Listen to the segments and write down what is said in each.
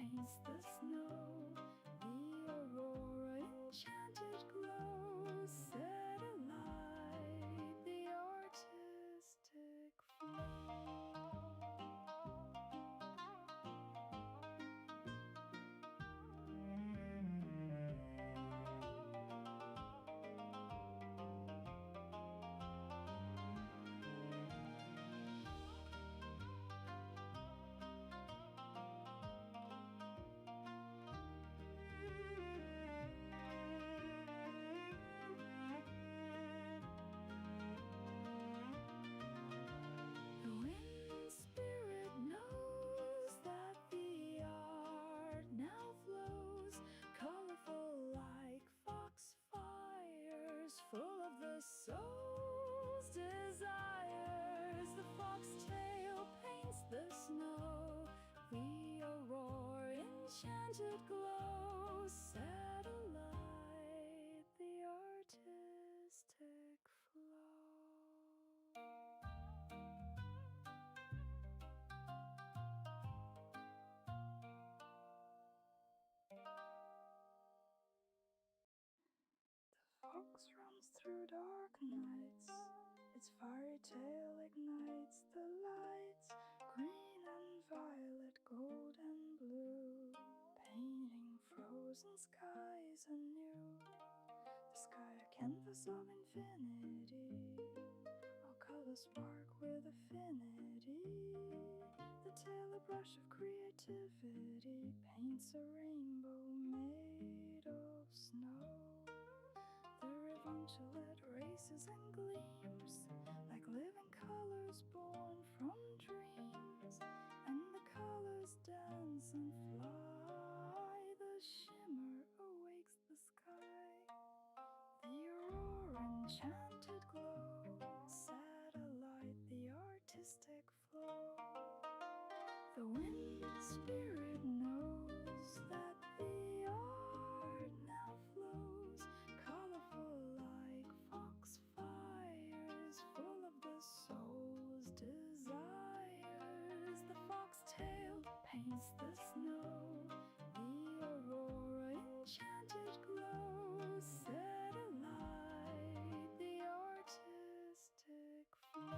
paints the snow. The aurora enchanted glow, set alight the artistic flow. Full of the soul's desires, the foxtail paints the snow. The aurora enchanted glow, set alight the artistic flow. Fox runs through dark nights, its fiery tail ignites the lights, green and violet, gold and blue, painting frozen skies anew. The sky a canvas of infinity, all colors spark with affinity. The tail a brush of creativity, paints a rainbow made of snow. Undulate races and gleams like living colors born from dreams, and the colors dance and fly. The shimmer awakes the sky. The aurora enchanted glow, set alight the artistic flow. The wind spirit knows that the art now flows, colorful like foxfires, full of the soul's desires. The foxtail paints the snow. The aurora enchanted glow, set alight the artistic flow.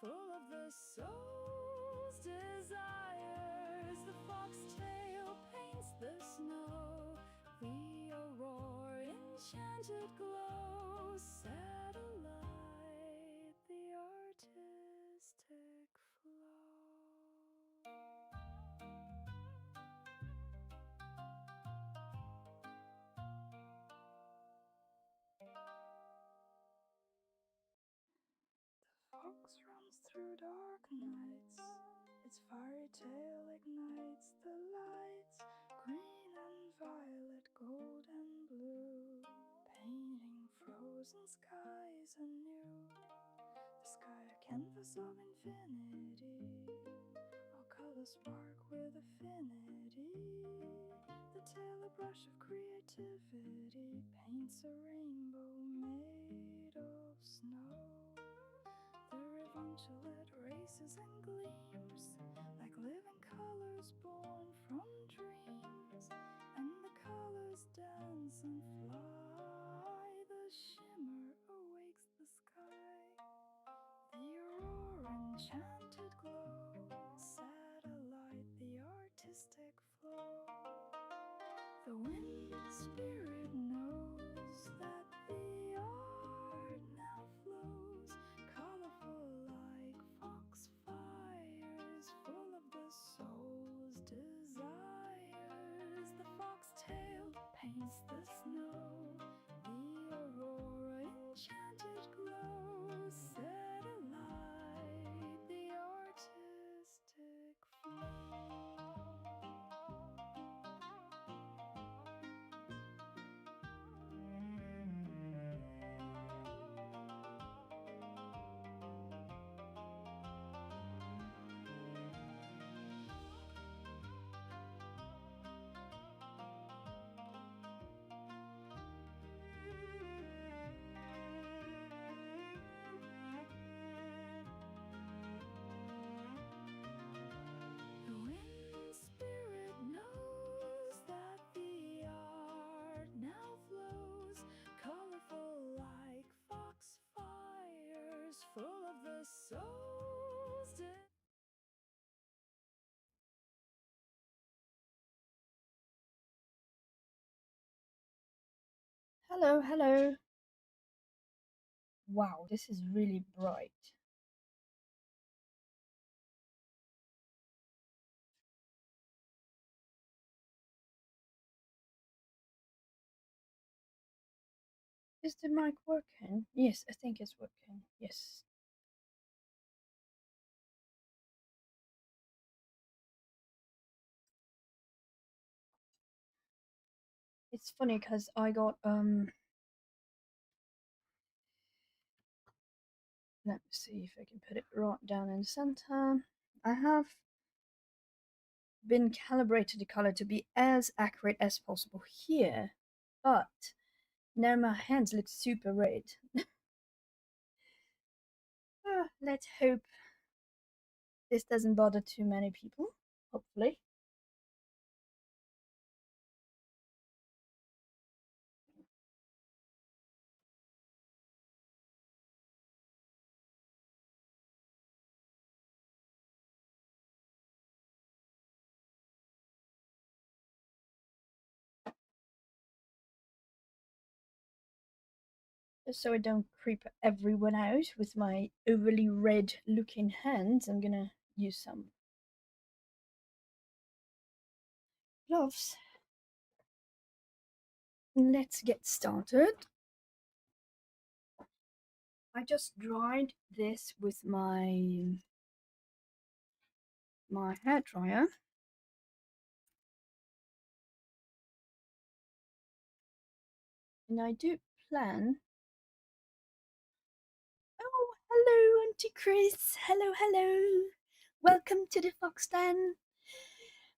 Full of the soul's desires, the foxtail paints the snow. The aurora enchanted glow, set alight the artistic flow. Fox runs through dark nights, its fiery tail ignites the lights, green and violet, gold and blue, painting frozen skies anew. The sky a canvas of infinity, all colors spark with affinity. The tail a brush of creativity, paints a rainbow made of snow. Undulate races and gleams like living colors born from dreams, and the colors dance and fly. The shimmer awakes the sky. The aurora enchanted glow, set alight the artistic flow. The wind spirit knows that the art now flows, colorful like foxfires, full of the soul's desires. The foxtail paints the snow. The aurora Hello, hello. Wow, this is really bright. Is the mic working? Yes, I think it's working. Yes. It's funny because I got let me see if I can put it right down in the center. I have been calibrated the color to be as accurate as possible here, but now my hands look super red. Let's hope this doesn't bother too many people. Hopefully. Just so I don't creep everyone out with my overly red looking hands, I'm gonna use some gloves. Let's get started. I just dried this with my hair dryer. And I do plan. Oh, hello, Auntie Chris. Hello, hello. Welcome to the Fox Den.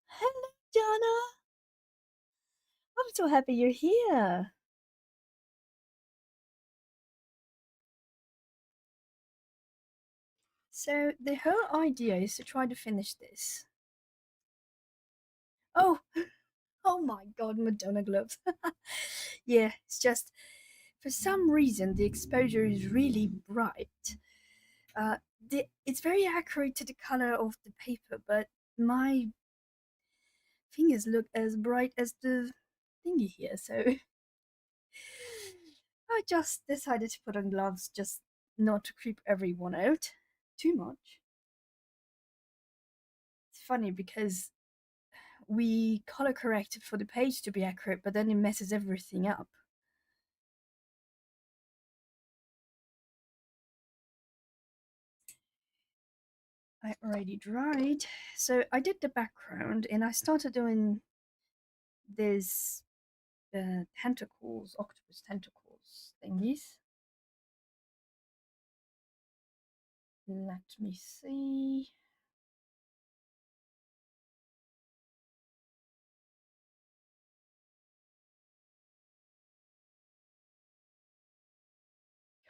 Hello, Jana. I'm so happy you're here. So the whole idea is to try to finish this. Oh, oh my God, Madonna gloves. Yeah, it's just for some reason the exposure is really bright. Uh, it's very accurate to the color of the paper, but my fingers look as bright as the thingy here, so I just decided to put on gloves just not to creep everyone out too much. It's funny because we color corrected for the page to be accurate, but then it messes everything up. I already dried. So I did the background and I started doing this tentacles, octopus tentacles thingies. Let me see.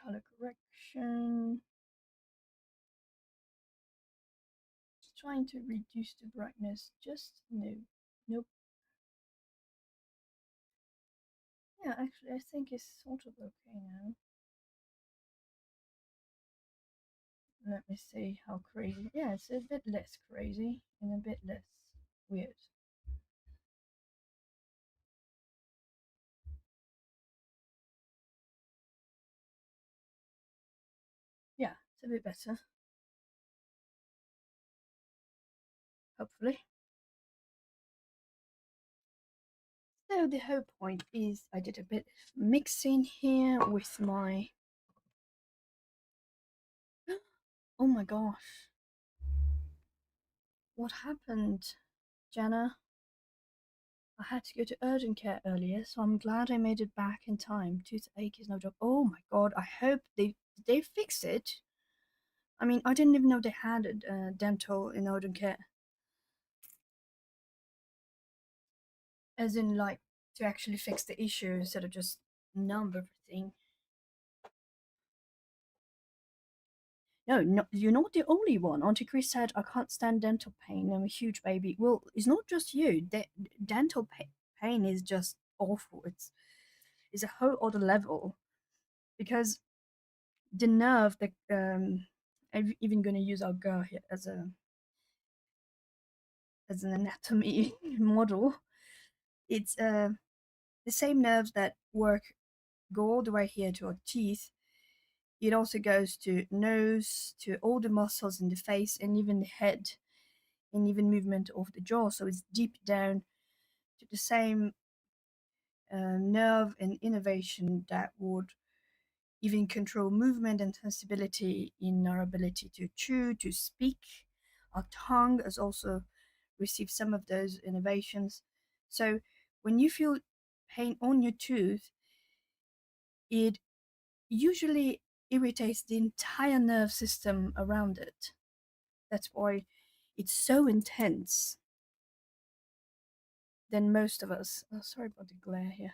Color correction. Just trying to reduce the brightness. Just no. Nope. Yeah, actually, I think it's sort of okay now. Let me see how crazy. Yeah, it's a bit less crazy and a bit less weird. Yeah, it's a bit better. Hopefully. So the whole point is I did a bit of mixing here with my. Oh my gosh. What happened, Jenna? I had to go to urgent care earlier, so I'm glad I made it back in time. Toothache is no joke. Oh my god, I hope they fix it. I mean, I didn't even know they had dental in urgent care. As in, like, to actually fix the issue instead of just numb everything. No, no, you're not the only one. Auntie Chris said, I can't stand dental pain. I'm a huge baby. Well, it's not just you. Dental pain is just awful. It's a whole other level because the nerve that I'm even going to use our girl here as an anatomy model. It's the same nerves that work go all the way here to our teeth. It also goes to nose, to all the muscles in the face, and even the head, and even movement of the jaw. So it's deep down to the same nerve and innervation that would even control movement and sensibility in our ability to chew, to speak. Our tongue has also received some of those innovations. So when you feel pain on your tooth, it usually irritates the entire nerve system around it. That's why it's so intense. Then most of us, oh, sorry about the glare here.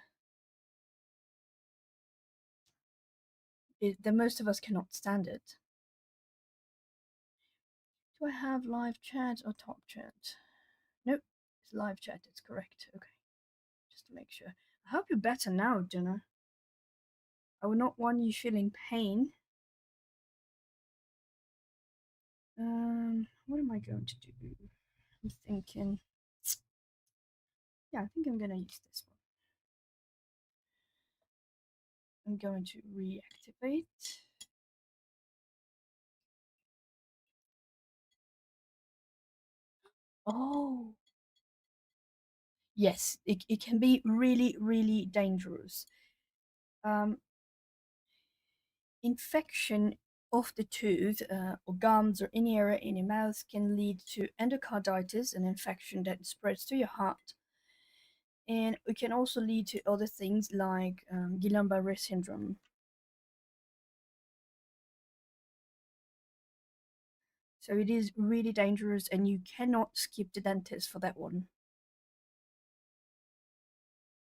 Then most of us cannot stand it. Do I have live chat or top chat? Nope, it's live chat. It's correct. Okay, just to make sure. I hope you're better now, Jenna. I would not want you feeling pain. What am I going to do? I'm thinking. Yeah, I think I'm gonna use this one. I'm going to reactivate. Oh, yes, it can be really, really dangerous. Um, Infection of the tooth or gums or any area in your mouth can lead to endocarditis, an infection that spreads to your heart. And it can also lead to other things like Guillain-Barré syndrome. So it is really dangerous, and you cannot skip the dentist for that one.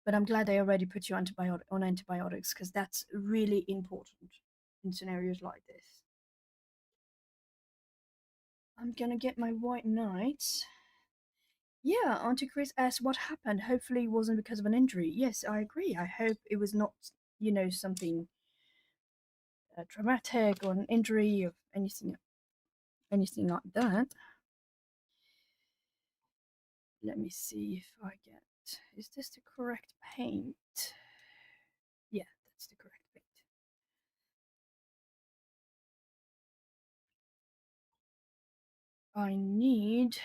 But I'm glad they already put you on antibiotics because that's really important in scenarios like this. I'm gonna get my white knight. Yeah, Auntie Chris asked what happened. Hopefully, it wasn't because of an injury. Yes, I agree. I hope it was not, something traumatic or an injury or anything like that. Let me see if I get. Is this the correct paint? Yeah, that's the correct paint. I need.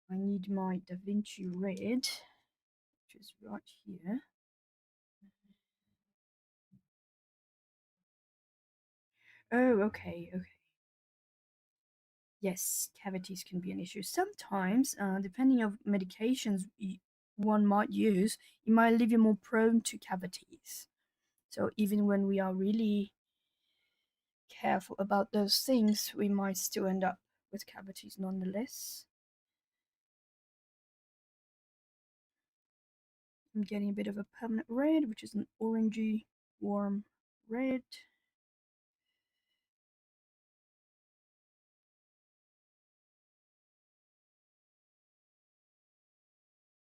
I need my Da Vinci Red, which is right here. Oh, okay, okay. Yes, cavities can be an issue. Sometimes, depending on medications one might use, it might leave you more prone to cavities. So even when we are really careful about those things, we might still end up with cavities nonetheless. I'm getting a bit of a permanent red, which is an orangey, warm red.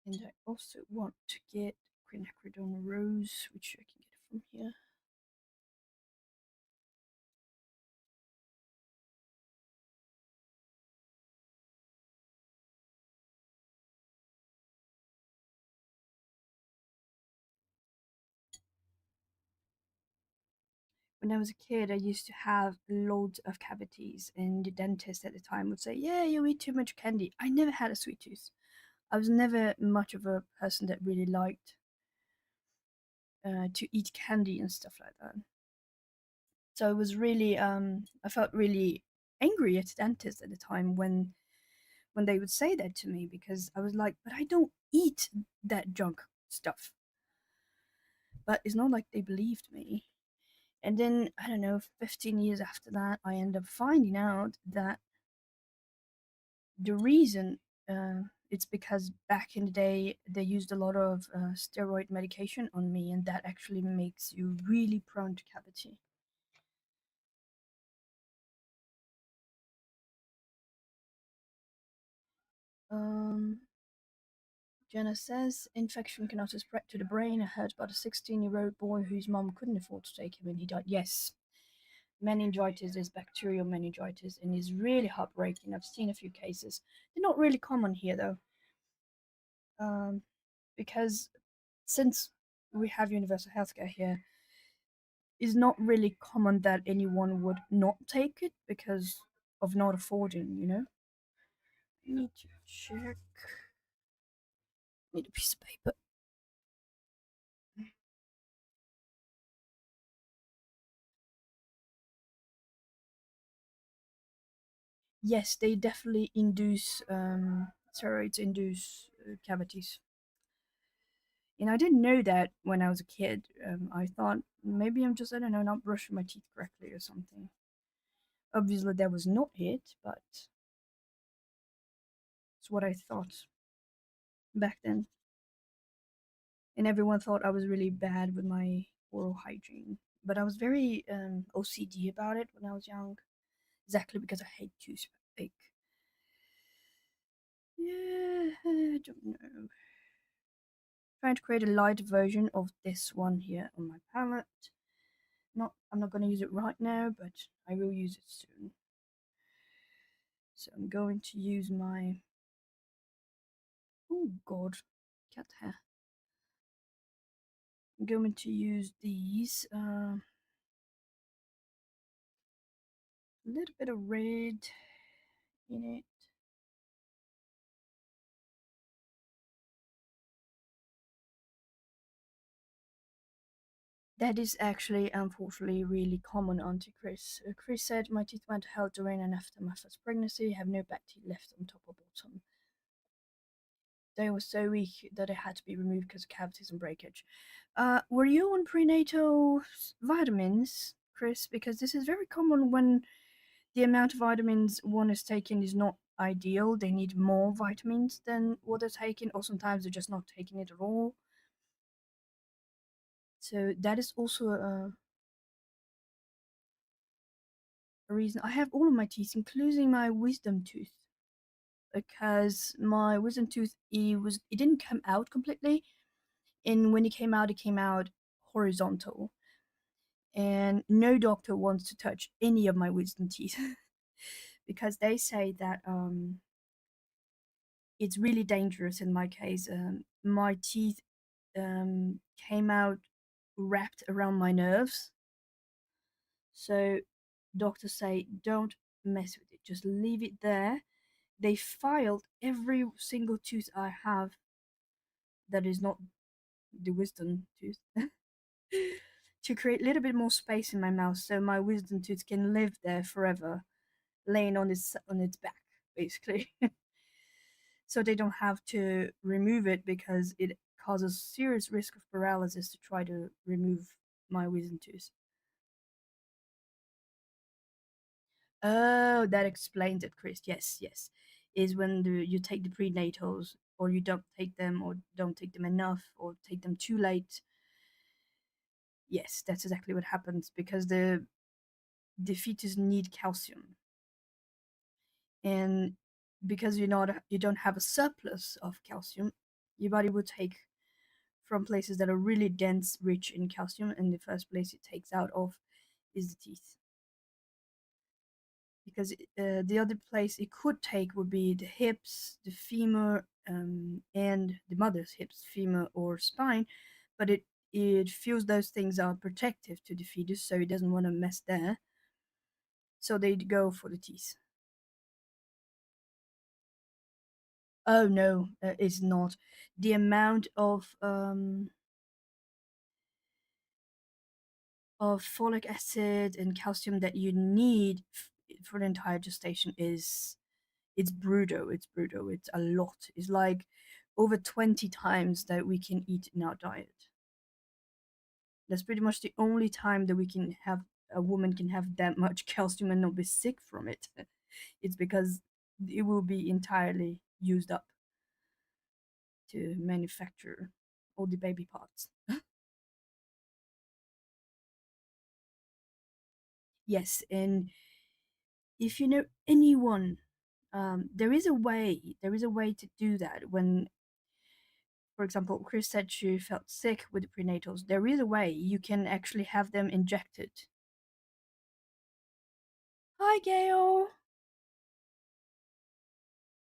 And I also want to get quinacridone rose, which I can get from here. When I was a kid, I used to have loads of cavities, and the dentist at the time would say, "Yeah, you eat too much candy." I never had a sweet tooth. I was never much of a person that really liked to eat candy and stuff like that. So it was really, I felt really angry at the dentist at the time when they would say that to me because I was like, "But I don't eat that junk stuff." But it's not like they believed me. And then, I don't know, 15 years after that, I end up finding out that the reason it's because back in the day they used a lot of steroid medication on me, and that actually makes you really prone to cavity. Um, Jenna says infection can also spread to the brain. I heard about a 16-year-old boy whose mom couldn't afford to take him and he died. Yes, meningitis is bacterial meningitis and is really heartbreaking. I've seen a few cases. They're not really common here though. Um, because since we have universal healthcare here, it's not really common that anyone would not take it because of not affording, you know? I need to check. Need a piece of paper. Yes, they definitely induce steroids induce cavities. And I didn't know that when I was a kid. I thought maybe I'm just, I don't know, not brushing my teeth correctly or something. Obviously, that was not it, but it's what I thought back then. And everyone thought I was really bad with my oral hygiene. But I was very OCD about it when I was young, exactly because I hate toothache. Yeah, I don't know. Trying to create a light version of this one here on my palette. Not, I'm not going to use it right now, but I will use it soon. So I'm going to use my. Oh God, cat hair. I'm going to use these. A little bit of red in it. That is actually, unfortunately, really common, Auntie Chris. Chris said, my teeth went to hell during and after my first pregnancy. I have no back teeth left on top or bottom. They were so weak that it had to be removed because of cavities and breakage. Were you on prenatal vitamins, Chris? Because this is very common when the amount of vitamins one is taking is not ideal. They need more vitamins than what they're taking, or sometimes they're just not taking it at all. So that is also a reason. I have all of my teeth, including my wisdom tooth, because my wisdom tooth it didn't come out completely, and when it came out horizontal, and no doctor wants to touch any of my wisdom teeth because they say that it's really dangerous. In my case, my teeth came out wrapped around my nerves, so doctors say don't mess with it, just leave it there. They filed every single tooth I have that is not the wisdom tooth to create a little bit more space in my mouth so my wisdom tooth can live there forever, laying on its back, basically. So they don't have to remove it because it causes serious risk of paralysis to try to remove my wisdom tooth. Oh, that explains it, Chris. Yes, yes. Is when you take the prenatals, or you don't take them, or don't take them enough, or take them too late. Yes, that's exactly what happens because the fetus need calcium, and because you don't have a surplus of calcium, your body will take from places that are really dense, rich in calcium, and the first place it takes out of is the teeth. Because the other place it could take would be the hips, the femur, and the mother's hips, femur, or spine, but it feels those things are protective to the fetus, so it doesn't want to mess there. So they go for the teeth. Oh no, it's not. The amount of folic acid and calcium that you need for the entire gestation is it's brutal. It's brutal. It's a lot. It's like over 20 times that we can eat in our diet. That's pretty much the only time that we can have a woman can have that much calcium and not be sick from it. It's because it will be entirely used up to manufacture all the baby parts. Yes, and if you know anyone, there is a way to do that. When, for example, Chris said she felt sick with the prenatals, there is a way you can actually have them injected. Hi, Gail.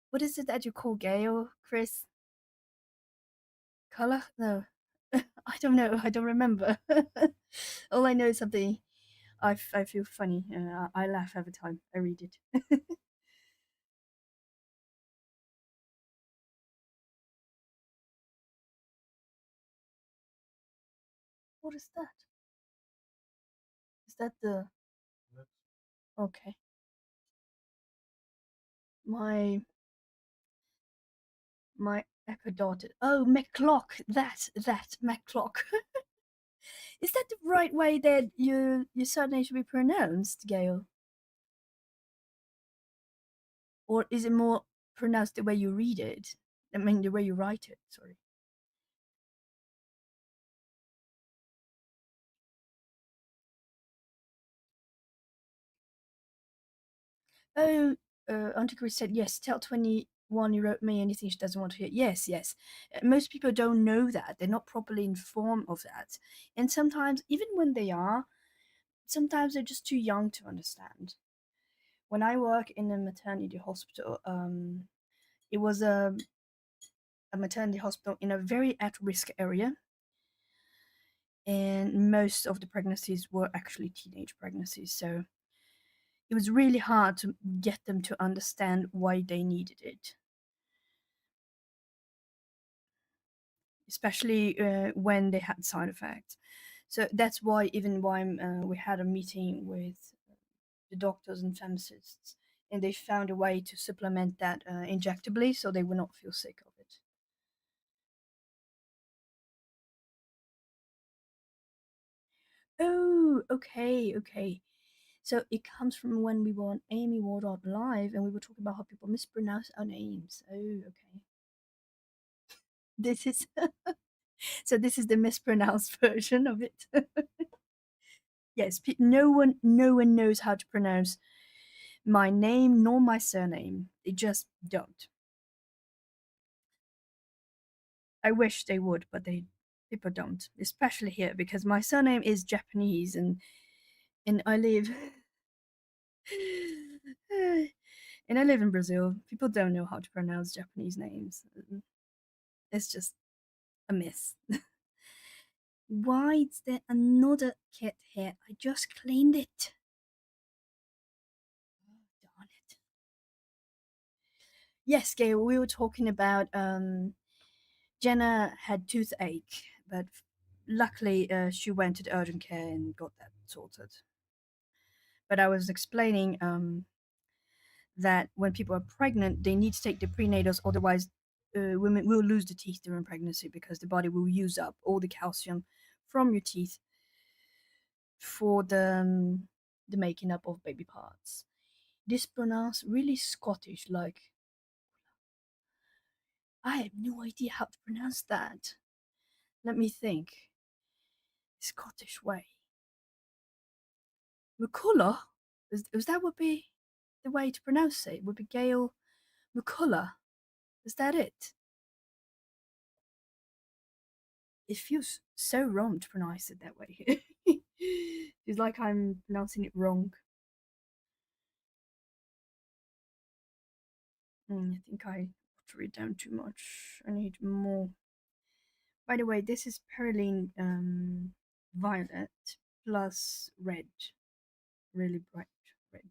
What is it that you call Gail, Chris? color? No, I don't know. I don't remember. All I know is something. I feel funny. I laugh every time I read it. What is that? Is that the okay? My my echo dotted. Oh, McClock. That McClock. Is that the right way that your surname should be pronounced, Gail? Or is it more pronounced the way you read it? I mean, the way you write it. Sorry. Oh, Auntie Chris said yes. Tell 21 you wrote me anything she doesn't want to hear. Yes, yes. Most people don't know that. They're not properly informed of that. And sometimes, even when they are, sometimes they're just too young to understand. When I work in a maternity hospital, it was a maternity hospital in a very at-risk area, and most of the pregnancies were actually teenage pregnancies. So it was really hard to get them to understand why they needed it, especially when they had side effects. So that's why even when we had a meeting with the doctors and pharmacists, and they found a way to supplement that injectably, so they would not feel sick of it. Oh, okay, okay. So it comes from when we were on Amy Wardard Live and we were talking about how people mispronounce our names. Oh, okay. This is so this is the mispronounced version of it. Yes, no one knows how to pronounce my name nor my surname. They just don't. I wish they would, but they people don't, especially here because my surname is Japanese and I live and I live in Brazil. People don't know how to pronounce Japanese names. It's just a mess. Why is there another cat here? I just cleaned it. Oh, darn it. Yes, Gail, we were talking about Jenna had toothache, but luckily she went to the urgent care and got that sorted. But I was explaining that when people are pregnant, they need to take the prenatals, otherwise, women will lose the teeth during pregnancy because the body will use up all the calcium from your teeth for the making up of baby parts. This pronounced really Scottish, like I have no idea how to pronounce that. Let me think. Scottish way. McCullough? Is that would be the way to pronounce it? Would be Gail McCullough. Is that it? It feels so wrong to pronounce it that way. It's like I'm pronouncing it wrong. I think I water it down too much. I need more. By the way, this is Perylene violet plus red, really bright red.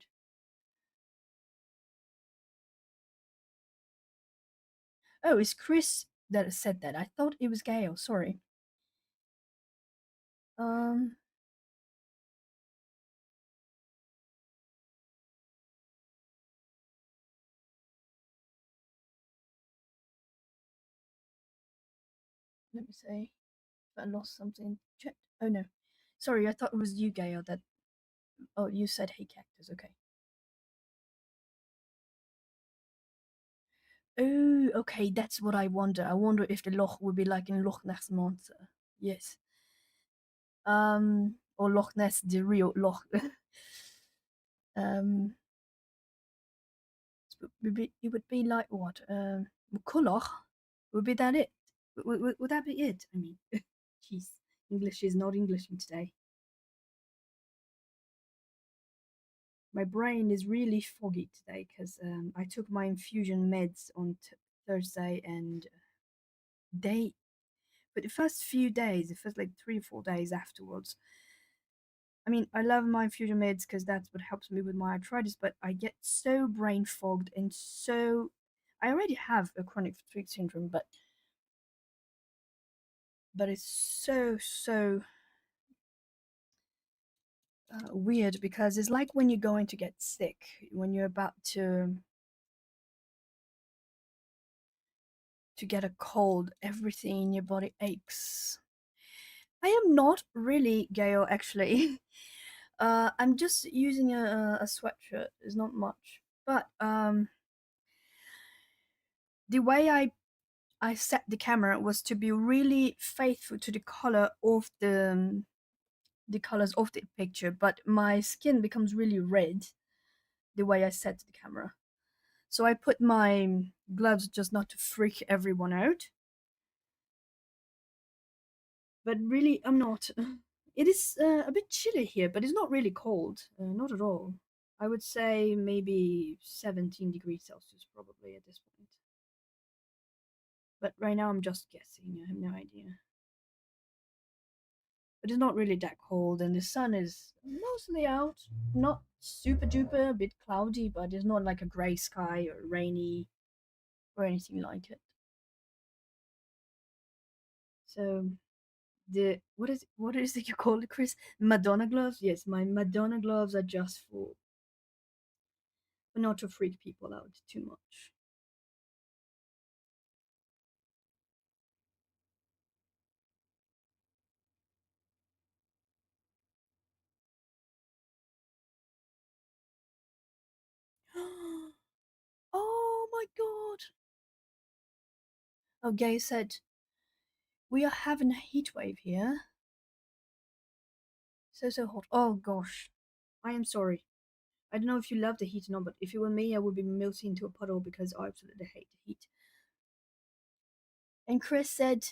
Oh, it's Chris that said that. I thought it was Gail. Sorry. Um, let me see if I lost something. Chat. Oh no, sorry. I thought it was you, Gail. That. Oh, you said hey cactus. Okay. Oh, okay. That's what I wonder. I wonder if the Loch would be like in Loch Ness monster. Yes. Or Loch Ness, the real Loch. um, it would be like what? Mkulloch? Would be that it? Would that be it? I mean, jeez, English is not Englishing today. My brain is really foggy today because I took my infusion meds on Thursday and they But the first few days, the first like 3 or 4 days afterwards, I mean, I love my infusion meds because that's what helps me with my arthritis, but I get so brain fogged and so. I already have a chronic fatigue syndrome, but it's so weird because it's like when you're going to get sick, when you're about to get a cold, everything in your body aches. I am not really Gail, actually. I'm just using a sweatshirt. It's not much, but the way I set the camera was to be really faithful to the color of the colors of the picture, but my skin becomes really red the way I set the camera. So I put my gloves just not to freak everyone out. But really, I'm not. It is a bit chilly here, but it's not really cold. Not at all. I would say maybe 17 degrees Celsius probably at this point. But right now I'm just guessing. I have no idea. But it's not really that cold, and the sun is mostly out. Not super duper, a bit cloudy, but it's not like a grey sky or rainy or anything like it. So what is it you call it, Chris? Madonna gloves? Yes, my Madonna gloves are just for not to freak people out too much. Oh my god! Oh, Gay said we are having a heat wave here. So hot. Oh gosh, I am sorry. I don't know if you love the heat or not, but if it were me, I would be melting into a puddle because I absolutely hate the heat. And Chris said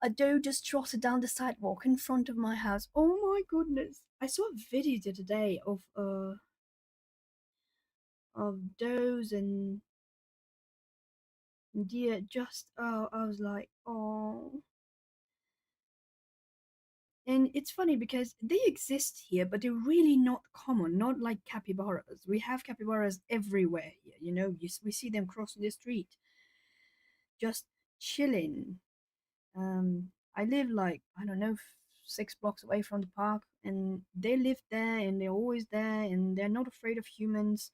a doe just trotted down the sidewalk in front of my house. Oh my goodness! I saw a video the other day of does and deer. Just I was like, oh. And it's funny because they exist here, but they're really not common, not like capybaras. We have capybaras everywhere here, we see them crossing the street, just chilling. I live like, I don't know, 6 blocks away from the park, and they live there and they're always there and they're not afraid of humans.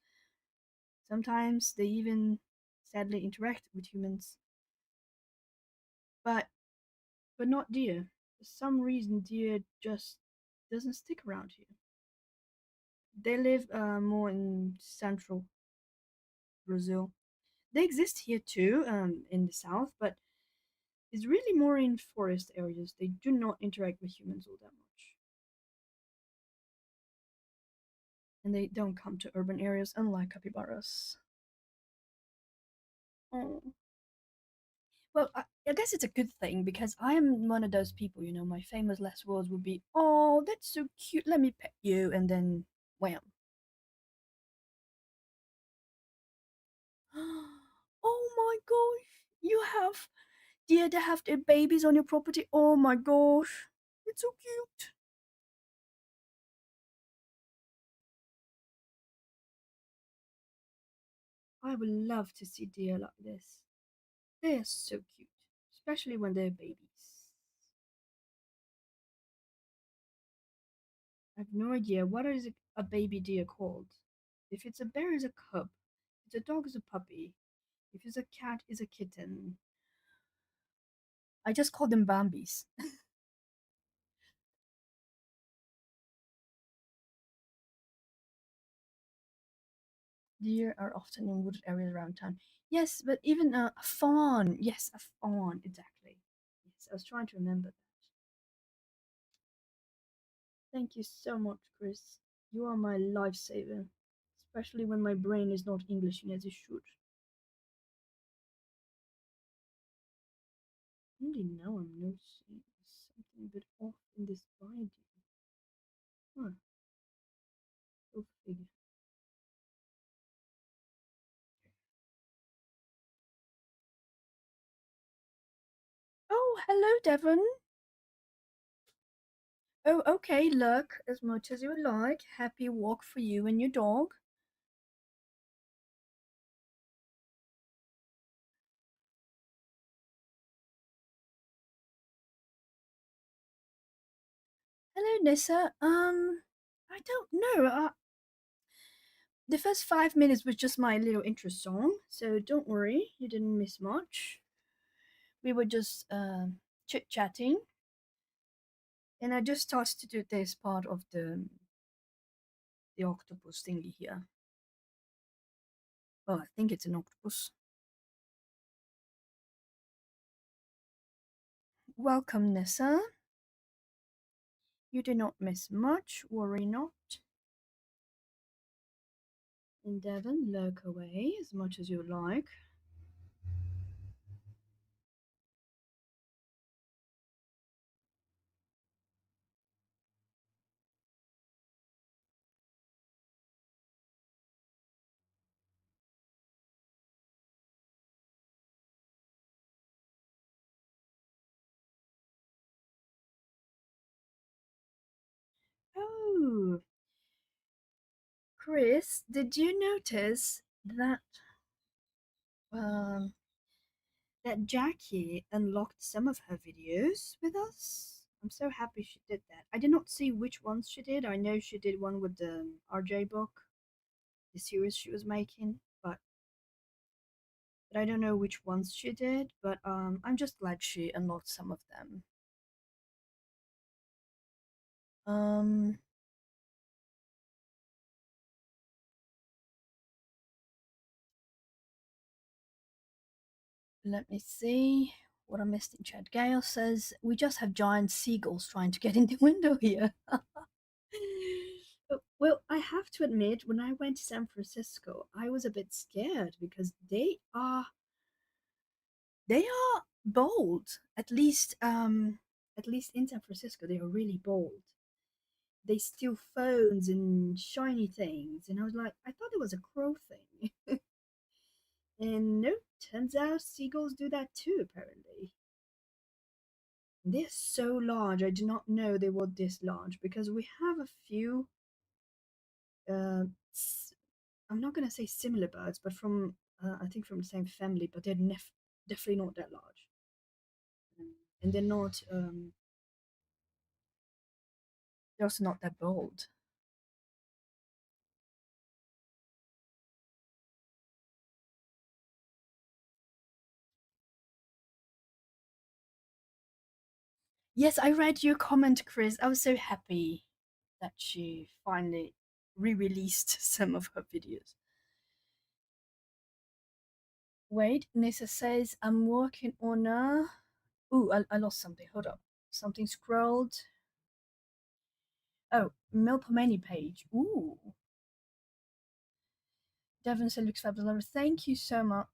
Sometimes they even sadly interact with humans, but not deer. For some reason, deer just doesn't stick around here. They live more in central Brazil. They exist here too, in the south, but it's really more in forest areas. They do not interact with humans all that much. And they don't come to urban areas, unlike capybaras. Oh. Well, I guess it's a good thing because I am one of those people, my famous last words would be, oh, that's so cute, let me pet you, and then wham. Oh my gosh, you have deer that have their babies on your property. Oh my gosh, it's so cute. I would love to see deer like this. They are so cute, especially when they're babies. I have no idea what is a baby deer called. If it's a bear, it's a cub. If it's a dog, it's a puppy. If it's a cat, it's a kitten. I just call them Bambis. Deer are often in wooded areas around town. Yes, but even a fawn. Yes, a fawn, exactly. Yes, I was trying to remember that. Thank you so much, Chris. You are my lifesaver, especially when my brain is not Englishing as it should. Only now I'm noticing something a bit off in this body. Huh, go figure. Oh, hello, Devon. Oh, okay, look, as much as you would like. Happy walk for you and your dog. Hello, Nissa. I don't know. The first 5 minutes was just my little intro song, so don't worry, you didn't miss much. We were just chit chatting, and I just started to do this part of the octopus thingy here. Oh, I think it's an octopus. Welcome, Nissa. You did not miss much. Worry not. And Devon, lurk away as much as you like. Oh, Chris, did you notice um, that Jackie unlocked some of her videos with us? I'm so happy she did that. I did not see which ones she did. I know she did one with the RJ book, the series she was making, but I don't know which ones she did. But I'm just glad she unlocked some of them. Um, Let me see what I missed in chat. Gail says we just have giant seagulls trying to get in the window here. Well, I have to admit, when I went to San Francisco, I was a bit scared because they are bold. At least in San Francisco, they are really bold. They steal phones and shiny things, and I was like, I thought it was a crow thing, and no, turns out seagulls do that too. Apparently, they're so large. I did not know they were this large because we have a few. Uh, I'm not gonna say similar birds, but from I think from the same family, but they're definitely not that large, and they're not. They're also not that bold. Yes, I read your comment, Chris. I was so happy that she finally re-released some of her videos. Wait, Nissa says I'm working on a. Ooh, I lost something. Hold up. Something scrolled. Oh, Milpomani page. Ooh. Devon said looks fabulous. Thank you so much.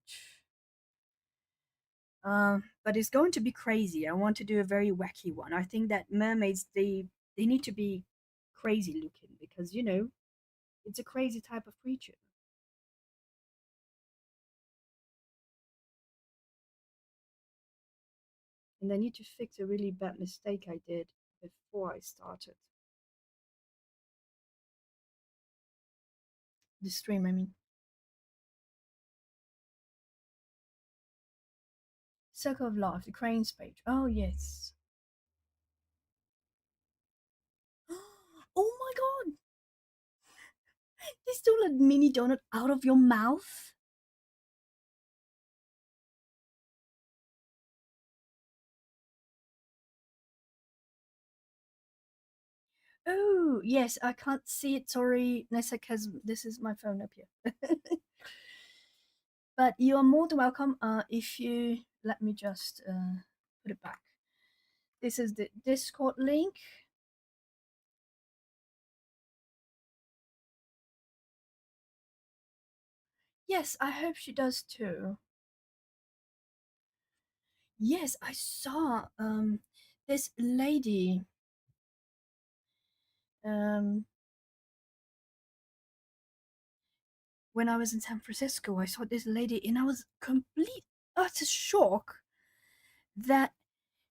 But it's going to be crazy. I want to do a very wacky one. I think that mermaids they need to be crazy looking because it's a crazy type of creature, and I need to fix a really bad mistake I did before I started the stream. I mean, Circle of Life, the cranes page. Oh yes. Oh my god! They stole a mini donut out of your mouth. Oh, yes, I can't see it. Sorry, Nessa, because this is my phone up here. But you are more than welcome if you let me just put it back. This is the Discord link. Yes, I hope she does too. Yes, I saw this lady um when I was in San Francisco. I saw this lady and I was complete utter shock that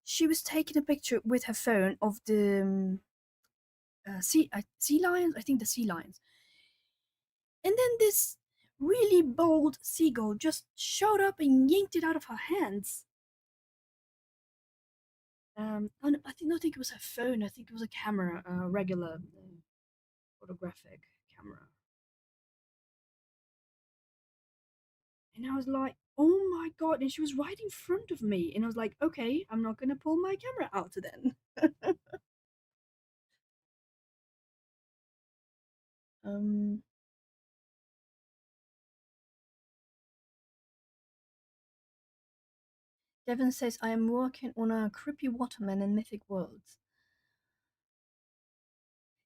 She was taking a picture with her phone of the sea lions. I think the sea lions, and then this really bold seagull just showed up and yanked it out of her hands. And I did not think it was her phone. I think it was a camera, a regular photographic camera. And I was like, "Oh my god!" And she was right in front of me, and I was like, "Okay, I'm not gonna pull my camera out then." um, Devin says, "I am working on a creepy waterman in Mythic Worlds."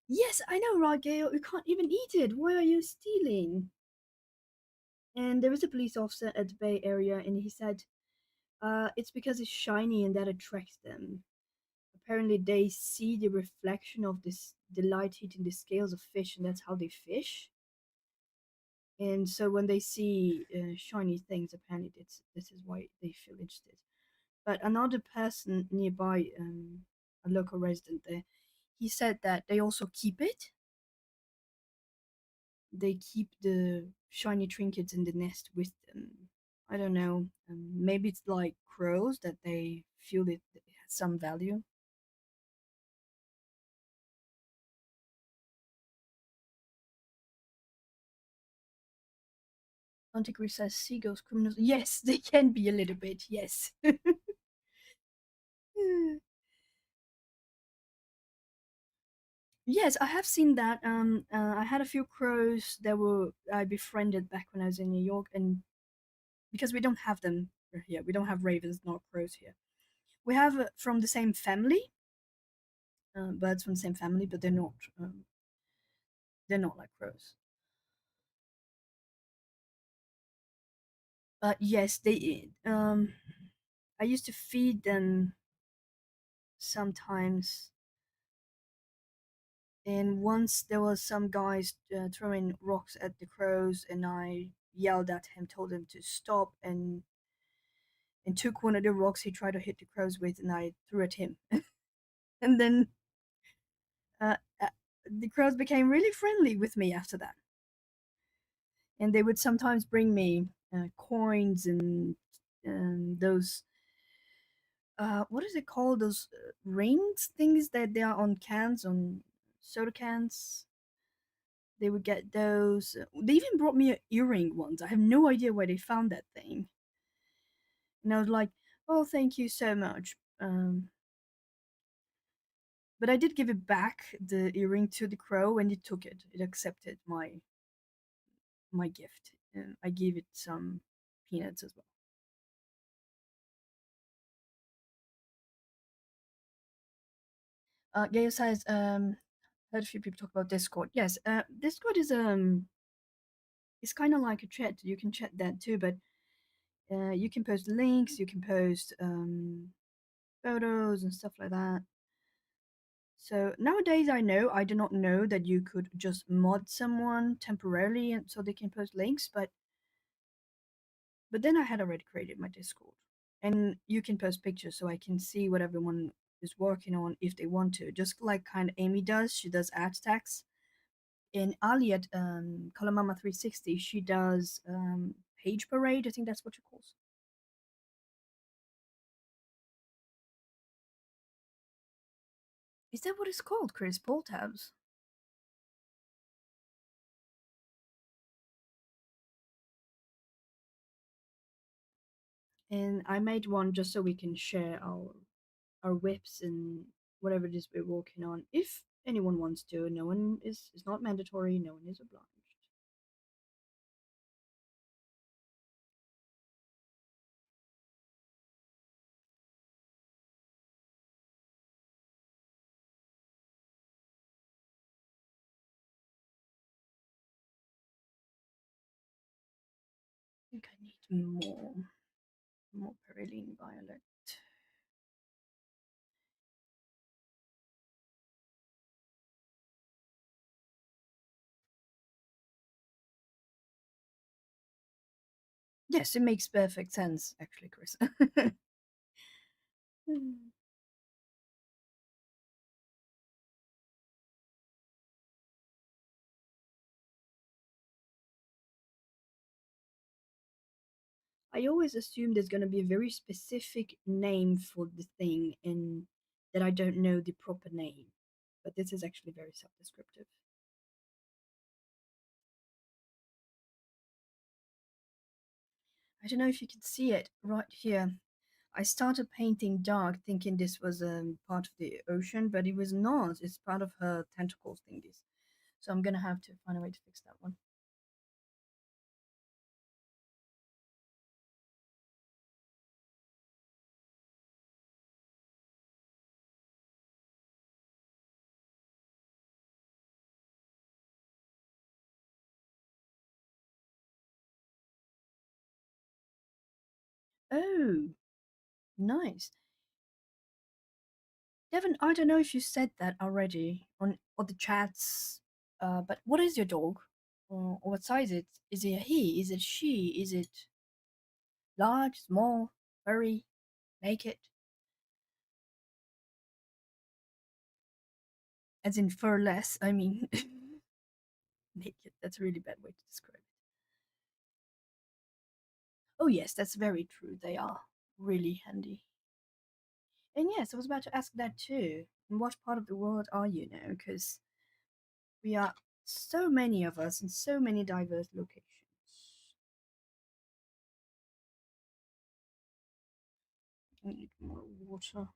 Yes, I know, right, Gail. You can't even eat it. Why are you stealing? And there was a police officer at the Bay Area, and he said, it's because it's shiny and that attracts them. Apparently, they see the reflection of the light hitting the scales of fish, and that's how they fish. And so when they see shiny things, apparently this is why they feel interested. But another person nearby, a local resident there, he said that they also keep it. They keep the shiny trinkets in the nest with them. I don't know. Maybe it's like crows that they feel it has some value. Antiquary says seagulls criminals. Yes, they can be a little bit. Yes. Yes, I have seen that. I had a few crows that were I befriended back when I was in New York, and because we don't have them here, we don't have ravens nor crows here. We have from the same family, birds from the same family, but they're not like crows. But yes, they. I used to feed them sometimes, and once there was some guys throwing rocks at the crows, and I yelled at him, told him to stop, and took one of the rocks he tried to hit the crows with, and I threw at him. And then uh, uh, the crows became really friendly with me after that, and they would sometimes bring me coins and those what is it called, those rings things that they are on cans, on soda cans. They would get those. They even brought me an earring once. I have no idea where they found that thing, and I was like, "Oh, thank you so much." But I did give it back, the earring, to the crow, and it took it. It accepted my gift. And I gave it some peanuts as well. Gail says, heard a few people talk about Discord. Yes, Discord is kind of like a chat. You can chat that too, but you can post links, you can post photos and stuff like that. So nowadays, I do not know that you could just mod someone temporarily and so they can post links, but then I had already created my Discord, and you can post pictures so I can see what everyone is working on if they want to. Just like kind of Amy does, she does ad stacks. And Ali at Kalamama 360, she does page parade. I think that's what she calls. Is that what it's called, Chris? Poll tabs. And I made one just so we can share our whips and whatever it is we're working on. If anyone wants to, no one is. It's not mandatory. No one is obliged. I think I need more Perilene Violet. Yes, it makes perfect sense, actually, Chris. I always assume there's going to be a very specific name for the thing and that I don't know the proper name. But this is actually very self descriptive. I don't know if you can see it right here. I started painting dark thinking this was part of the ocean, but it was not. It's part of her tentacles thingies. So I'm going to have to find a way to fix that one. Oh, nice. Devin, I don't know if you said that already on the chats, but what is your dog? Or what size it? Is it a he? Is it she? Is it large, small, furry, naked? As in furless, I mean naked. That's a really bad way to describe it. Oh yes, that's very true. They are really handy. And yes, I was about to ask that too. In what part of the world are you now? Because we are so many of us in so many diverse locations. I need more water.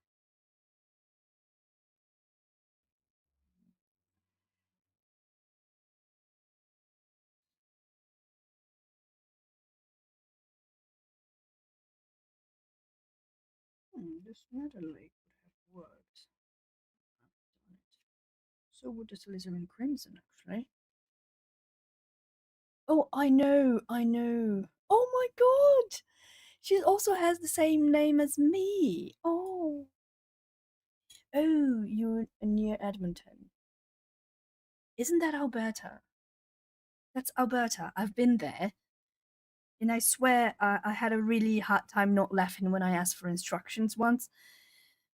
This nether lake would have worked. Darn it. So would the Slytherin Crimson, actually. Oh, I know, I know. Oh my god! She also has the same name as me. Oh. Oh, you're near Edmonton. Isn't that Alberta? That's Alberta. I've been there. And I swear I had a really hard time not laughing when I asked for instructions once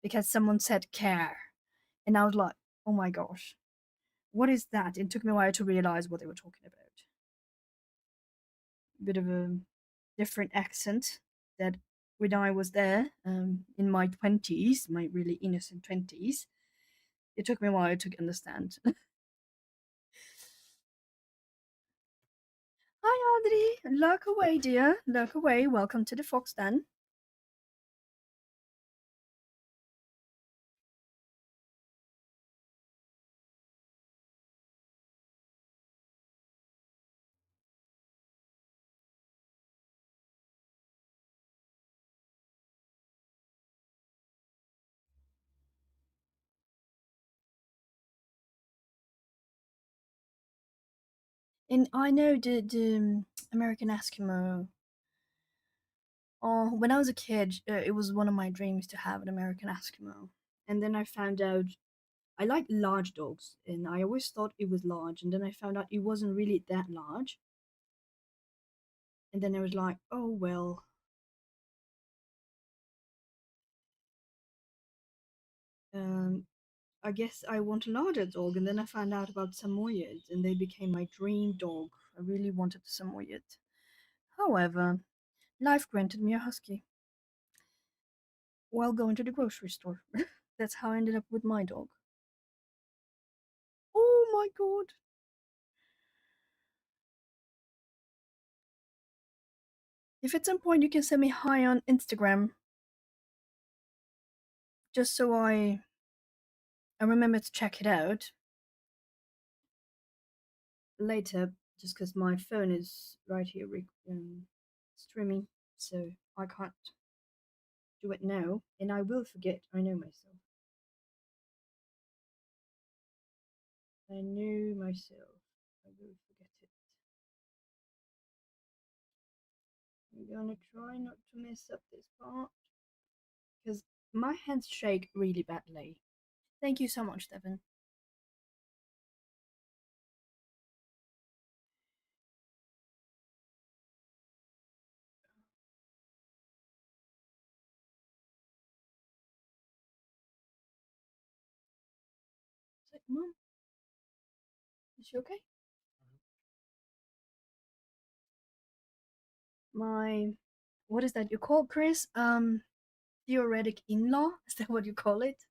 because someone said care. And I was like, oh my gosh, what is that? It took me a while to realize what they were talking about. A bit of a different accent that when I was there in my 20s, my really innocent 20s, it took me a while to understand. Hi, Audrey. Lurk away, dear. Lurk away. Welcome to the Fox Den. And I know the American Eskimo. Oh, when I was a kid, it was one of my dreams to have an American Eskimo. And then I found out I like large dogs, and I always thought it was large. And then I found out it wasn't really that large. And then I was like, oh well. Um, I guess I want a larger dog. And then I found out about Samoyeds, and they became my dream dog. I really wanted a Samoyed. However, life granted me a husky while going to the grocery store. That's how I ended up with my dog. Oh my god. If at some point you can send me hi on Instagram, just so I remember to check it out later, just because my phone is right here streaming, so I can't do it now, and I will forget. I know myself. I know myself. I will forget it. I'm gonna try not to mess up this part because my hands shake really badly. Thank you so much, Devin. Is it, Mom? Is she okay? My what is that you call, Chris? Theoretic in-law? Is that what you call it?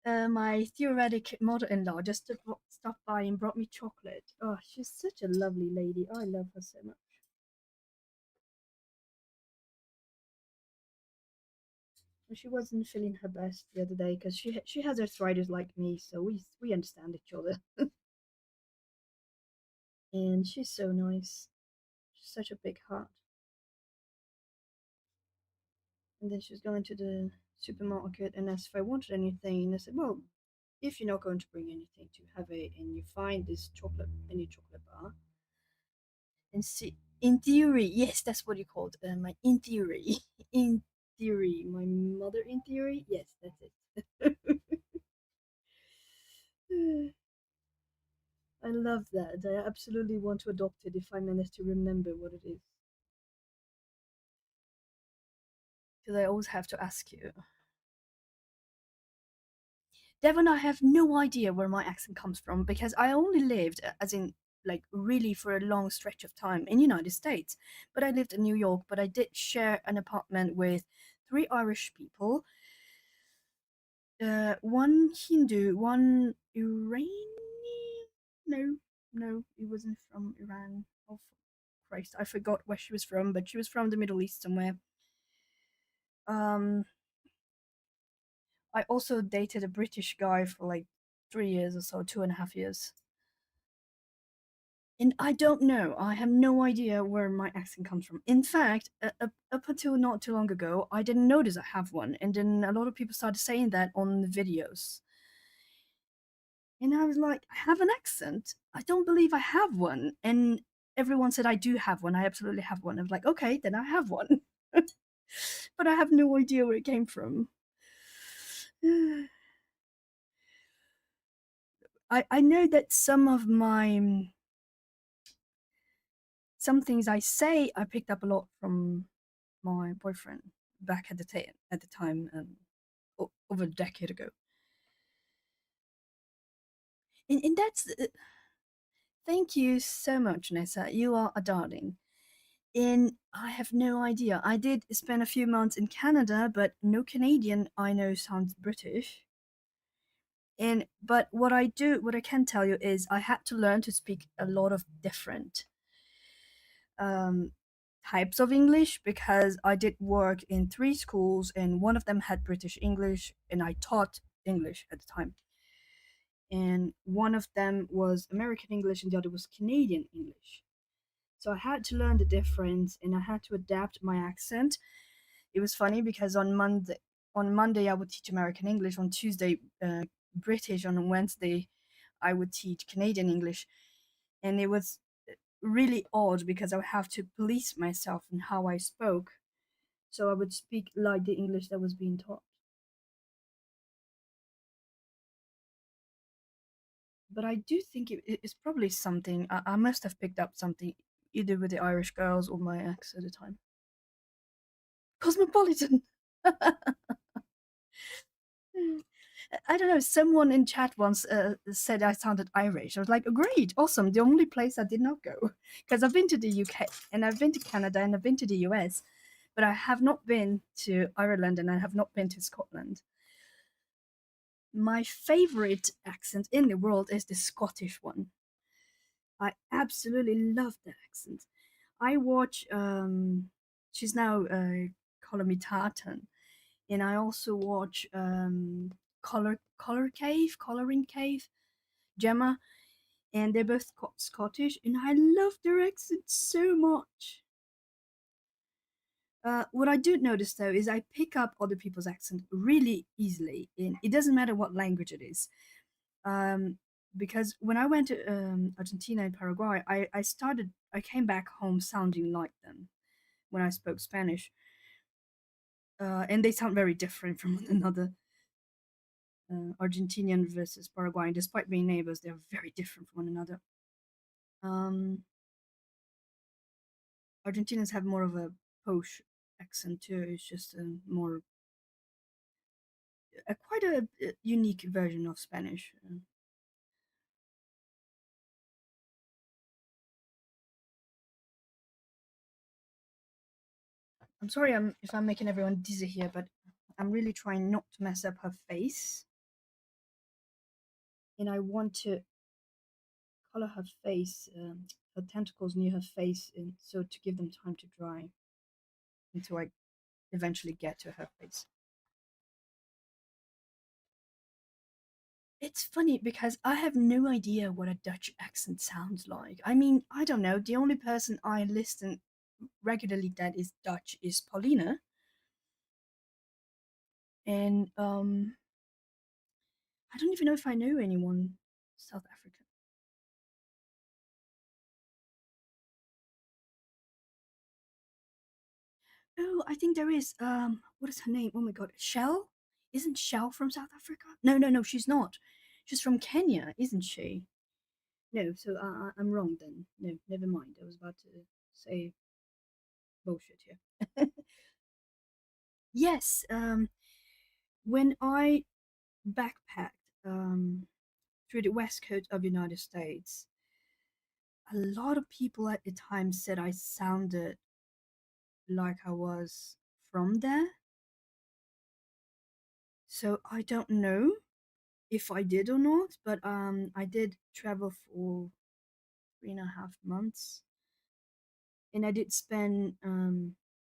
My theoretic mother-in-law just stopped by and brought me chocolate. Oh, she's such a lovely lady. I love her so much. And she wasn't feeling her best the other day because she has arthritis like me, so we understand each other. And she's so nice. She's such a big heart. And then she was going to the supermarket and asked if I wanted anything. And I said, well, if you're not going to bring anything to have it and you find this chocolate, any chocolate bar, and see, in theory, yes, that's what you called my in theory. In theory, my mother in theory, yes, that's it. I love that. I absolutely want to adopt it if I manage to remember what it is. Because I always have to ask you. Devon, I have no idea where my accent comes from because I only lived, as in, like, really for a long stretch of time in United States. But I lived in New York, but I did share an apartment with three Irish people, one Hindu, one Iranian. No, no, it wasn't from Iran. Oh, Christ, I forgot where she was from, but she was from the Middle East somewhere. Um, I also dated a British guy for like 3 years or so, 2.5 years. And I don't know. I have no idea where my accent comes from. In fact, up until not too long ago, I didn't notice I have one. And then a lot of people started saying that on the videos. And I was like, I have an accent. I don't believe I have one. And everyone said I do have one. I absolutely have one. I was like, okay, then I have one. But I have no idea where it came from. I know that some things I say I picked up a lot from my boyfriend back at the time, over a decade ago. And that's thank you so much, Nessa. You are a darling. And I have no idea. I did spend a few months in Canada, but no Canadian I know sounds British. And but what I can tell you is I had to learn to speak a lot of different um, types of English because I did work in three schools, and one of them had British English, and I taught English at the time. And one of them was American English, and the other was Canadian English. So I had to learn the difference, and I had to adapt my accent. It was funny because on Monday I would teach American English, on Tuesday British, on Wednesday I would teach Canadian English, and it was really odd because I would have to police myself in how I spoke. So I would speak like the English that was being taught. But I do think it's probably something I must have picked up something either with the Irish girls or my ex at the time. Cosmopolitan. I don't know. Someone in chat once said I sounded Irish. I was like, great, awesome. The only place I did not go because I've been to the UK and I've been to Canada and I've been to the US, but I have not been to Ireland and I have not been to Scotland. My favorite accent in the world is the Scottish one. I absolutely love that accent. I watch. She's now calling me Tartan, and I also watch Coloring Cave, Gemma, and they're both Scottish, and I love their accent so much. What I do notice though is I pick up other people's accent really easily, and it doesn't matter what language it is. Um, because when I went to Argentina and Paraguay, I came back home sounding like them when I spoke Spanish, and they sound very different from one another. Argentinian versus Paraguayan, despite being neighbors, they're very different from one another. Um, Argentinians have more of a posh accent too. It's just quite a unique version of Spanish. I'm sorry if I'm making everyone dizzy here, but I'm really trying not to mess up her face. And I want to color her face, her tentacles near her face, and so to give them time to dry until I eventually get to her face. It's funny because I have no idea what a Dutch accent sounds like. I mean, I don't know. The only person I listen regularly that is Dutch is Paulina, and I don't even know if I know anyone South African. Oh, I think there is. What is her name? Oh my God, Shell? Isn't Shell from South Africa? No, no, no, she's not. She's from Kenya, isn't she? No, so I'm wrong then. No, never mind. I was about to say bullshit here. Yes, when I backpacked through the west coast of the United States, a lot of people at the time said I sounded like I was from there. So I don't know if I did or not, but I did travel for 3.5 months, and I did spend a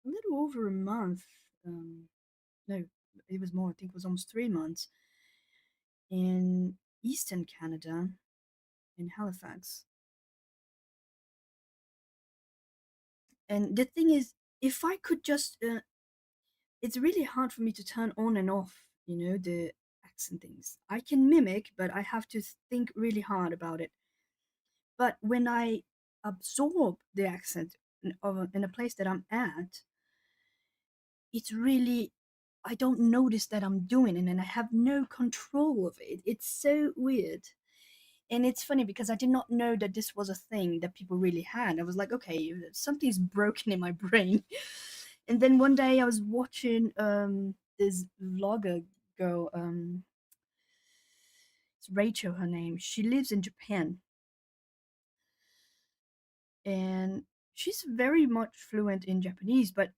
little over a month. No, it was more. I think it was almost 3 months in Eastern Canada, in Halifax. And the thing is, if I could just, it's really hard for me to turn on and off, the accent things. I can mimic, but I have to think really hard about it. But when I absorb the accent in a place that I'm at, it's really, I don't notice that I'm doing it and I have no control of it. It's so weird. And it's funny because I did not know that this was a thing that people really had. I was like, okay, something's broken in my brain. And then one day I was watching this vlogger girl, it's Rachel, her name. She lives in Japan, and she's very much fluent in Japanese, but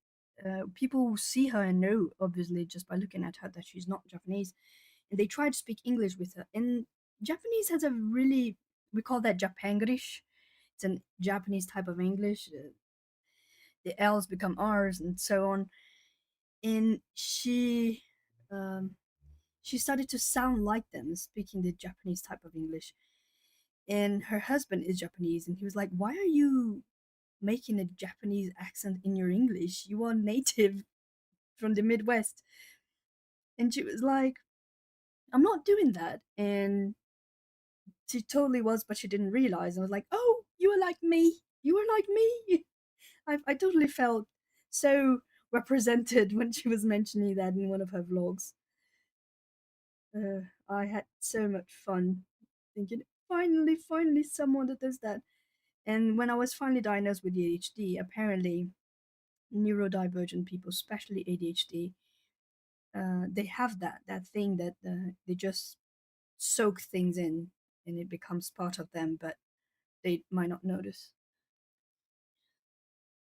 people see her and know, obviously, just by looking at her, that she's not Japanese. And they try to speak English with her. And Japanese has a really, we call that Japangrish. It's a Japanese type of English. The L's become R's and so on. And um, she started to sound like them, speaking the Japanese type of English. And her husband is Japanese, and he was like, "Why are you making a Japanese accent in your English? You are native from the Midwest." And she was like, "I'm not doing that." And she totally was, but she didn't realize. I was like, "Oh, you are like me. You are like me." I totally felt so represented when she was mentioning that in one of her vlogs. I had so much fun thinking, finally, someone that does that. And when I was finally diagnosed with ADHD, apparently neurodivergent people, especially ADHD, they have that thing that they just soak things in and it becomes part of them, but they might not notice.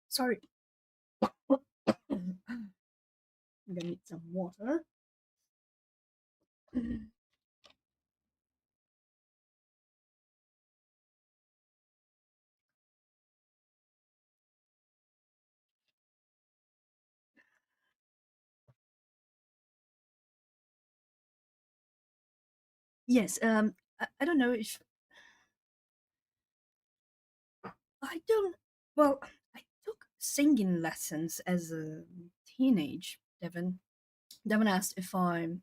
Sorry, I'm gonna need some water. Yes, I don't know if I don't. Well, I took singing lessons as a teenage. Devin asked if I'm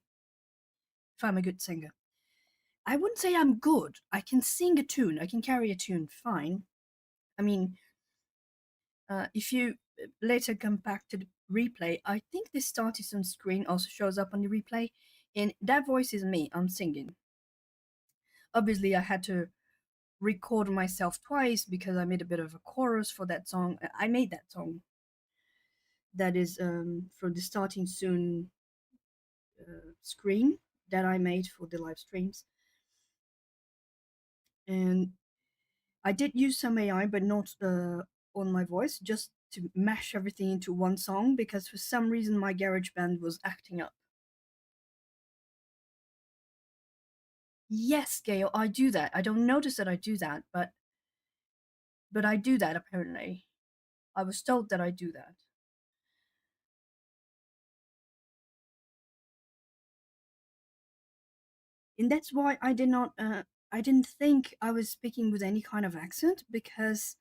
a good singer. I wouldn't say I'm good. I can sing a tune. I can carry a tune fine. I mean, if you later come back to the replay, I think this started on screen also shows up on the replay, and that voice is me. I'm singing. Obviously, I had to record myself twice because I made a bit of a chorus for that song. I made that song. That is from the starting soon screen that I made for the live streams, and I did use some AI, but not on my voice, just to mash everything into one song because for some reason my garage band was acting up. Yes, Gail, I do that. I don't notice that I do that, but I do that apparently. I was told that I do that. And that's why I didn't think I was speaking with any kind of accent because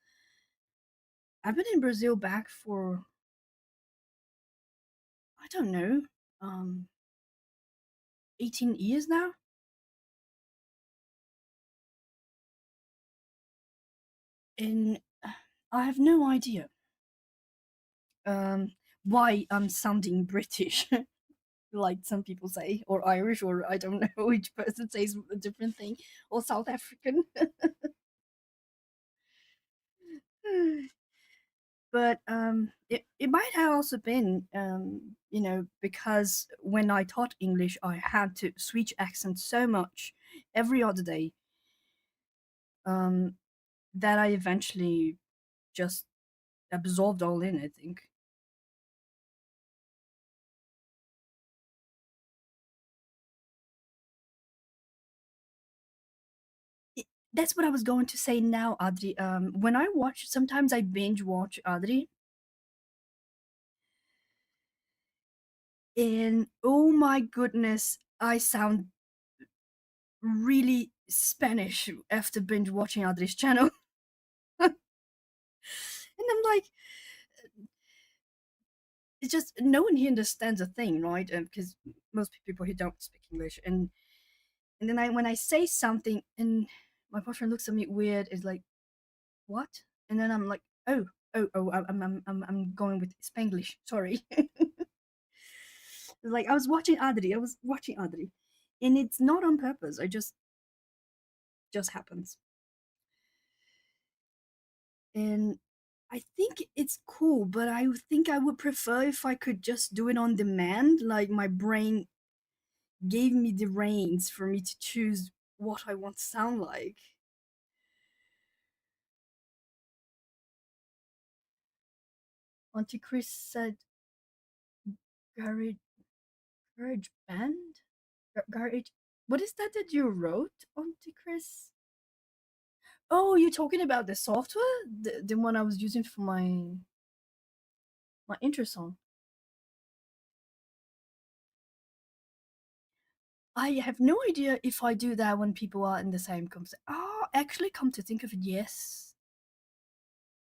I've been in Brazil back for I don't know, um 18 years now. And I have no idea um why I'm sounding British like some people say, or Irish, or I don't know which person says a different thing, or South African. But it might have also been because when I taught English I had to switch accents so much every other day, um that I eventually just absorbed all in, I think. That's what I was going to say now, Adri. When I watch, sometimes I binge watch Adri, and oh my goodness, I sound really Spanish after binge watching Adri's channel. And I'm like, it's just no one here understands a thing, right? Because most people here don't speak English, and then when I say something, and my boyfriend looks at me weird, is like, "What?" And then I'm like, "Oh, I'm going with Spanglish. Sorry." Like I was watching Adri, and it's not on purpose. I just happens, and I think it's cool, but I think I would prefer if I could just do it on demand. Like my brain gave me the reins for me to choose what I want to sound like. Auntie Chris said, "Garage, garage band, garage." What is that that you wrote, Auntie Chris? Oh, you're talking about the software, the one I was using for my intro song. I have no idea if I do that when people are in the same conversation. Oh, actually, come to think of it, yes,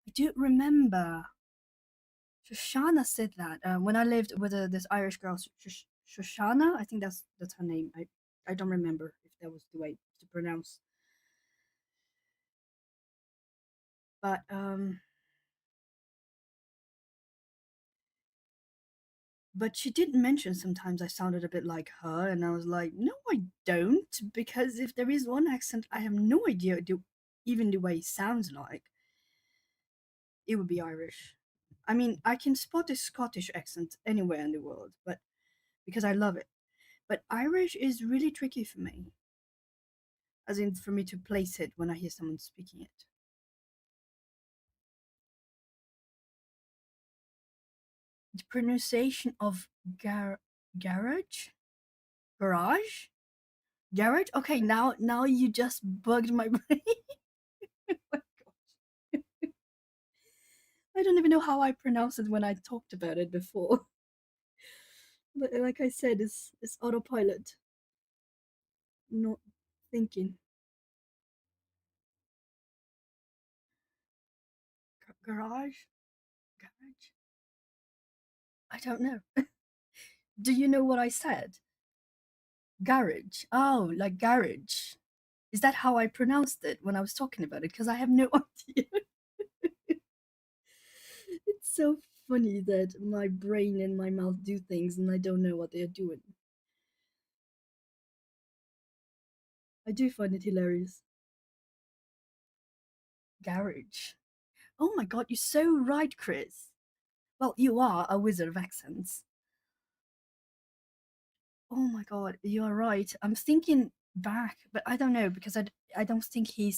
I do remember. Shoshana said that when I lived with this Irish girl, Shoshana. I think that's her name. I don't remember if that was the way to pronounce, but she did mention sometimes I sounded a bit like her, and I was like, no, I don't, because if there is one accent I have no idea even the way it sounds like, it would be Irish. I mean, I can spot a Scottish accent anywhere in the world, but because I love it. But Irish is really tricky for me, as in for me to place it when I hear someone speaking it. The pronunciation of garage, garage, garage. Okay, now you just bugged my brain. I don't even know how I pronounced it when I talked about it before. But like I said, it's autopilot, not thinking. Garage, garage. I don't know. Do you know what I said? Garage. Oh, like garage. Is that how I pronounced it when I was talking about it? Because I have no idea. It's so funny that my brain and my mouth do things and I don't know what they're doing. I do find it hilarious. Garage. Oh my god, you're so right, Chris. Well, you are a wizard of accents. Oh my god, you're right. I'm thinking back, but I don't know because I don't think he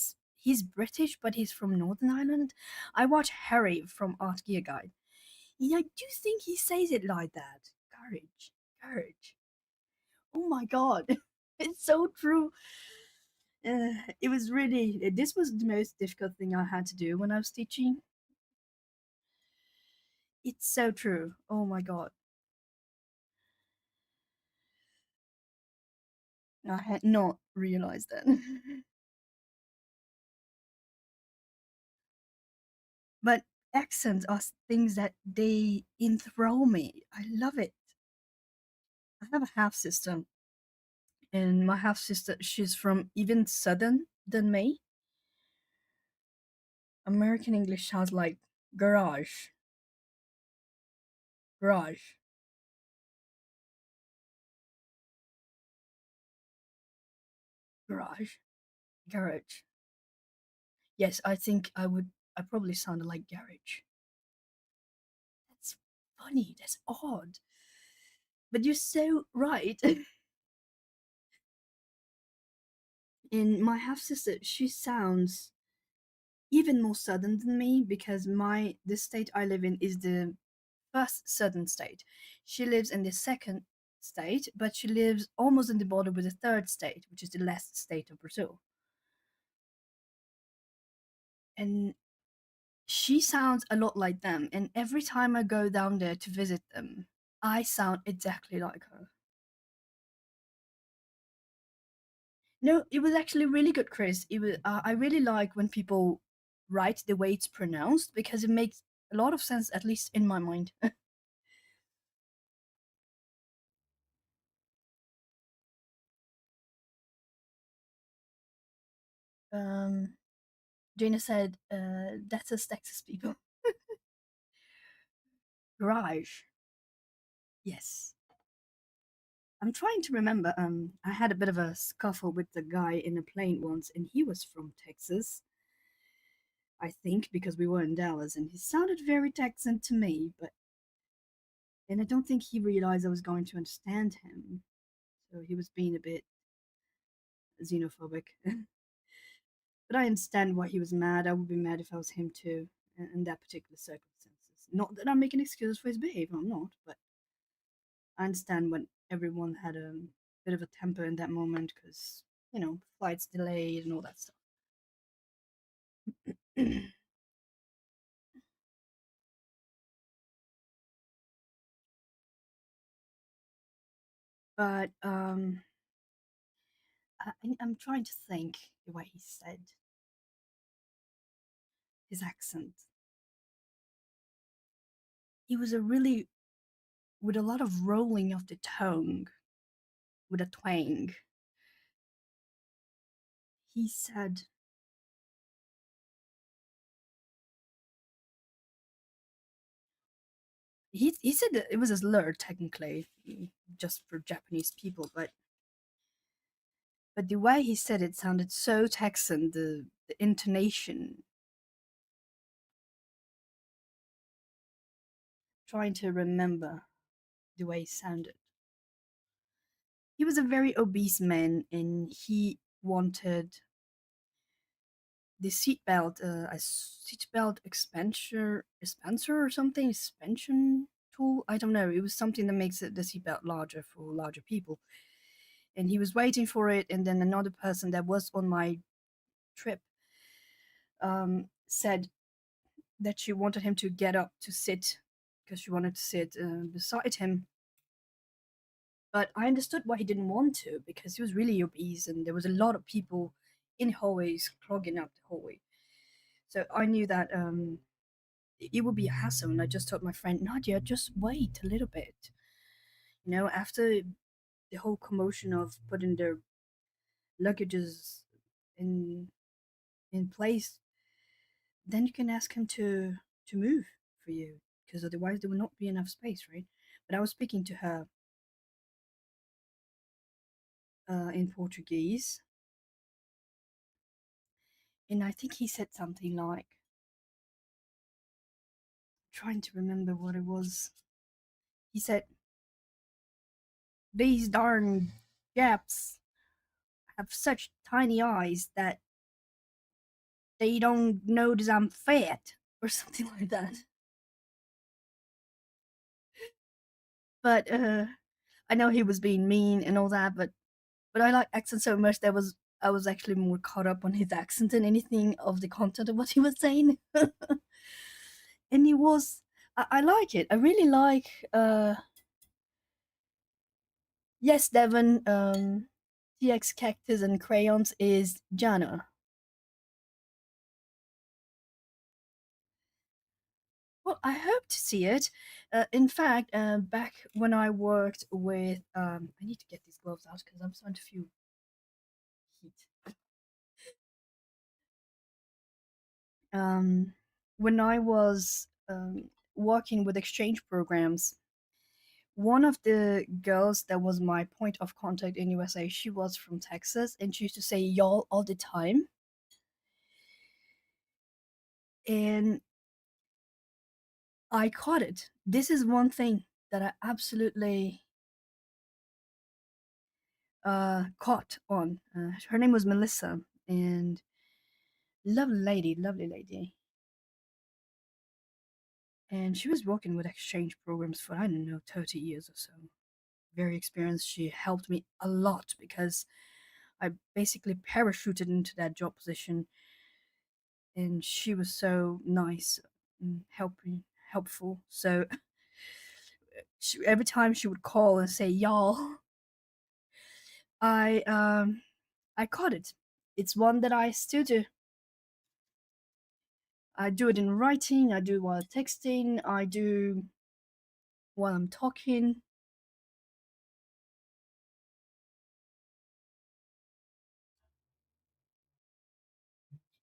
he's British, but he's from Northern Ireland. I watch Harry from Art Gear Guide. And I do think he says it like that. Courage, courage. Oh my god, it's so true. It was really, this was the most difficult thing I had to do when I was teaching. It's so true. Oh my god. I had not realized that. But accents are things that they enthrall me. I love it. I have a half sister, and my half sister, she's from even southern than me. American English sounds like garage, garage, garage, garage. Yes, I think I would. I probably sounded like garage. That's funny. That's odd. But you're so right. And my half sister, she sounds even more southern than me because my the state I live in is the first southern state. She lives in the second state, but she lives almost in the border with the third state, which is the last state of Brazil. And she sounds a lot like them. And every time I go down there to visit them, I sound exactly like her. No, it was actually really good, Chris. It was. I really like when people write the way it's pronounced because it makes a lot of sense, at least in my mind. um, Jaina said, "That's us Texas people." Garage. Yes. I'm trying to remember. I had a bit of a scuffle with the guy in a plane once, and he was from Texas, I think, because we were in Dallas, and he sounded very Texan to me, but and I don't think he realized I was going to understand him, so he was being a bit xenophobic. But I understand why he was mad. I would be mad if I was him too, in that particular circumstances. Not that I'm making excuses for his behavior, I'm not, but I understand when everyone had a bit of a temper in that moment because, flights delayed and all that stuff. But I'm trying to think the way he said his accent. He was a really, with a lot of rolling of the tongue, with a twang. He said, he said that it was a slur technically, just for Japanese people, but the way he said it sounded so Texan. The intonation, trying to remember the way he sounded. He was a very obese man, and he wanted the seatbelt expansor or something, expansion tool. I don't know. It was something that makes the seatbelt larger for larger people. And he was waiting for it, and then another person that was on my trip said that she wanted him to get up to sit because she wanted to sit beside him. But I understood why he didn't want to because he was really obese and there was a lot of people in hallways clogging up the hallway. So I knew that it would be a hassle. And I just told my friend, Nadia, just wait a little bit. After the whole commotion of putting their luggages in in place, then you can ask him to move for you because otherwise there will not be enough space, right? But I was speaking to her in Portuguese, and I think he said something like, trying to remember what it was. He said, "These darn Japs have such tiny eyes that they don't notice I'm fat or something like that. But I know he was being mean and all that, but I like accent so much that was I was actually more caught up on his accent than anything of the content of what he was saying. And he was I like it. I really like yes, Devon, TX Cactus and Crayons is Jana. Well, I hope to see it. In fact, back when I worked with, I need to get these gloves out because I'm starting to feel heat. Um, when I was working with exchange programs, one of the girls that was my point of contact in USA, she was from Texas, and she used to say y'all all the time. And I caught it. This is one thing that I absolutely caught on. Her name was Melissa, and lovely lady. And she was working with exchange programs for, I don't know, 30 years or so. Very experienced. She helped me a lot because I basically parachuted into that job position, and she was so nice and helpful. So every time she would call and say y'all, I um I caught it. It's one that I still do. I do it in writing, I do while texting, I do while I'm talking.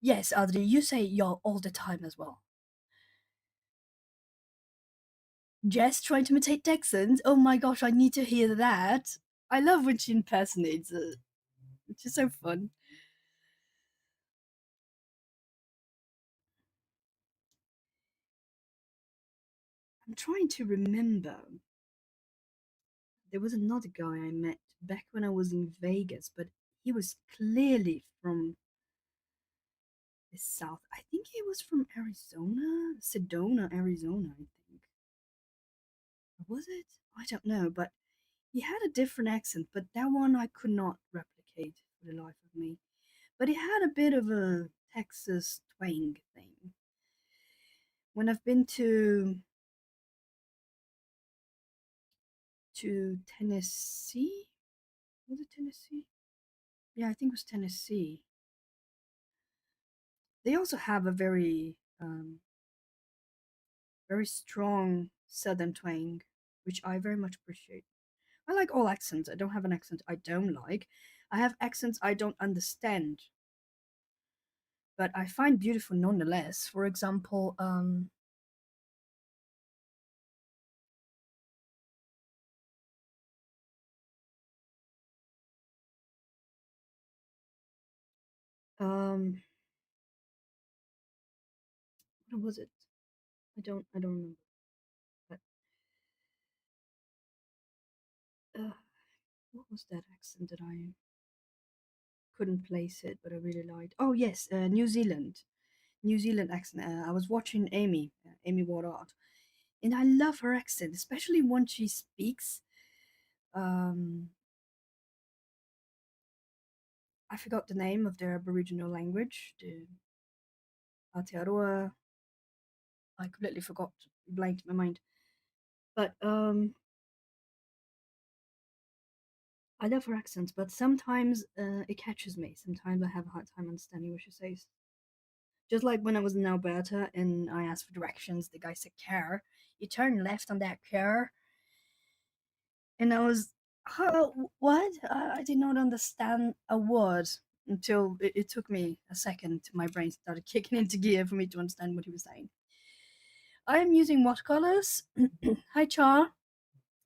Yes, Adri, you say y'all all the time as well. Jess trying to imitate Texans. Oh my gosh, I need to hear that. I love when she impersonates it. It's just so fun. I'm trying to remember. There was another guy I met back when I was in Vegas, but he was clearly from the South. I think he was from Arizona, Sedona, Arizona, I think. Or was it? I don't know, but he had a different accent, but that one I could not replicate for the life of me. But he had a bit of a Texas twang thing. When I've been to Tennessee, was it Tennessee? Yeah, I think it was Tennessee. They also have a very strong Southern twang, which I very much appreciate. I like all accents. I don't have an accent I don't like. I have accents I don't understand, but I find beautiful nonetheless. For example, um, what was it? I don't remember. But what was that accent that I couldn't place it, but I really liked? Oh yes, New Zealand. New Zealand accent. I was watching Amy Wardard, and I love her accent, especially when she speaks. Um, I forgot the name of their Aboriginal language, the Aotearoa. I completely forgot, blanked my mind. But I love her accent, but sometimes it catches me. Sometimes I have a hard time understanding what she says. Just like when I was in Alberta and I asked for directions, the guy said car. You turn left on that car, and I was, what? I did not understand a word until it took me a second. My brain started kicking into gear for me to understand what he was saying. I am using watercolors. Hi, Char.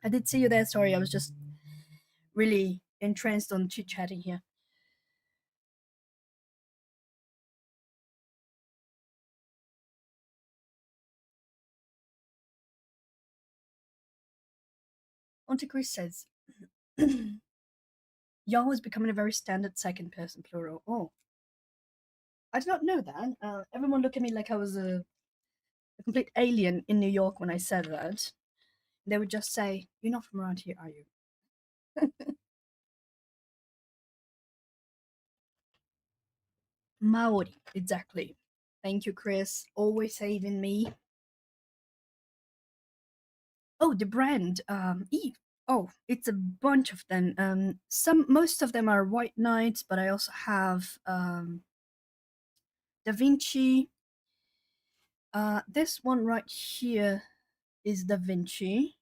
I did see you there. Sorry, I was just really entranced on chit chatting here. Auntie Chris says, y'all is becoming a very standard second person plural. Oh, I did not know that. Everyone looked at me like I was a complete alien in New York when I said that. They would just say, "You're not from around here, are you?" Maori, exactly. Thank you, Chris. Always saving me. Oh, the brand. Oh, it's a bunch of them. Most of them are white knights, but I also have Da Vinci. This one right here is Da Vinci.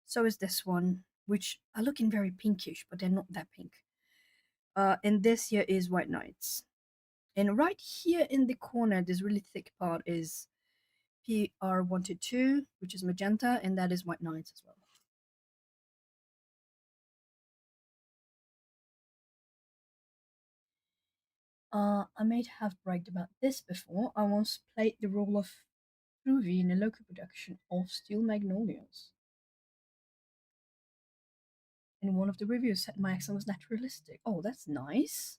So is this one, which are looking very pinkish, but they're not that pink. And this here is white knights. And right here in the corner, this really thick part is PR122, which is magenta, and that is white knights as well. I may have bragged about this before. I once played the role of Ruby in a local production of Steel Magnolias. And one of the reviews said my accent was naturalistic. Oh, that's nice.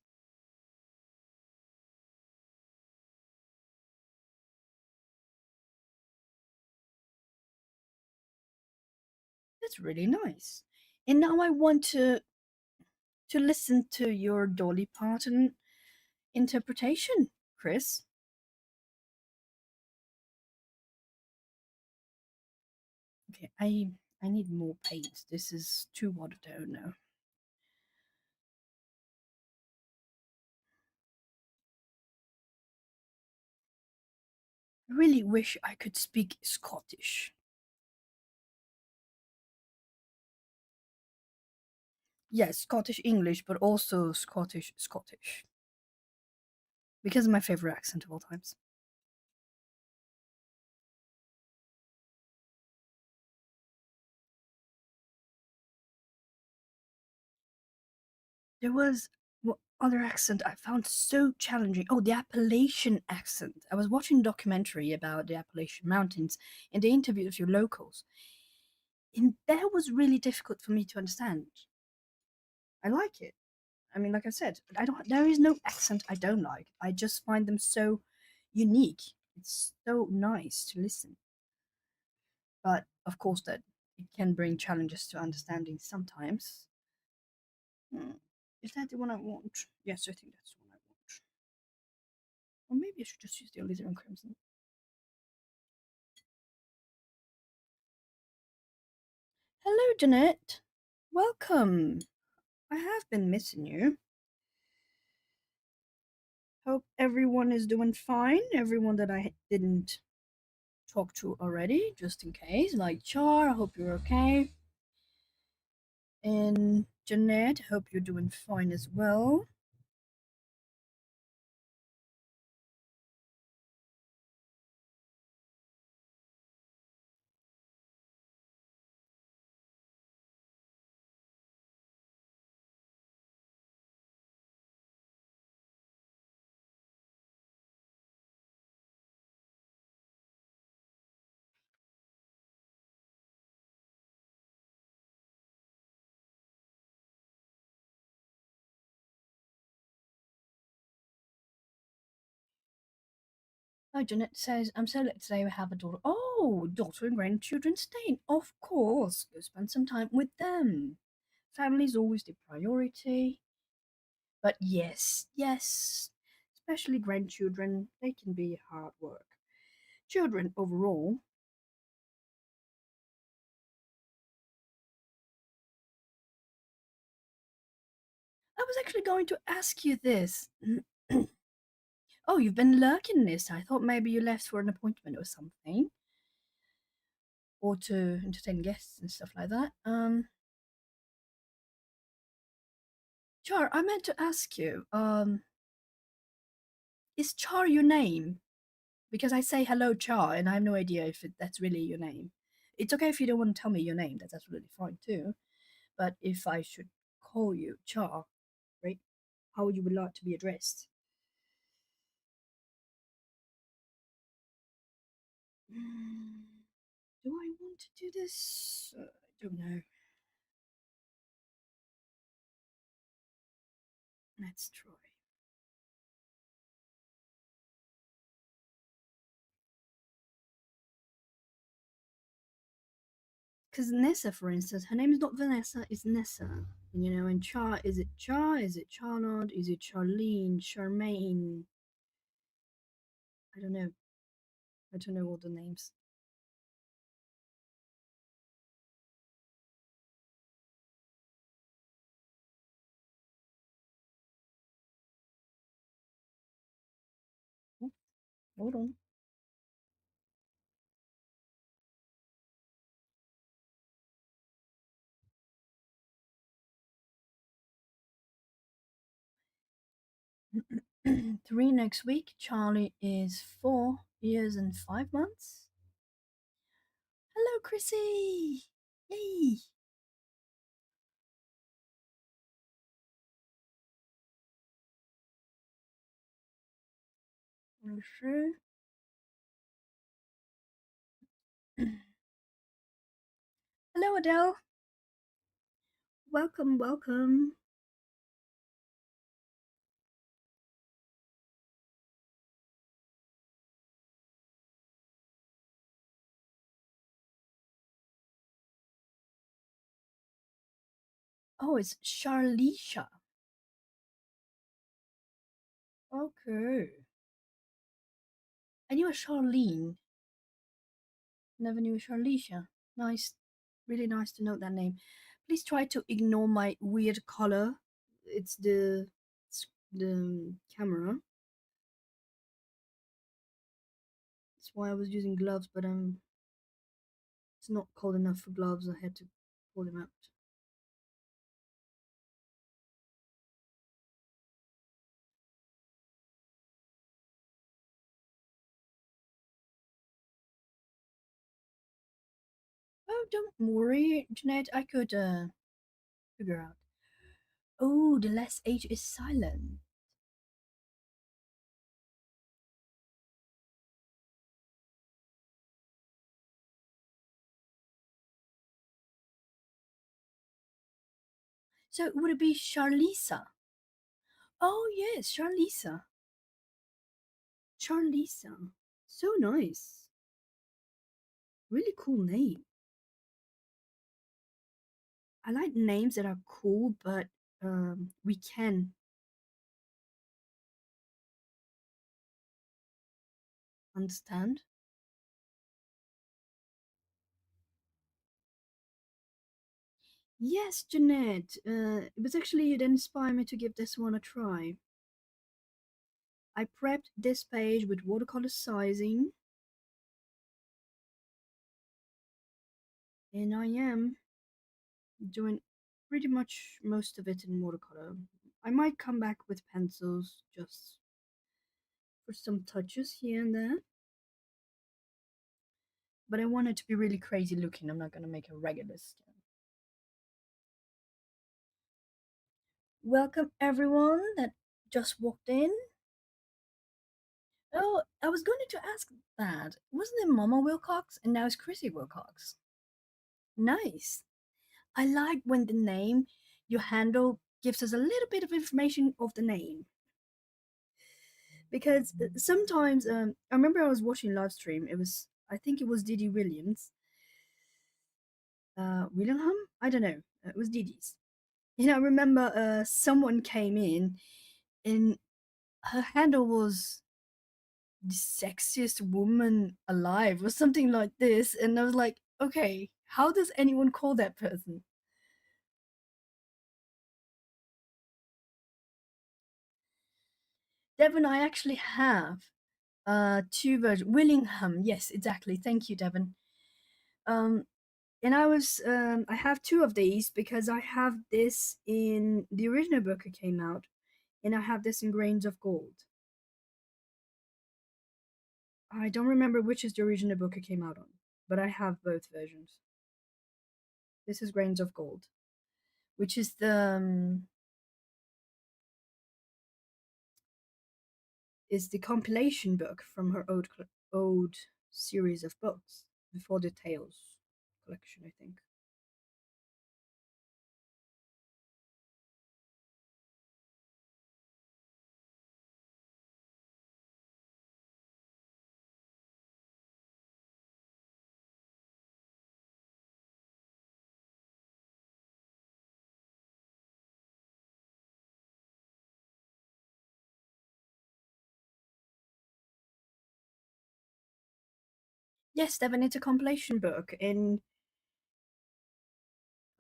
That's really nice. And now I want to listen to your Dolly Parton interpretation, Chris. Okay, I need more paint. This is too watered down now. I really wish I could speak Scottish. Yes, Scottish English, but also Scottish. Because of my favorite accent of all times. There was what other accent I found so challenging. Oh, the Appalachian accent. I was watching a documentary about the Appalachian Mountains and they interviewed a few locals. And that was really difficult for me to understand. I like it. I mean, like I said, I don't. There is no accent I don't like. I just find them so unique. It's so nice to listen. But of course, that it can bring challenges to understanding sometimes. Hmm. Is that the one I want? Yes, I think that's the one I want. Or maybe I should just use the alizarin crimson. Hello, Jeanette. Welcome. I have been missing you. Hope everyone is doing fine. Everyone that I didn't talk to already, just in case. Like Char, I hope you're okay. And Jeanette, I hope you're doing fine as well. Oh, Jeanette says, I'm so late today we have a daughter. Oh, daughter and grandchildren staying. Of course. Go spend some time with them. Family's always the priority. But yes, especially grandchildren, they can be hard work. Children overall. I was actually going to ask you this. Oh, you've been lurking this. I thought maybe you left for an appointment or something, or to entertain guests and stuff like that. Char, I meant to ask you. Is Char your name? Because I say hello, Char, and I have no idea if that's really your name. It's okay if you don't want to tell me your name. That's absolutely fine too. But if I should call you Char, right? How you would like to be addressed? Mm, do I want to do this? I don't know. Let's try. because Nessa, for instance, her name is not Vanessa, it's Nessa. And, and Char, is it Charlotte, is it Charlene, Charmaine? I don't know. I don't know all the names. Oh, hold on. Three next week. Charlie is 4 years and 5 months. Hello, Chrissy. Yay. Sure. Hello, Adele. Welcome, welcome. Oh, it's Charlisha. Okay. I knew a Charlene. Never knew a Charlisha. Nice. Really nice to note that name. Please try to ignore my weird color. It's the camera. That's why I was using gloves, but it's not cold enough for gloves. I had to pull them out. Oh, don't worry, Jeanette. I could figure out. Oh, the last H is silent. So would it be Charlisa? Oh yes, Charlisa. Charlisa. So nice. Really cool name. I like names that are cool, but we can understand. Yes, Jeanette. It was actually you that inspired me to give this one a try. I prepped this page with watercolor sizing, and I am doing pretty much most of it in watercolor. I might come back with pencils just for some touches here and there, but I want it to be really crazy looking. I'm not gonna make a regular skin. Welcome everyone that just walked in. Oh, I was going to ask that. Wasn't it Mama Wilcox and now it's Chrissy Wilcox? Nice. I like when the name, your handle, gives us a little bit of information of the name. Because sometimes, I remember I was watching live stream. I think it was Didi Williams. Willingham? I don't know. It was Didi's. I remember someone came in and her handle was the sexiest woman alive or something like this. And I was like, okay, how does anyone call that person? Devon, I actually have two versions. Willingham, yes, exactly. Thank you, Devon. Um, and I have two of these because I have this in the original book that came out, and I have this in Grains of Gold. I don't remember which is the original book it came out on, but I have both versions. This is Grains of Gold, which is the compilation book from her old series of books before the Tales collection, I think. Yes, Devon, it's a compilation book, and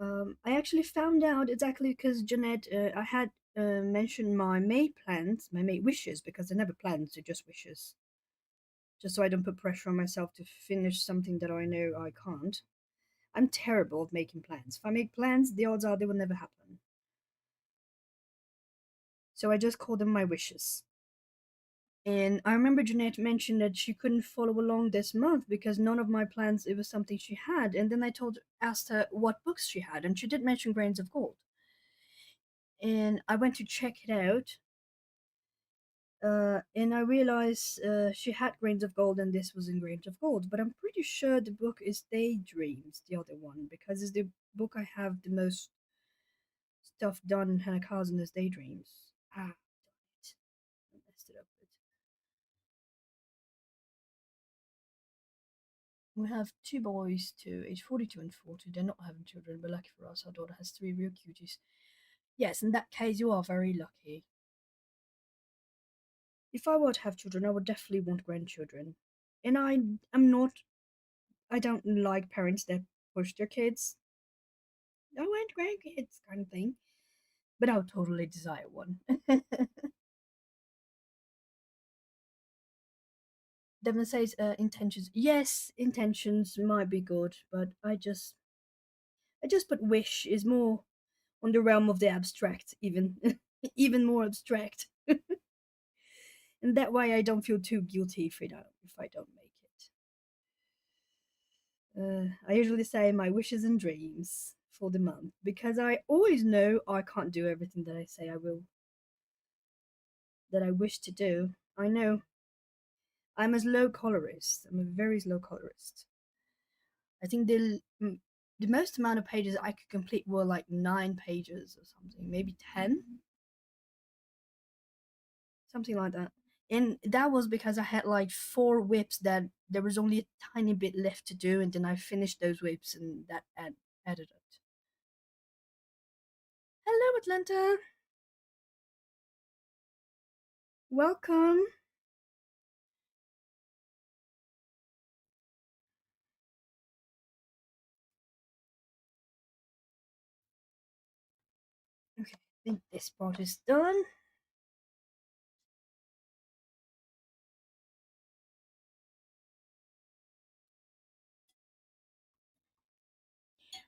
I actually found out exactly because Jeanette, I had mentioned my May plans, my May wishes, because I never planned, so just wishes, just so I don't put pressure on myself to finish something that I know I can't. I'm terrible at making plans. If I make plans, the odds are they will never happen. So I just call them my wishes. And I remember Jeanette mentioned that she couldn't follow along this month because none of my plans it was something she had. And then asked her what books she had, and she did mention Grains of Gold. And I went to check it out, and I realized she had Grains of Gold, and this was in Grains of Gold. But I'm pretty sure the book is Daydreams, the other one, because it's the book I have the most stuff done in Hannah Carson Daydreams. Ah, damn it. I messed it up. We have two boys to age 42 and 40. They're not having children, but lucky for us, our daughter has three real cuties. Yes, in that case, you are very lucky. If I were to have children, I would definitely want grandchildren. And am not, I don't like parents that push their kids. I want grandkids kind of thing. But I would totally desire one. Devon says intentions. Yes, intentions might be good, but I just put wish is more on the realm of the abstract, even even more abstract. And that way I don't feel too guilty if I don't make it. I usually say my wishes and dreams for the month because I always know I can't do everything that I say I will, that I wish to do. I know I'm a slow colorist. I'm a very slow colorist. I think the most amount of pages I could complete were like 9 pages or something, maybe 10, something like that. And that was because I had like 4 whips that there was only a tiny bit left to do, and then I finished those whips and that added it. Hello, Atlanta. Welcome. Okay, I think this part is done.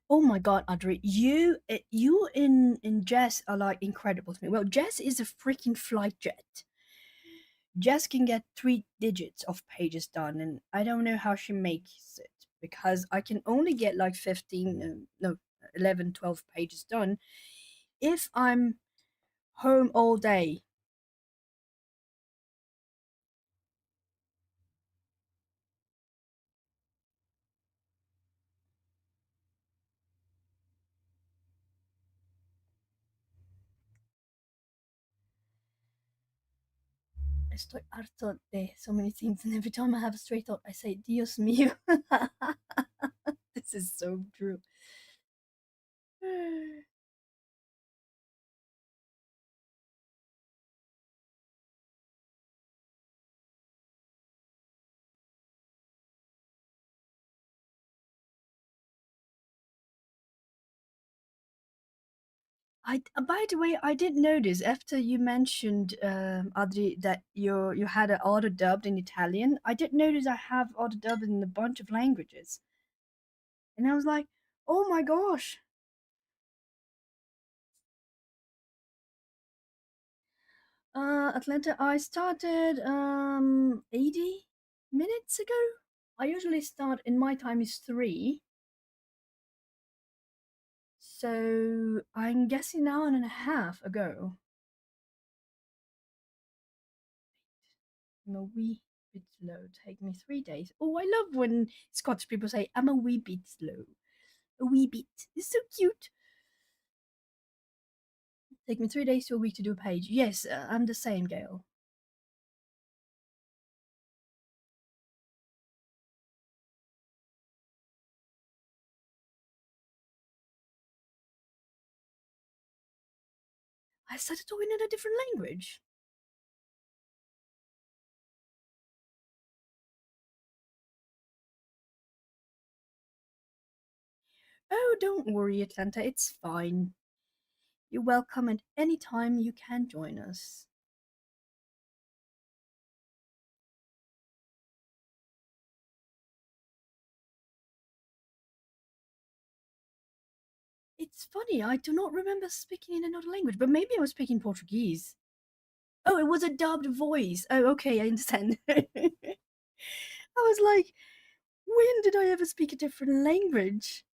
Oh my God, Audrey, you in Jess are like incredible to me. Well, Jess is a freaking flight jet. Jess can get 3 digits of pages done, and I don't know how she makes it because I can only get like 15, no, 11, 12 pages done if I'm home all day. Estoy harto de so many things, and every time I have a straight thought, I say, Dios mío. This is so true. By the way, I did notice after you mentioned, Adri, that you had it auto dubbed in Italian. I did notice I have auto dubbed in a bunch of languages, and I was like, oh my gosh. Atlanta, I started 80 minutes ago. I usually start in my time is 3, so I'm guessing an hour and a half ago. I'm a wee bit slow. Take me 3 days. Oh, I love when Scottish people say I'm a wee bit slow. A wee bit. It's so cute. Take me 3 days to a week to do a page. Yes, I'm the same, Gail. I started talking in a different language. Oh, don't worry, Atlanta, it's fine. You're welcome at any time you can join us. It's funny, I do not remember speaking in another language, but maybe I was speaking Portuguese. Oh, it was a dubbed voice. Oh, okay, I understand. I was like, when did I ever speak a different language?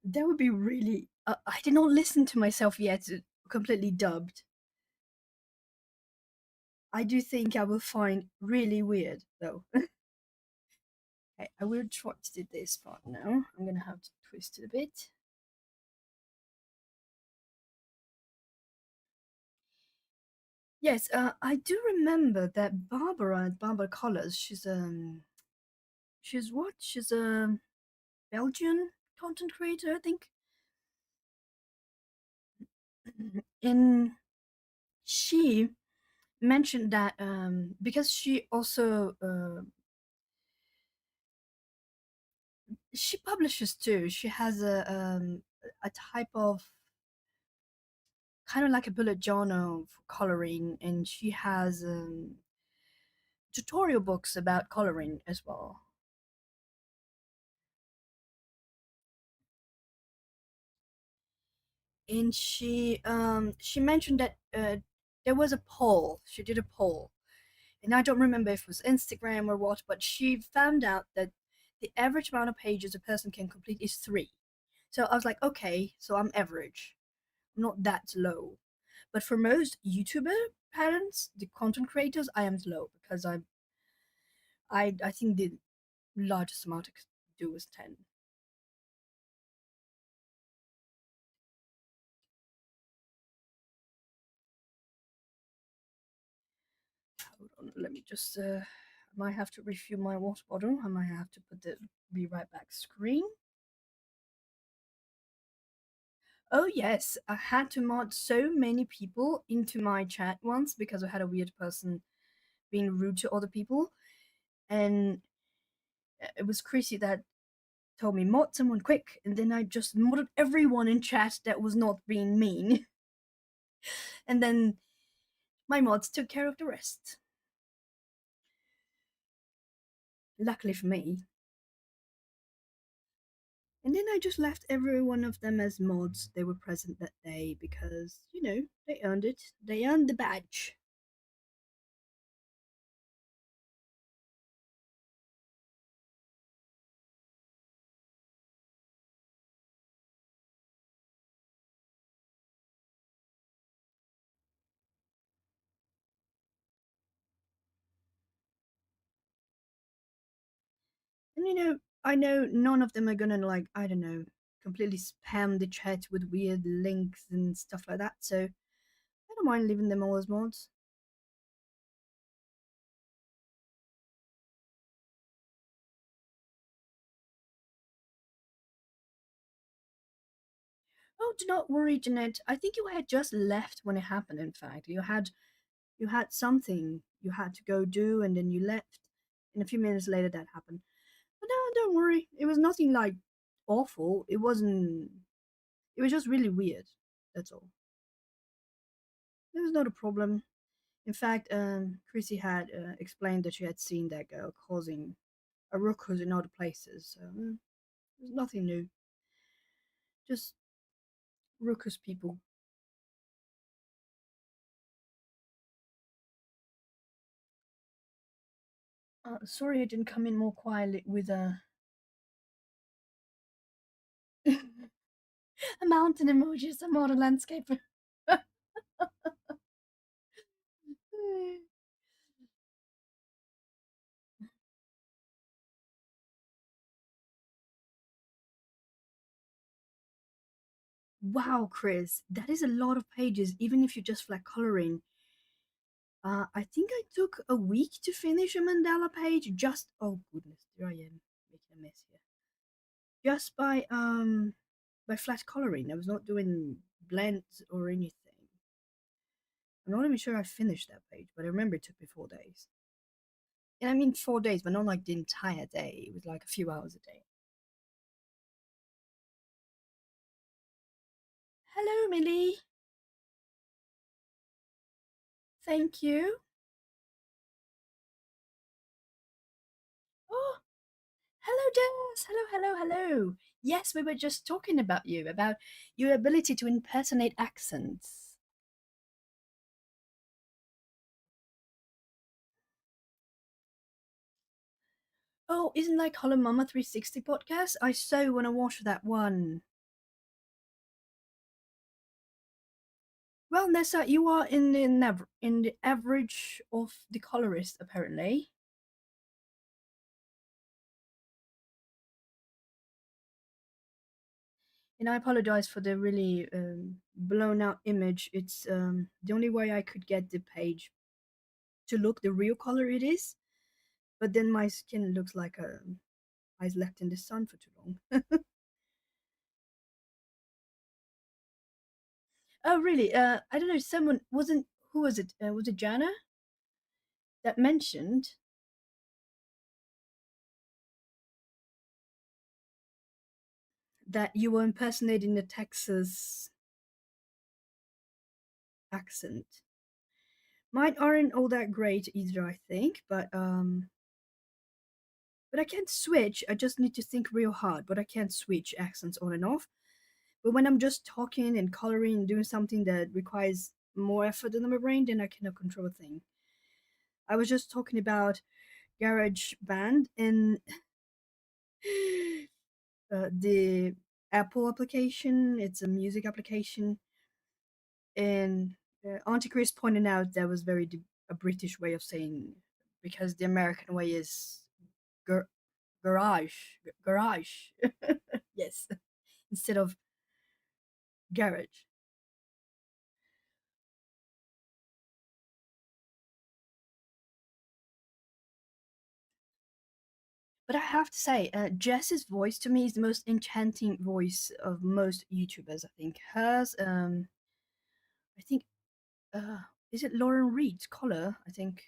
That would be really. I did not listen to myself yet, completely dubbed. I do think I will find really weird, though. Okay, I will try to do this part now. I'm gonna have to twist it a bit. Yes, I do remember that Barbara at Barbara Collars. She's what? She's a Belgian content creator, I think. And she mentioned that because she also she publishes too. She has a type of kind of like a bullet journal for coloring, and she has tutorial books about coloring as well. And she mentioned that there was a poll. She did a poll, and I don't remember if it was Instagram or what, but she found out that the average amount of pages a person can complete is three. So I was like, okay, so I'm average. I'm not that low. But for most YouTuber parents, the content creators, I am low because I think the largest amount I could do is 10. Hold on, let me just I might have to refill my water bottle. I might have to put the be right back screen. Oh yes, I had to mod so many people into my chat once because I had a weird person being rude to other people, and it was Chrissy that told me mod someone quick, and then I just modded everyone in chat that was not being mean, and then my mods took care of the rest. Luckily for me. And then I just left every one of them as mods. They were present that day because, they earned it. They earned the badge. And I know none of them are gonna, like, I don't know, completely spam the chat with weird links and stuff like that. So I don't mind leaving them all as mods. Oh, do not worry, Jeanette. I think you had just left when it happened. In fact, you had something you had to go do, and then you left. And a few minutes later, that happened. But no, don't worry. It was nothing like awful. It wasn't. It was just really weird. That's all. It was not a problem. In fact, Chrissy had explained that she had seen that girl causing a ruckus in other places. So it was nothing new. Just ruckus people. Sorry, I didn't come in more quietly with a mountain emoji, some modern landscape. Wow, Chris, that is a lot of pages, even if you just flat coloring. I think I took a week to finish a mandala page. Just oh goodness, there I am making a mess here. Just by flat coloring. I was not doing blends or anything. I'm not even sure I finished that page, but I remember it took me 4 days. And I mean 4 days, but not like the entire day. It was like a few hours a day. Hello, Millie. Thank you. Oh, hello, Jess. Hello, hello, hello. Yes, we were just talking about you, about your ability to impersonate accents. Oh, isn't like Hello Mama 360 podcast? I so want to watch that one. Well, Nessa, you are in the in the average of the colorist apparently. And I apologize for the really blown out image. It's the only way I could get the page to look the real color it is. But then my skin looks like I was left in the sun for too long. Oh, really? I don't know. Someone wasn't. Who was it? Was it Jana that mentioned that you were impersonating the Texas accent? Mine aren't all that great either, I think, but I can't switch. I just need to think real hard, but I can't switch accents on and off. But when I'm just talking and coloring and doing something that requires more effort in my brain, then I cannot control a thing. I was just talking about Garage Band and the Apple application. It's a music application, and Auntie Chris pointed out that was a British way of saying because the American way is gar- garage, garage. Yes, instead of garage. But I have to say, Jess's voice to me is the most enchanting voice of most YouTubers. I think hers. I think uh, is it Lauren Reed's color? I think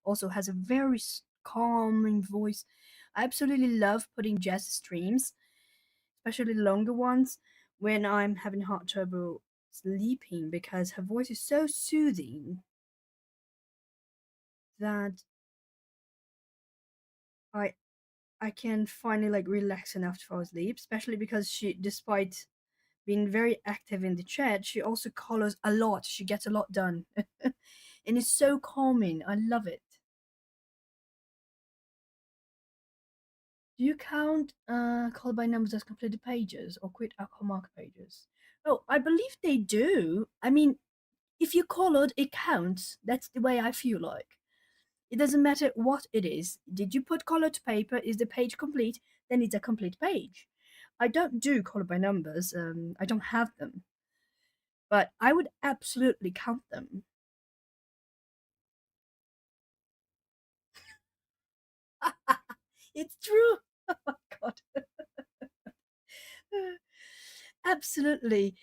also has a very calming voice. I absolutely love putting Jess streams, especially longer ones, when I'm having hard trouble sleeping because her voice is so soothing that I I can finally like relax enough to fall asleep. Especially because she, despite being very active in the chat, she also colors a lot. She gets a lot done, and it's so calming. I love it. Do you count call by numbers as completed pages or quit alcohol mark pages? Oh, I believe they do. I mean, if you colored, it counts. That's the way I feel like. It doesn't matter what it is. Did you put color to paper? Is the page complete? Then it's a complete page. I don't do color by numbers. I don't have them, but I would absolutely count them. It's true. Oh my god. Absolutely.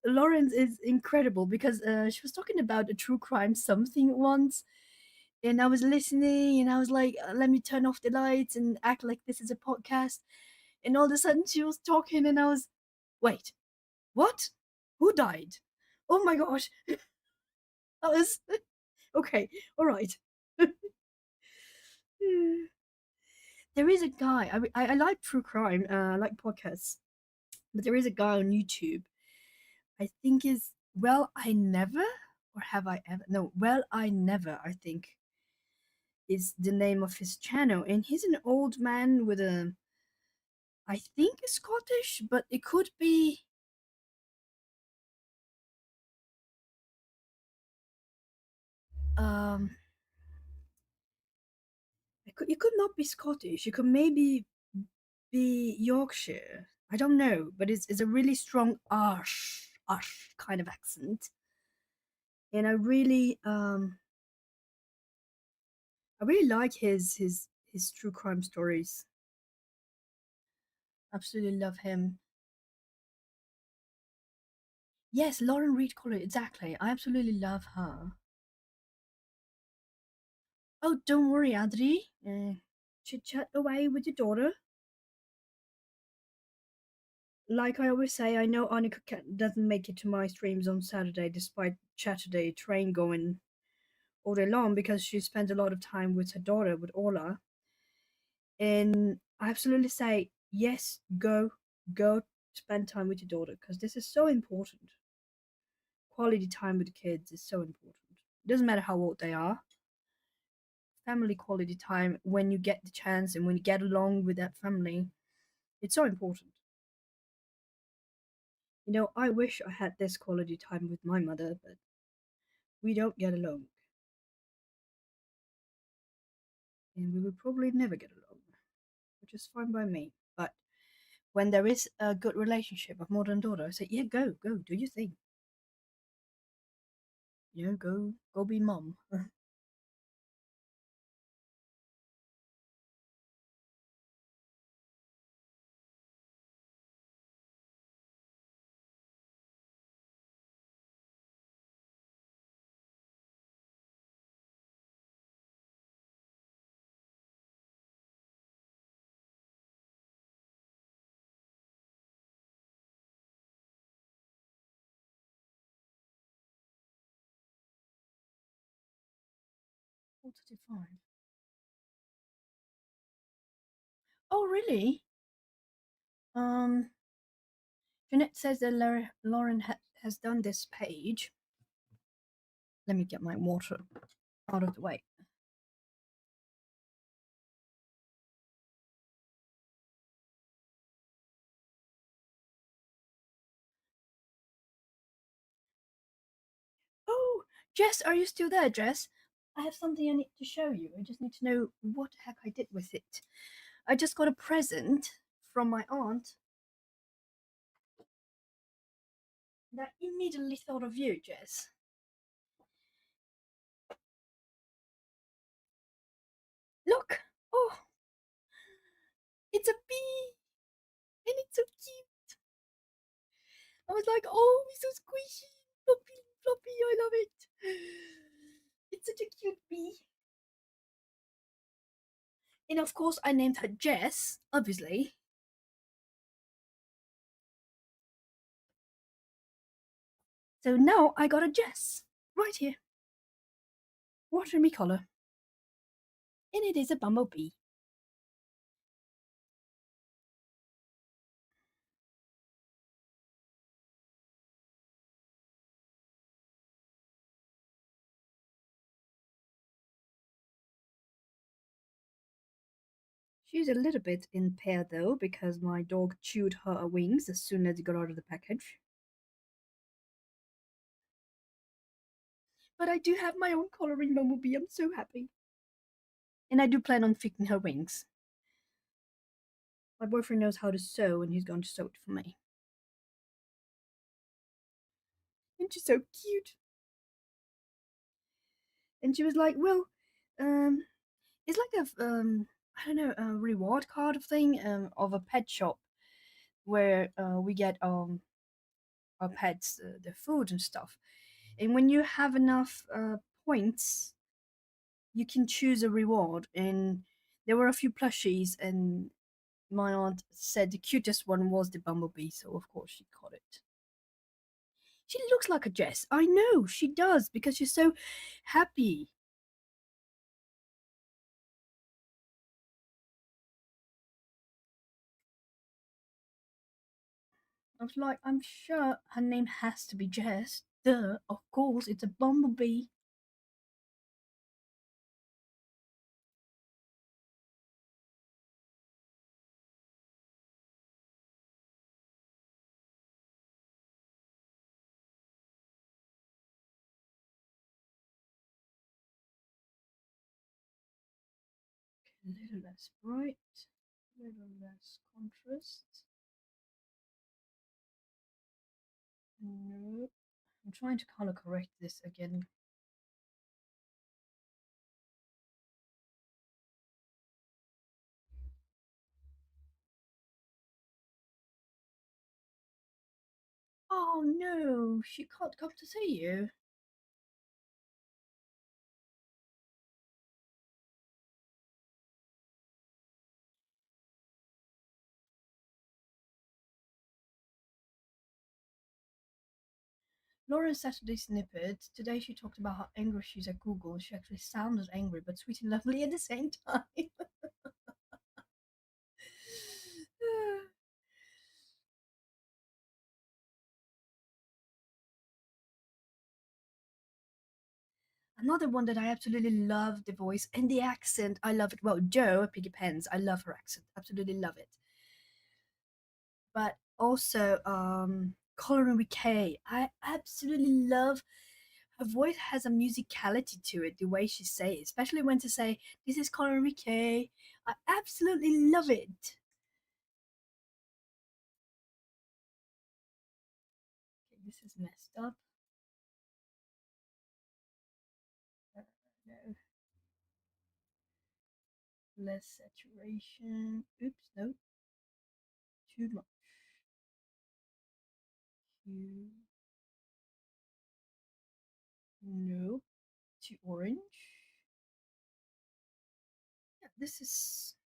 Lawrence is incredible because she was talking about a true crime something once, and I was listening, and I was like, let me turn off the lights and act like this is a podcast. And all of a sudden, she was talking, and I was, wait, what? Who died? Oh my gosh. I was, okay, all right. There is a guy, I like true crime, I like podcasts, but there is a guy on YouTube I think is Well I Never, or Have I Ever? No, Well I Never, I think is the name of his channel. And he's an old man with a, I think Scottish, but it could be, um, it could not be Scottish. It could maybe be Yorkshire. I don't know, but it's a really strong arsh kind of accent. And I really like his true crime stories. Absolutely love him. Yes, Lauren Reed Collett, exactly. I absolutely love her. Oh, don't worry, Adri. Chit chat away with your daughter. Like I always say, I know Annika doesn't make it to my streams on Saturday despite Saturday train going all day long because she spends a lot of time with her daughter, with Ola. And I absolutely say, yes, go spend time with your daughter because this is so important. Quality time with kids is so important. It doesn't matter how old they are. Family quality time when you get the chance and when you get along with that family, it's so important. I wish I had this quality time with my mother, but we don't get along, and we will probably never get along, which is fine by me. But when there is a good relationship of mother and daughter, I say, yeah, go, do your thing. Go be mom. 4:35. Oh, really? Um, Jeanette says that Lauren has done this page. Let me get my water out of the way. Oh, Jess, are you still there, Jess? I have something I need to show you. I just need to know what the heck I did with it. I just got a present from my aunt that immediately thought of you, Jess. Look! Oh, it's a bee! And it's so cute! I was like, oh, it's so squishy! Floppy, floppy, I love it! It's such a cute bee. And of course, I named her Jess, obviously. So now I got a Jess right here. Water me collar. And it is a bumblebee. She's a little bit impaired though, because my dog chewed her wings as soon as it got out of the package. But I do have my own coloring bumblebee. I'm so happy. And I do plan on fixing her wings. My boyfriend knows how to sew, and he's going to sew it for me. And she's so cute. And she was like, "Well, um, it's like I don't know, a reward card thing, of a pet shop where we get our pets their food and stuff. And when you have enough points, you can choose a reward. And there were a few plushies, and my aunt said the cutest one was the bumblebee, so of course she got it. She looks like a Jess. I know she does because she's so happy. I was like, I'm sure her name has to be Jess. Duh, of course, it's a bumblebee. A little less bright, a little less contrast. No, I'm trying to color correct this again. Oh no, she can't come to see you. Lauren Saturday snippet. Today she talked about how angry she's at Google. She actually sounded angry, but sweet and lovely at the same time. Another one that I absolutely love the voice and the accent. I love it. Well, Joe, Piggy Pence, I love her accent. Absolutely love it. But also, Coloring with K. I absolutely love her voice has a musicality to it, the way she says, especially when to say, "This is Coloring with K." I absolutely love it. Okay, this is messed up. No, less saturation. Oops, no, too much. Hue. No, too orange. Yeah, this is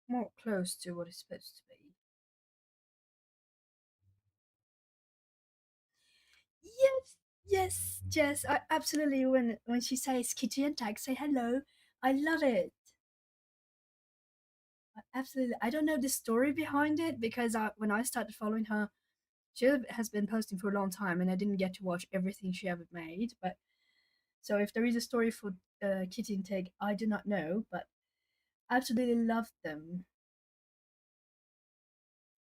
more close to what it's supposed to be. Yes, yes, yes. I absolutely. When she says kitty and tag, say hello. I love it. Absolutely. I don't know the story behind it because when I started following her, she has been posting for a long time, and I didn't get to watch everything she ever made. But so if there is a story for Kitty and Tig, I do not know, but I absolutely loved them.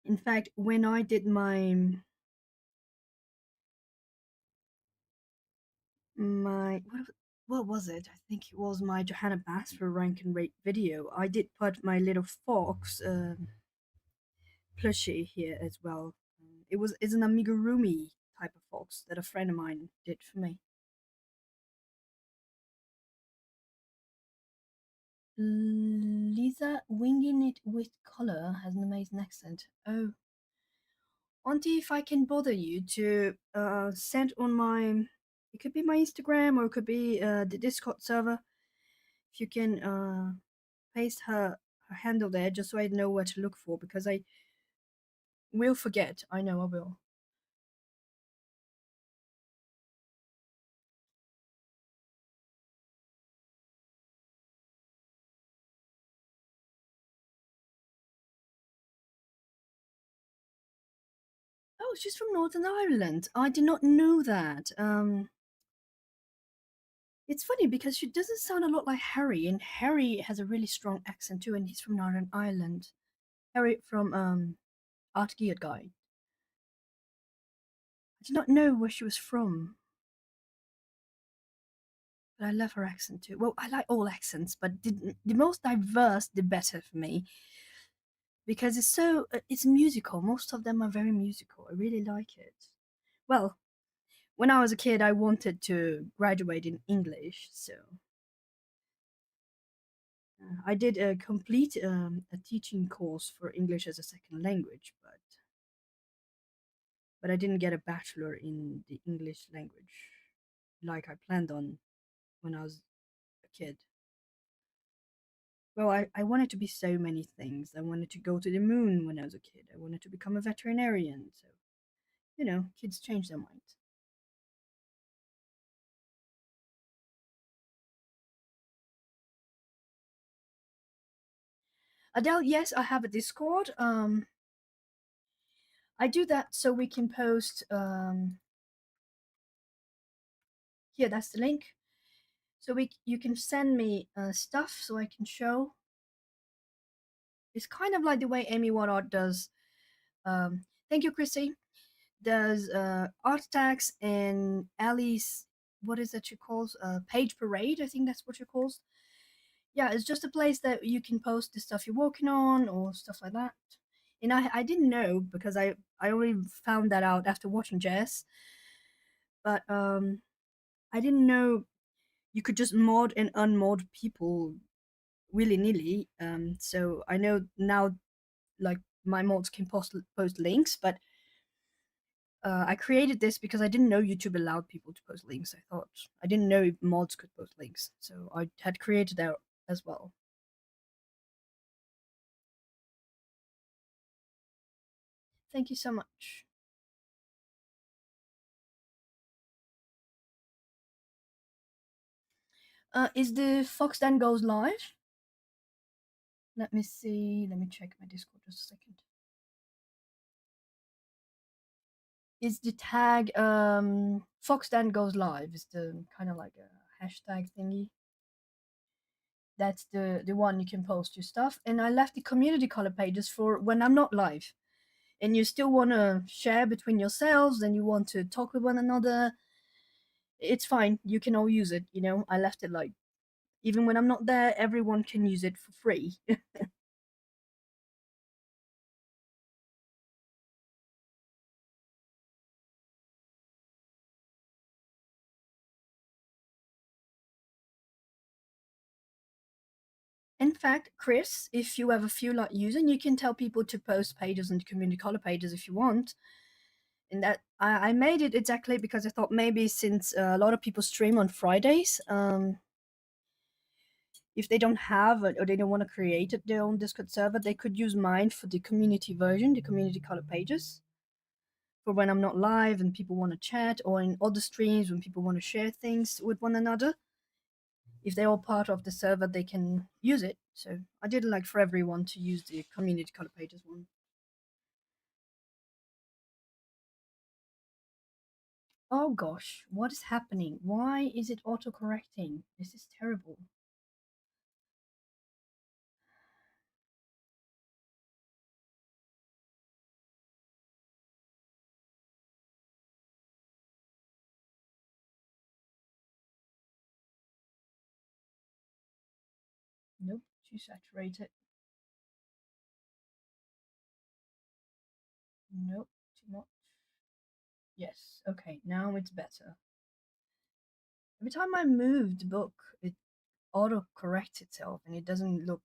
In fact, when I did my what was it? I think it was my Johanna Basfer rank and rate video. I did put my little fox plushie here as well. It's an amigurumi type of fox that a friend of mine did for me. Lisa winging it with color has an amazing accent. Oh, Auntie, if I can bother you to send on my, it could be my Instagram or it could be the Discord server. If you can paste her handle there, just so I know where to look for, because I will forget. I know I will. Oh, she's from Northern Ireland. I did not know that. It's funny because she doesn't sound a lot like Harry, and Harry has a really strong accent too, and he's from Northern Ireland. Harry from Art Geared Guy. I did not know where she was from, but I love her accent too. Well, I like all accents, but the most diverse, the better for me, because it's musical. Most of them are very musical. I really like it. Well, when I was a kid, I wanted to graduate in English, so I did complete a teaching course for English as a second language, but I didn't get a bachelor in the English language like I planned on when I was a kid. Well, I wanted to be so many things. I wanted to go to the moon when I was a kid. I wanted to become a veterinarian. So, kids change their minds. Adele, yes, I have a Discord. I do that so we can post. Here, that's the link. So you can send me stuff so I can show. It's kind of like the way Amy Woodard does. Thank you, Chrissy. Does art tags and Ali's, what is that she calls, page parade? I think that's what she calls. Yeah, it's just a place that you can post the stuff you're working on or stuff like that. And I didn't know because I only found that out after watching Jess, but I didn't know you could just mod and unmod people willy nilly. So I know now, like my mods can post links, but I created this because I didn't know YouTube allowed people to post links. I didn't know if mods could post links, so I had created that as well. Thank you so much. Is the Fox then goes live? Let me see. Let me check my Discord just a second. Is the tag Fox then goes live? Is the kind of like a hashtag thingy? That's the one you can post your stuff. And I left the community color pages for when I'm not live. And you still want to share between yourselves and you want to talk with one another, it's fine. You can all use it. I left it like even when I'm not there, everyone can use it for free. In fact, Chris, if you ever feel like using, you can tell people to post pages and community color pages if you want. And that I made it exactly because I thought maybe since a lot of people stream on Fridays, if they don't have or they don't want to create their own Discord server, they could use mine for the community version, the community color pages, for when I'm not live and people want to chat, or in other streams when people want to share things with one another. If they're all part of the server, they can use it. So I did like for everyone to use the community color pages one. Oh gosh, what is happening? Why is it auto-correcting? This is terrible. Nope, too saturated. Nope, too much. Yes, okay, now it's better. Every time I move the book, it auto corrects itself and it doesn't look,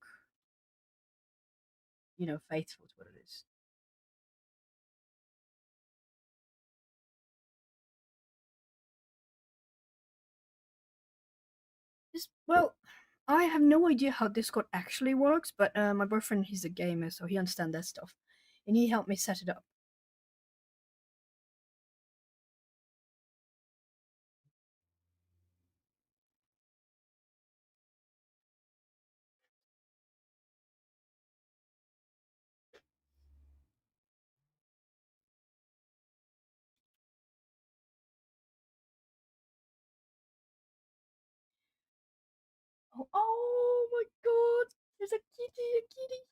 faithful to what it is. Well, I have no idea how Discord actually works, but my boyfriend, he's a gamer, so he understands that stuff. And he helped me set it up. Oh my god! There's a kitty, a kitty!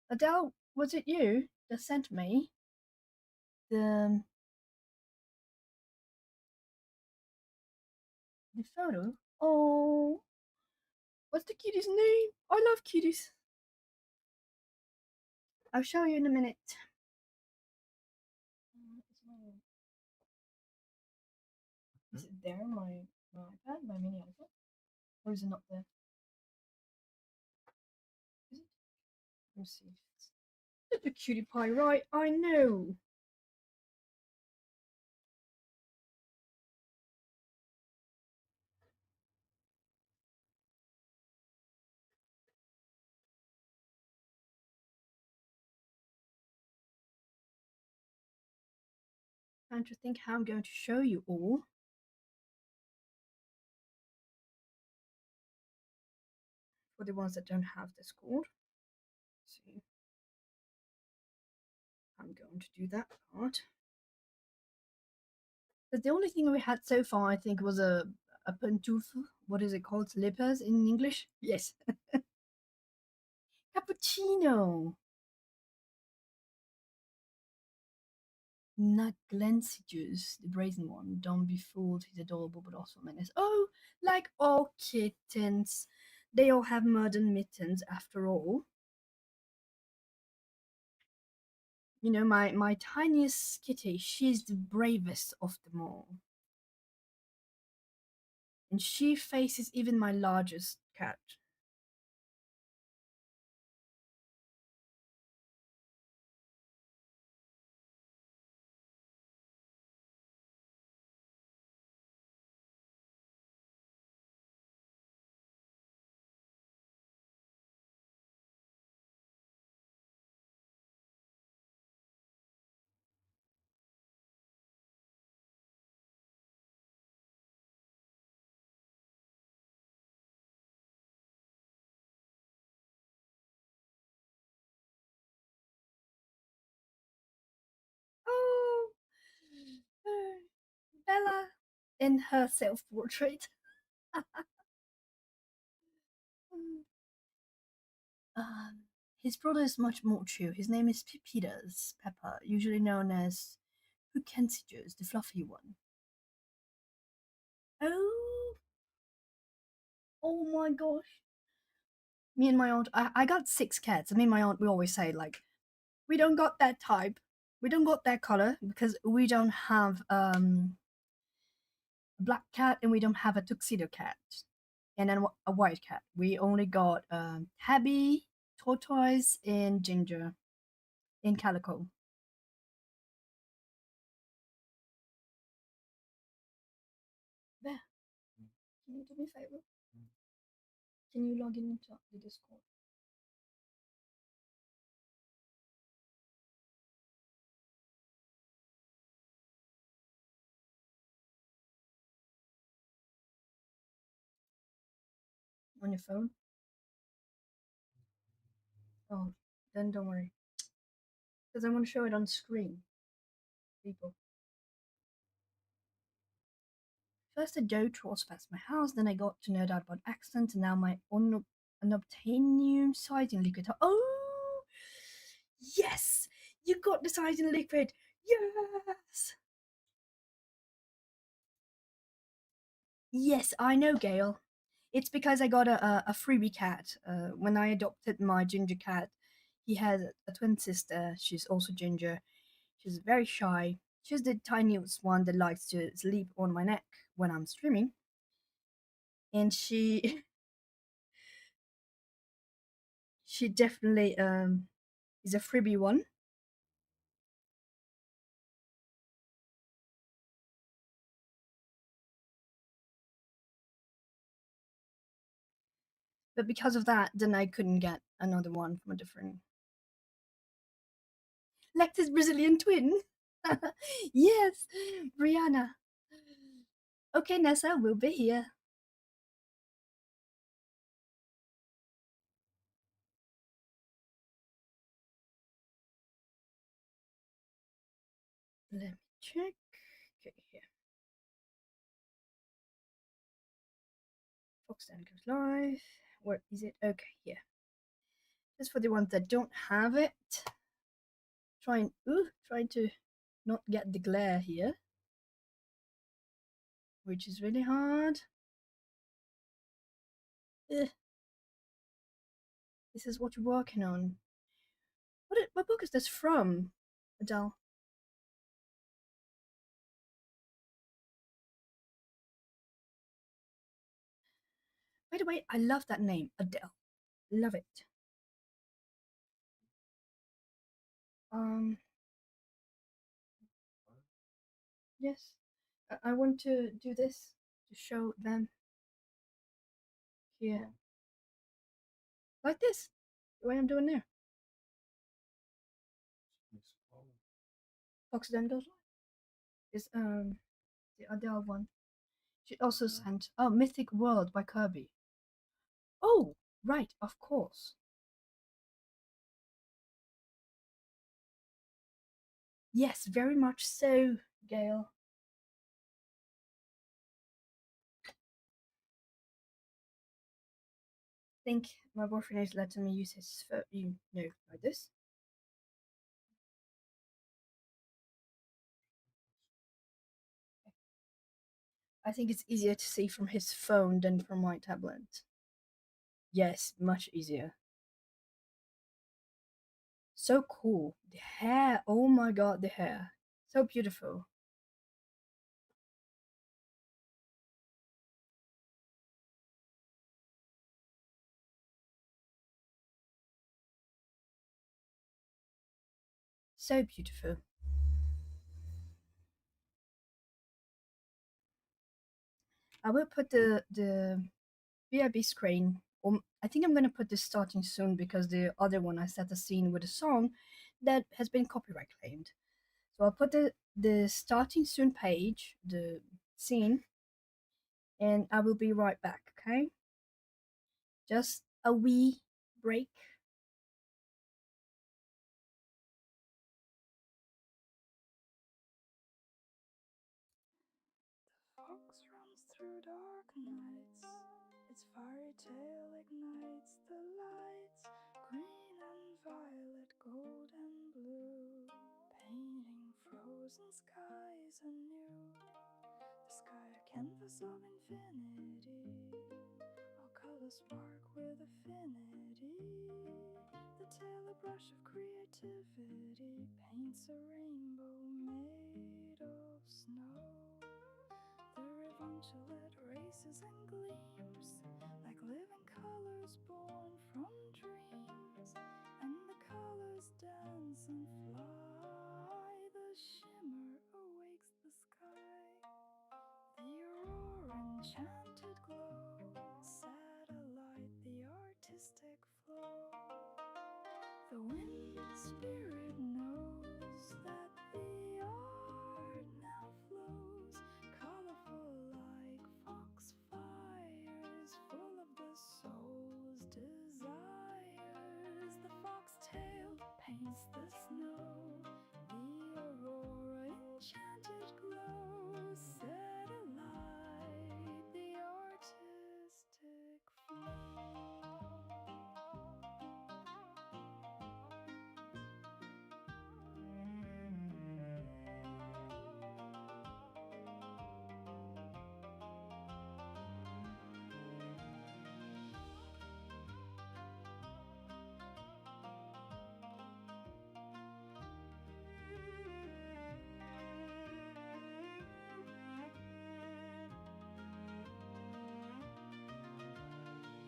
Adele, was it you that sent me the the photo? Oh, what's the kitty's name? I love kitties. I'll show you in a minute. Is it there, my iPad, my mini iPad? Or is it not there? Is it? Let me see. It's a cutie pie, right? I know. Trying to think how I'm going to show you all. For the ones that don't have Discord. See, I'm going to do that part. But the only thing we had so far, I think, was a pantoufle. What is it called? Slippers in English? Yes. Cappuccino. Not Glensigus, the brazen one. Don't be fooled. He's adorable, but also menace. Oh, like all kittens. They all have modern mittens after all. My tiniest kitty, she's the bravest of them all. And she faces even my largest cat. Bella in her self portrait. um, his brother is much more chill. His name is Peters Pepper, usually known as Who Can See Joe's, the fluffy one. Oh, oh my gosh. Me and my aunt, I got six cats. Me and my aunt, we always say, like, we don't got that type. We don't got that color because we don't have a black cat and we don't have a tuxedo cat. And then a white cat. We only got tabby, tortoise, and ginger in calico. There. Can you do me a favor? Can you log in into the Discord on your phone? Oh, then don't worry. Because I want to show it on screen, people. First, a Joe trespassed my house, then I got to know that about accents, and now my unobtainium sizing liquid. Oh, yes! You got the sizing liquid! Yes! Yes, I know, Gail. It's because I got a freebie cat. When I adopted my ginger cat, he had a twin sister. She's also ginger. She's very shy. She's the tiniest one that likes to sleep on my neck when I'm streaming. And she she definitely is a freebie one. But because of that, then I couldn't get another one from a different Lex's Brazilian twin. Yes, Brianna. Okay, Nessa, we'll be here. Let me check. Okay, here. Fox and goes live. Where is it? Okay, yeah. Just for the ones that don't have it. Trying to not get the glare here, which is really hard. Ugh, this is what you're working on. What book is this from, Adele? By the way, I love that name, Adele. Love it. Um, yes, I want to do this to show them here, like this, the way I'm doing there. Fox then goes live. Is the Adele one. She also sent Mythic World by Kirby. Oh, right, of course. Yes, very much so, Gail. I think my boyfriend is letting me use his phone, like this. I think it's easier to see from his phone than from my tablet. Yes, much easier. So cool. The hair, oh my god, the hair. So beautiful. So beautiful. I will put the VIB screen. I think I'm gonna put this starting soon because the other one I set a scene with a song that has been copyright claimed. So I'll put the starting soon page, the scene, and I will be right back, okay? Just a wee break. fox runs through dark nights. Its fiery tail ignites the lights, green and violet, gold and blue, painting frozen skies anew. The sky a canvas of infinity, all colors spark with affinity. The tail a brush of creativity, paints a rainbow made of snow. The ribbon races and gleams like living colors born from dreams, and the colors dance and fly. The shimmer awakes the sky. The aurora enchanted glow, satellite, the artistic flow. The wind spirit knows that the art now flows, colorful like foxfires, full of the soul's desires. The foxtail paints the snow, the aurora enchanted glow, satellite, the artistic flow.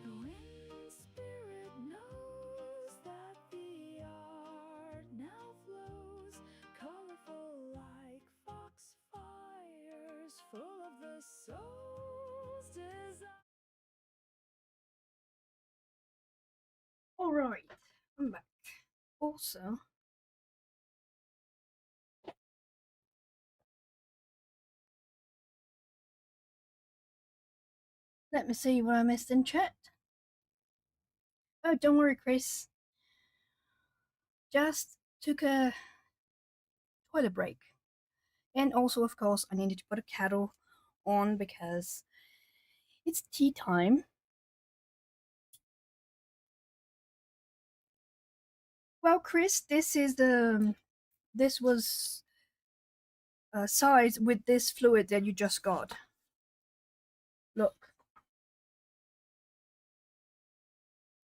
The wind spirit knows that the art now flows, colorful like foxfires, full of the soul's desire. Alright, I'm back. Also, let me see what I missed in chat. Oh, don't worry, Chris. Just took a toilet break. And also, of course, I needed to put a kettle on because it's tea time. Well, Chris, this was size with this fluid that you just got. Look,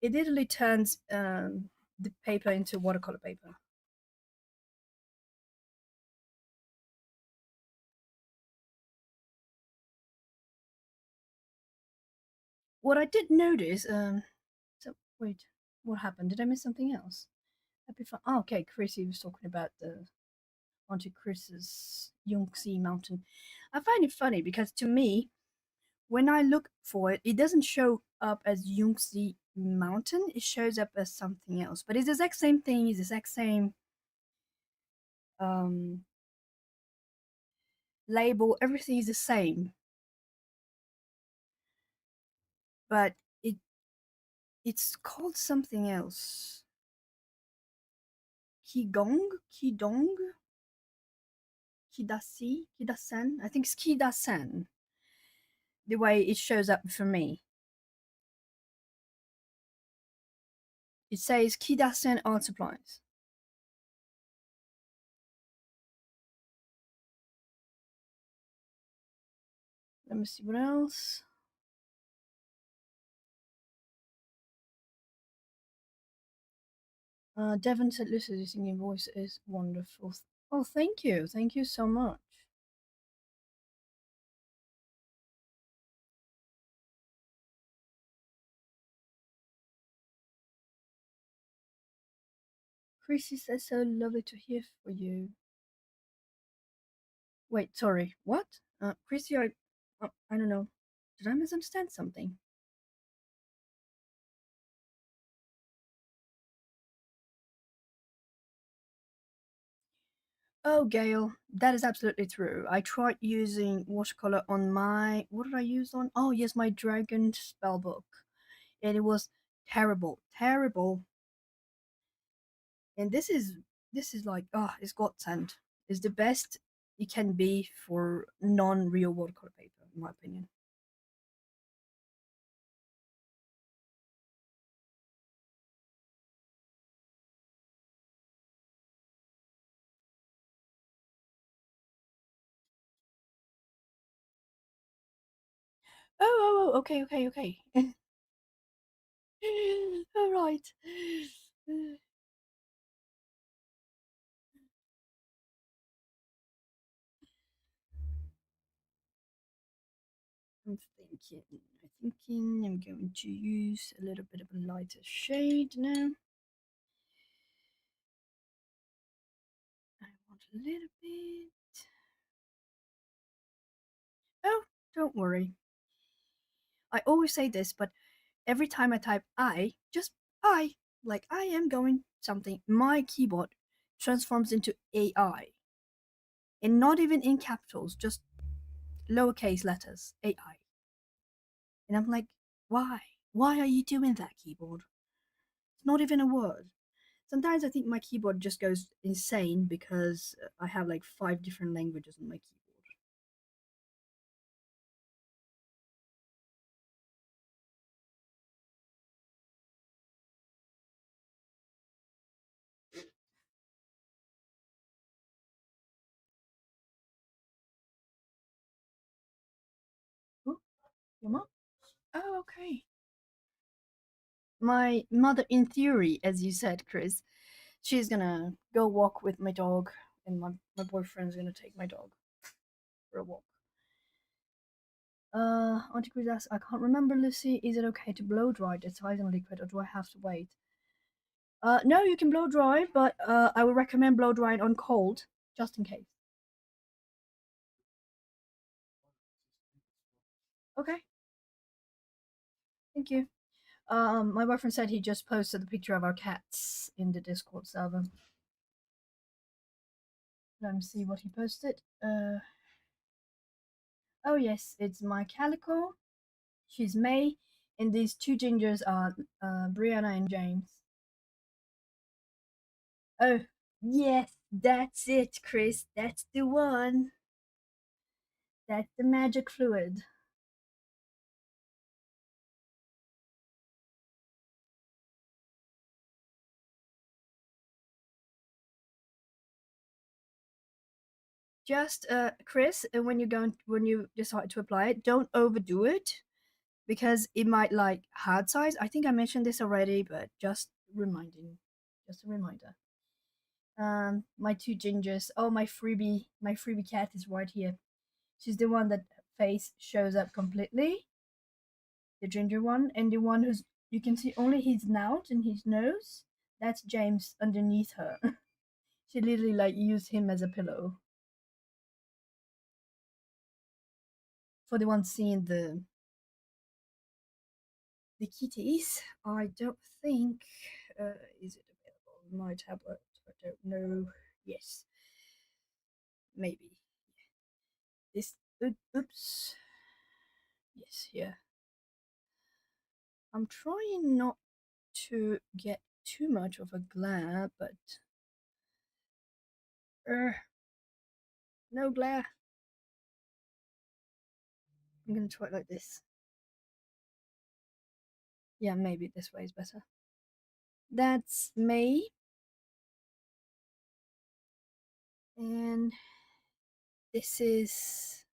it literally turns the paper into watercolor paper. What I did notice, so wait, what happened? Did I miss something else? Oh, okay, Chrissy was talking about the onto Chris's Yongxi mountain. I find it funny because to me, when I look for it, it doesn't show up as Yongxi mountain. It shows up as something else. But it's the exact same thing. It's the exact same um, label. Everything is the same. But it's called something else. Kidong, Kidasen. I think it's Kidasen. The way it shows up for me. It says Kidasen Art Supplies. Let me see what else. Devon said Lucy's singing voice is wonderful. Oh, thank you. Thank you so much. Chrissy says so lovely to hear for you. Wait, sorry, what? Chrissy, I don't know. Did I misunderstand something? Oh, Gail, that is absolutely true. I tried using watercolor on my. What did I use on? Oh, yes, my dragon spell book. And it was terrible. Terrible. And this is like, it's godsend. It's the best it can be for non-real watercolor paper. in my opinion. Oh, okay, okay, okay. All right. I'm thinking I'm going to use a little bit of a lighter shade now. I want a little bit. Oh, don't worry. I always say this, but every time I type just I, like I am going something, my keyboard transforms into AI. And not even in capitals, just lowercase letters, AI. And I'm like, why? Why are you doing that, keyboard? It's not even a word. Sometimes I think my keyboard just goes insane because I have like 5 different languages on my keyboard. Oh, your mom? Oh, okay. My mother, in theory, as you said, Chris, she's gonna go walk with my dog, and my boyfriend's gonna take my dog for a walk. Auntie Chris asks, I can't remember, Lucy. Is it okay to blow dry the Titan liquid, or do I have to wait? No, you can blow dry, but I would recommend blow drying on cold, just in case. Okay, thank you. My boyfriend said he just posted the picture of our cats in the Discord server. Let me see what he posted. Oh yes, it's my calico. She's May, and these two gingers are Brianna and James. Oh yes, that's it, Chris. That's the one. That's the magic fluid. Just Chris, when you decide to apply it, don't overdo it because it might like hard size. I think I mentioned this already, but just a reminder. My two gingers. Oh, my freebie cat is right here. She's the one that face shows up completely, the ginger one, and the one who's you can see only his snout and his nose. That's James underneath her. She literally like used him as a pillow. For the one seeing the kitties, I don't think is it available on my tablet. I don't know. Yes, maybe this. Oops. Yes, yeah. I'm trying not to get too much of a glare, but no glare. I'm gonna try it like this. Yeah, maybe this way is better. That's May, and this is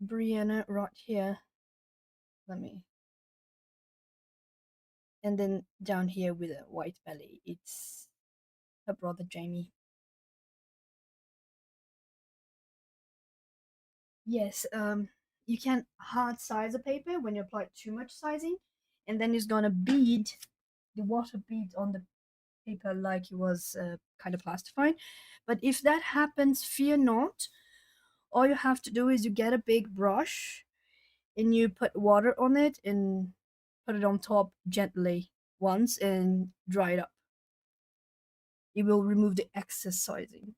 Brianna right here. Let me. And then down here with a white belly, it's her brother Jamie. Yes, you can hard size a paper when you apply too much sizing, and then it's gonna bead the water beads on the paper like it was kind of plastified. But if that happens, fear not. All you have to do is you get a big brush and you put water on it and put it on top gently once and dry it up. It will remove the excess sizing.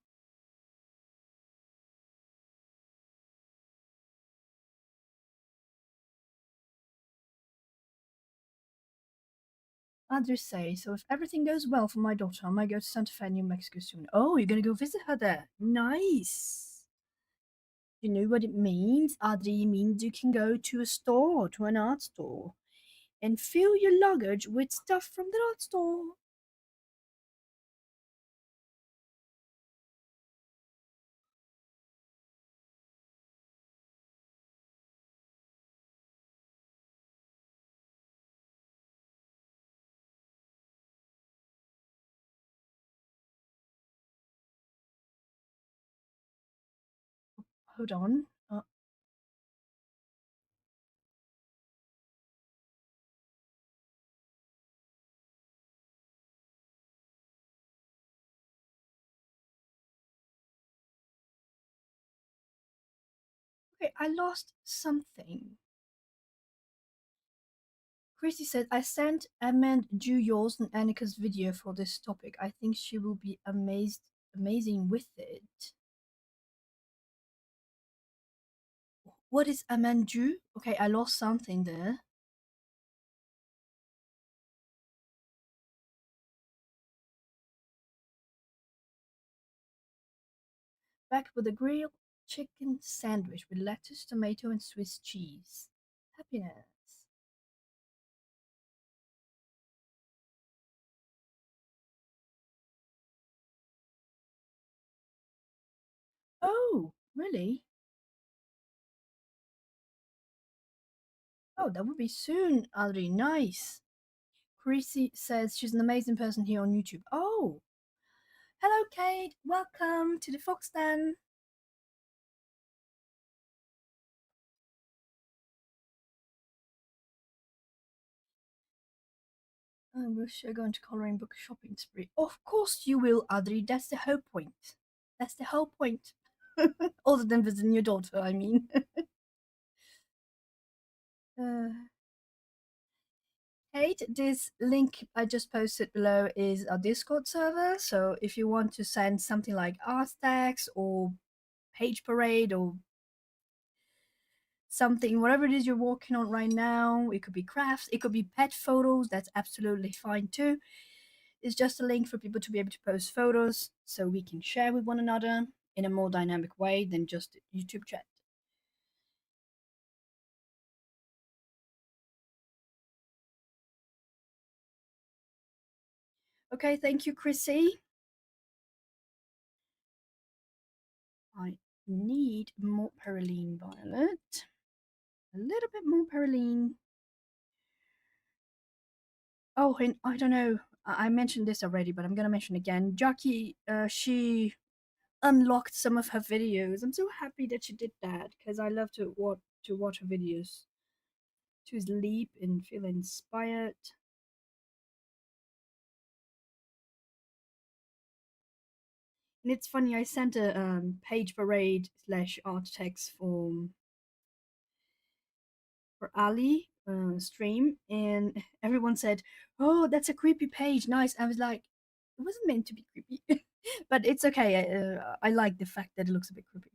Others say, so if everything goes well for my daughter, I might go to Santa Fe, New Mexico soon. Oh, you're gonna go visit her there. Nice. You know what it means? Adri means you can go to a store, to an art store, and fill your luggage with stuff from the art store. Hold on. Okay, I lost something. Christy said, I sent Amand Ju yours and Annika's video for this topic. I think she will be amazing with it. What is Amanju? Okay, I lost something there. Back with a grilled chicken sandwich with lettuce, tomato, and Swiss cheese. Happiness. Oh, really? Oh, that would be soon, Adri. Nice. Chrissy says she's an amazing person here on YouTube. Oh, hello, Kate. Welcome to the Fox Den. I wish you're going to coloring book shopping spree. Of course you will, Adri. That's the whole point. That's the whole point. Other than visiting your daughter, I mean. uh, Kate, this link I just posted below is our Discord server. So if you want to send something like art stacks or page parade or something, whatever it is you're working on right now, it could be crafts, it could be pet photos, that's absolutely fine too. It's just a link for people to be able to post photos so we can share with one another in a more dynamic way than just YouTube chat. Okay, thank you, Chrissy. I need more Paraline Violet. A little bit more Paraline. Oh, and I don't know. I mentioned this already, but I'm gonna mention again. Jackie, she unlocked some of her videos. I'm so happy that she did that because I love to watch her videos, to sleep and feel inspired. And it's funny. I sent a page parade slash art text for Ali stream, and everyone said, "Oh, that's a creepy page. Nice." I was like, "It wasn't meant to be creepy," but it's okay. I like the fact that it looks a bit creepy.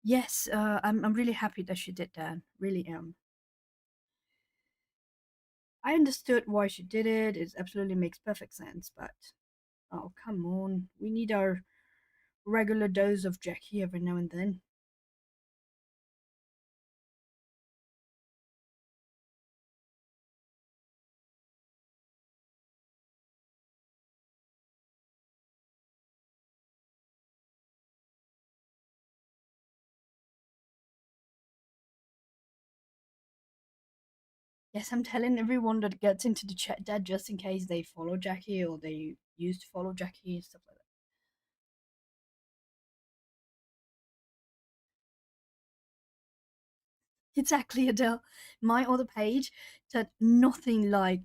Yes, I'm really happy that she did that. Really am. I understood why she did it. It absolutely makes perfect sense. But oh, come on, we need our regular dose of Jackie every now and then. Yes, I'm telling everyone that gets into the chat that just in case they follow Jackie or they used to follow Jackie and stuff like that. Exactly, Adele. My other page said nothing like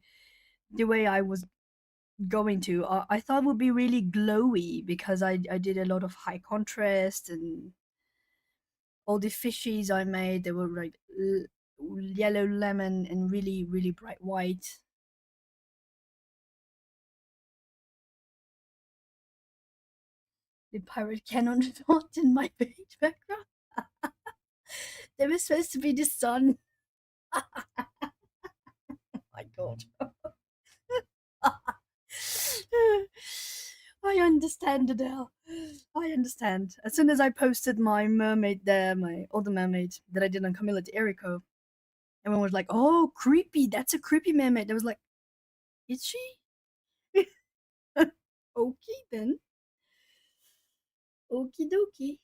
the way I was going to. I thought it would be really glowy because I did a lot of high contrast and all the fishies I made, they were like yellow lemon and really, really bright white. The pirate cannon not in my page background. They were supposed to be the sun. Oh my god. I understand now. I understand. As soon as I posted my mermaid there, my other mermaid that I did on Camilla de Erico, everyone was like, "Oh, creepy! That's a creepy mermaid." I was like, "Is she?" Okay then. Okie dokie.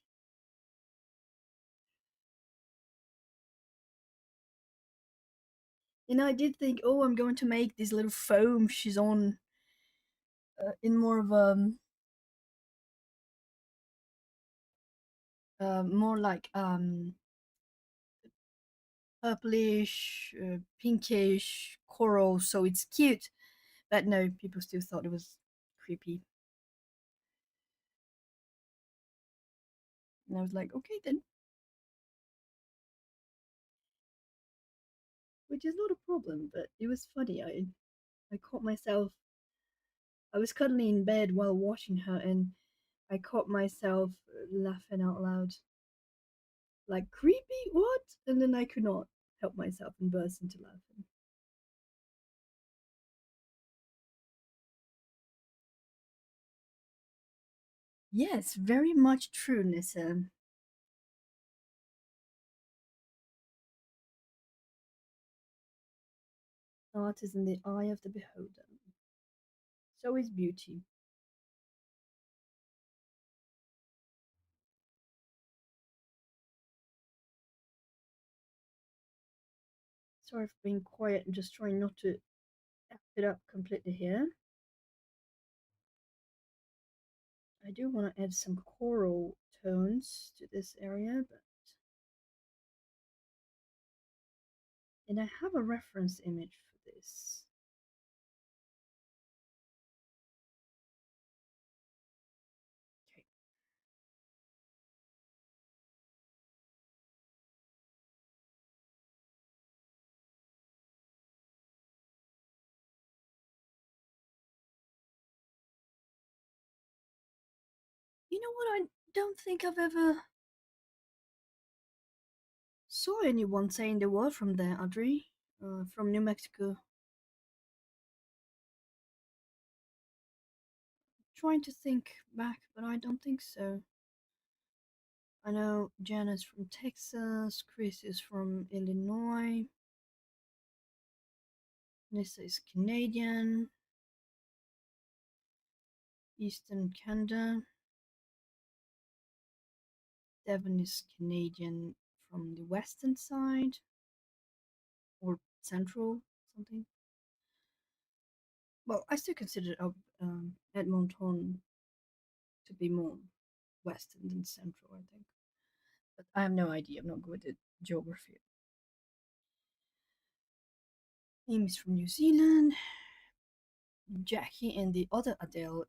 I did think, oh, I'm going to make this little foam she's on in more of more like purplish, pinkish coral, so it's cute. But no, people still thought it was creepy. And I was like, okay then, which is not a problem, but it was funny. I caught myself, I was cuddling in bed while watching her, and I caught myself laughing out loud. Like, creepy? What? And then I could not help myself and burst into laughing. Yes, very much true, Nissa. Art is in the eye of the beholder. So is beauty. Sorry for being quiet and just trying not to F it up completely here. I do want to add some coral tones to this area, but and I have a reference image for this. Okay. You know what? I don't think I've ever saw anyone saying they were from there, Audrey. From New Mexico. Trying to think back, but I don't think so. I know Jan is from Texas, Chris is from Illinois, Nissa is Canadian, Eastern Canada, Devon is Canadian from the western side or central something. Well, I still consider Edmonton to be more western than central, I think. But I have no idea. I'm not good at geography. Amy's from New Zealand. Jackie and the other Adele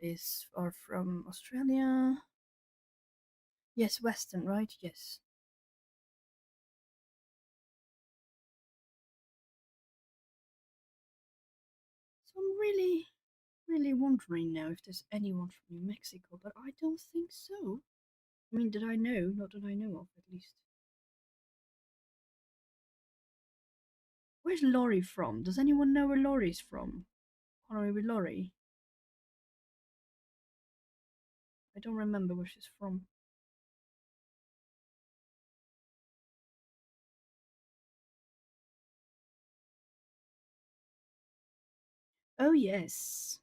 are from Australia. Yes, Western, right? Yes. So I'm really wondering now if there's anyone from New Mexico, but I don't think so. I mean, did I know? Not that I know of, at least. Where's Laurie from? Does anyone know where Laurie's from? Connery with Laurie? I don't remember where she's from. Oh, yes.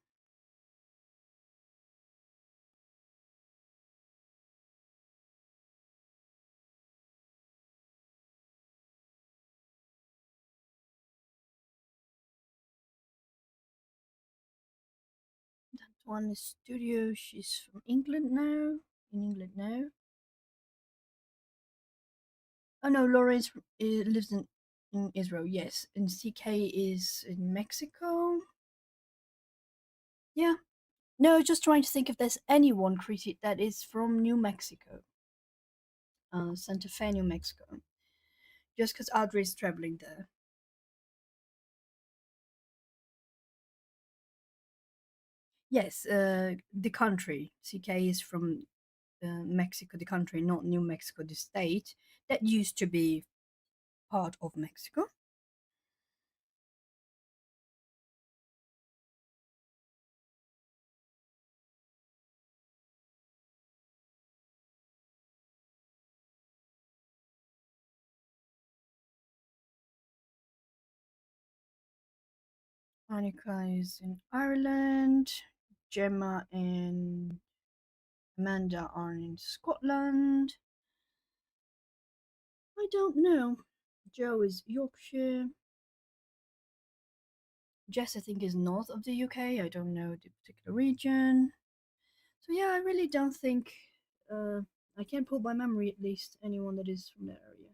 That one is Studio. She's from England now. In England now. Oh no, lives in Israel, yes. And CK is in Mexico. Yeah. No, just trying to think if there's anyone created that is from New Mexico. Santa Fe, New Mexico. Just because Audrey is traveling there. Yes, the country. CK is from Mexico, the country, not New Mexico, the state. That used to be part of Mexico. Annika is in Ireland. Gemma and Amanda are in Scotland. I don't know. Joe is Yorkshire. Jess, I think, is north of the UK. I don't know the particular region. So yeah, I really don't think uh, I can't pull by memory at least anyone that is from that area.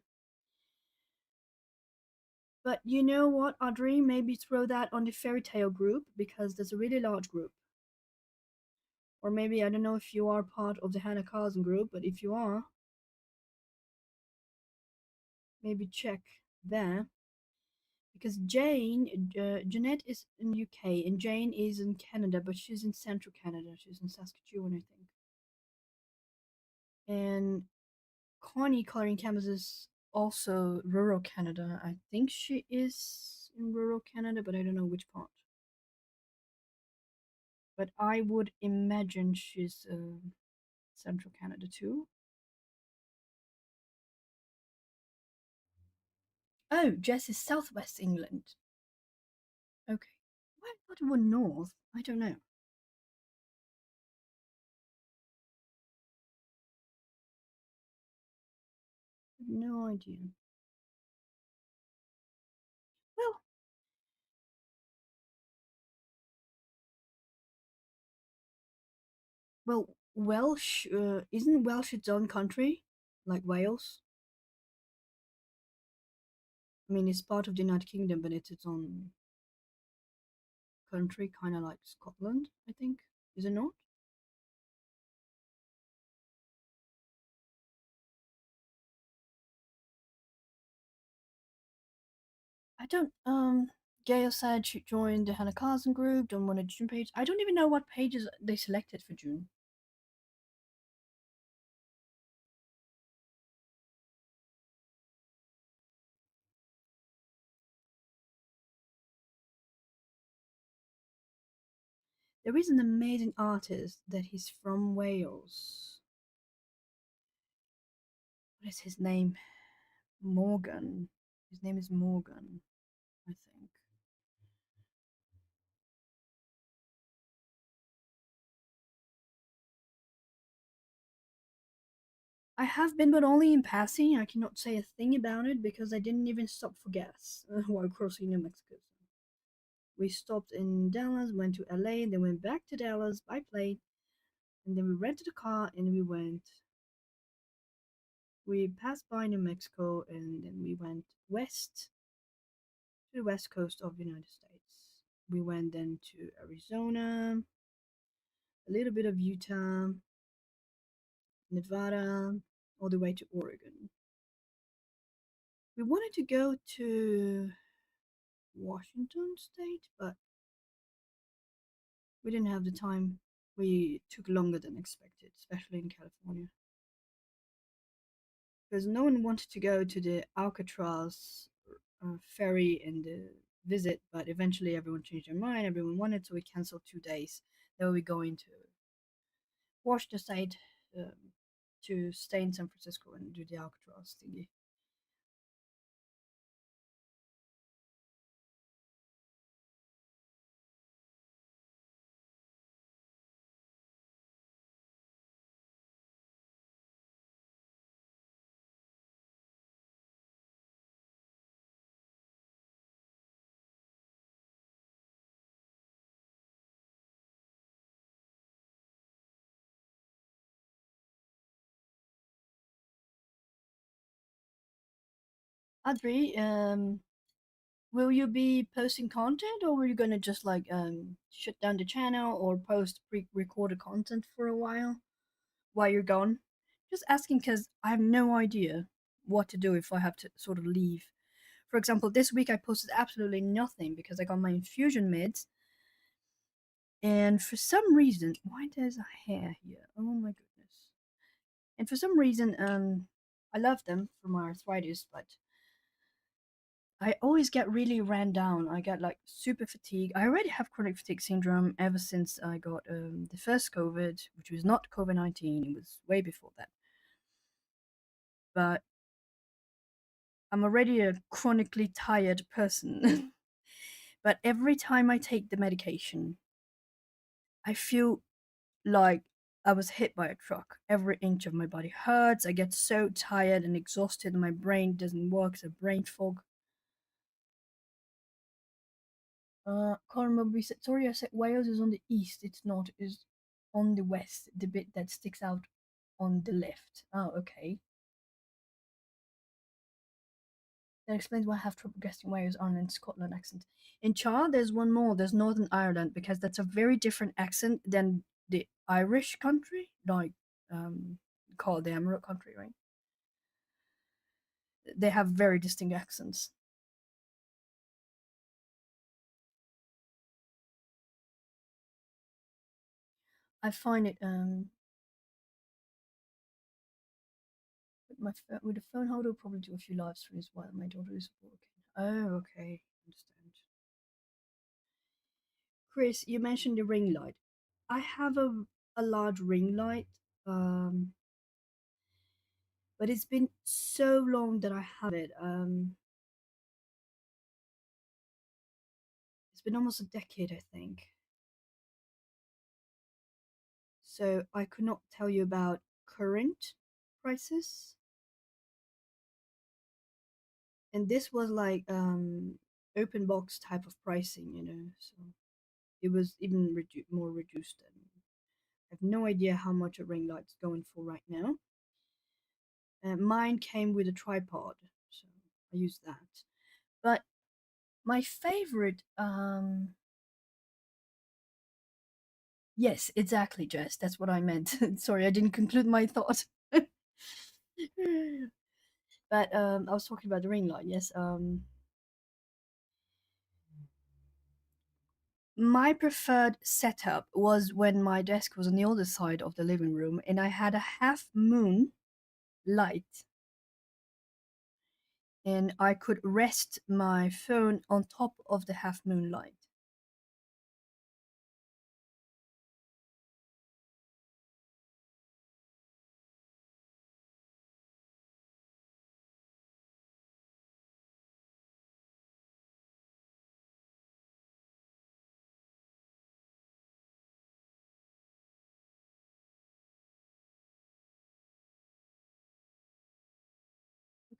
But you know what, Audrey? Maybe throw that on the fairy tale group because there's a really large group. Or maybe I don't know if you are part of the Hannah Carlson group, but if you are, maybe check there. Because Jeanette is in UK and Jane is in Canada, but she's in central Canada. She's in Saskatchewan, I think. And Connie Coloring Canvas is also rural Canada. I think she is in rural Canada, but I don't know which part. But I would imagine she's central Canada too. Oh, Jess is southwest England. Okay. Why not one north? I don't know. I have no idea. Well, Welsh isn't Welsh its own country, like Wales? I mean, it's part of the United Kingdom, but it's its own country, kind of like Scotland, I think. Is it not? I don't. Gail said she joined the Hannah Carson group. Don't want a June page. I don't even know what pages they selected for June. There is an amazing artist that he's from Wales. What is his name? Morgan. His name is Morgan, I think. I have been, but only in passing. I cannot say a thing about it because I didn't even stop for gas while crossing New Mexico. We stopped in Dallas, went to LA, then went back to Dallas by plane, and then we rented a car and we went. We passed by New Mexico and then we went west to the west coast of the United States. We went then to Arizona, a little bit of Utah, Nevada, all the way to Oregon. We wanted to go to Washington State, but we didn't have the time. We took longer than expected, especially in California. Because no one wanted to go to the Alcatraz ferry and the visit, but eventually everyone changed their mind. Everyone wanted, so we canceled 2 days. Then we going to Washington State to stay in San Francisco and do the Alcatraz thingy. Adri, will you be posting content, or are you gonna just like shut down the channel or post pre-recorded content for a while you're gone? Just asking because I have no idea what to do if I have to sort of leave. For example, this week I posted absolutely nothing because I got my infusion meds, and for some reason, why there's a hair here? Oh my goodness! And for some reason, I love them for my arthritis, but I always get really ran down. I get like super fatigue. I already have chronic fatigue syndrome ever since I got the first COVID, which was not COVID-19. It was way before that. But I'm already a chronically tired person. But every time I take the medication, I feel like I was hit by a truck. Every inch of my body hurts. I get so tired and exhausted, and my brain doesn't work. So brain fog. Colin said, sorry, I said Wales is on the east. It's not. It's on the west, the bit that sticks out on the left. Oh, okay. That explains why I have trouble guessing Wales on in Scotland accent. In Char, there's one more. There's Northern Ireland because that's a very different accent than the Irish country, like called the Emirate country, right? They have very distinct accents. I find it with the phone holder, probably do a few live streams while my daughter is working. Oh, okay, understand. Chris, you mentioned the ring light. I have a large ring light, um, but it's been so long that I have it. It's been almost a decade, I think. So I could not tell you about current prices. And this was like open box type of pricing, you know. So it was even more reduced. And I have no idea how much a ring light's going for right now. Mine came with a tripod, so I used that. But my favorite, yes, exactly, Jess. That's what I meant. Sorry, I didn't conclude my thought. But I was talking about the ring light. Yes. My preferred setup was when my desk was on the other side of the living room, and I had a half moon light, and I could rest my phone on top of the half moon light.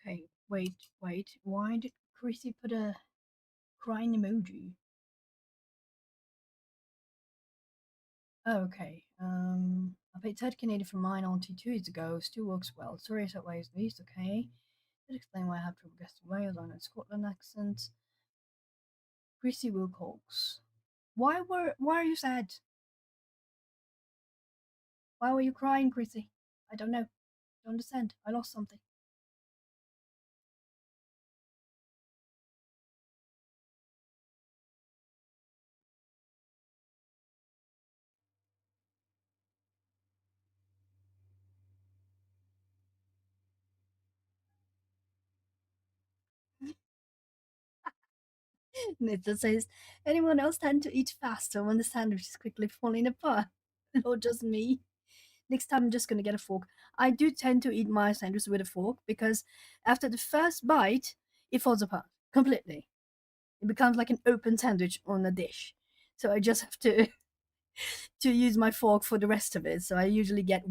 Okay, wait. Why did Chrissy put a crying emoji? Oh, okay. I paid 30 Canadian for mine only 2 years ago. Still works well. Sorry, it's outweighs the least. Okay. Could explain why I have trouble guessing Wales on a Scotland accent. Chrissy Wilcox. Why are you sad? Why were you crying, Chrissy? I don't know. Don't understand. I lost something. Nita says, anyone else tend to eat faster when the sandwich is quickly falling apart? Or just me? Next time I'm just gonna get a fork. I do tend to eat my sandwich with a fork because after the first bite, it falls apart completely. It becomes like an open sandwich on a dish. So I just have to to use my fork for the rest of it. So I usually get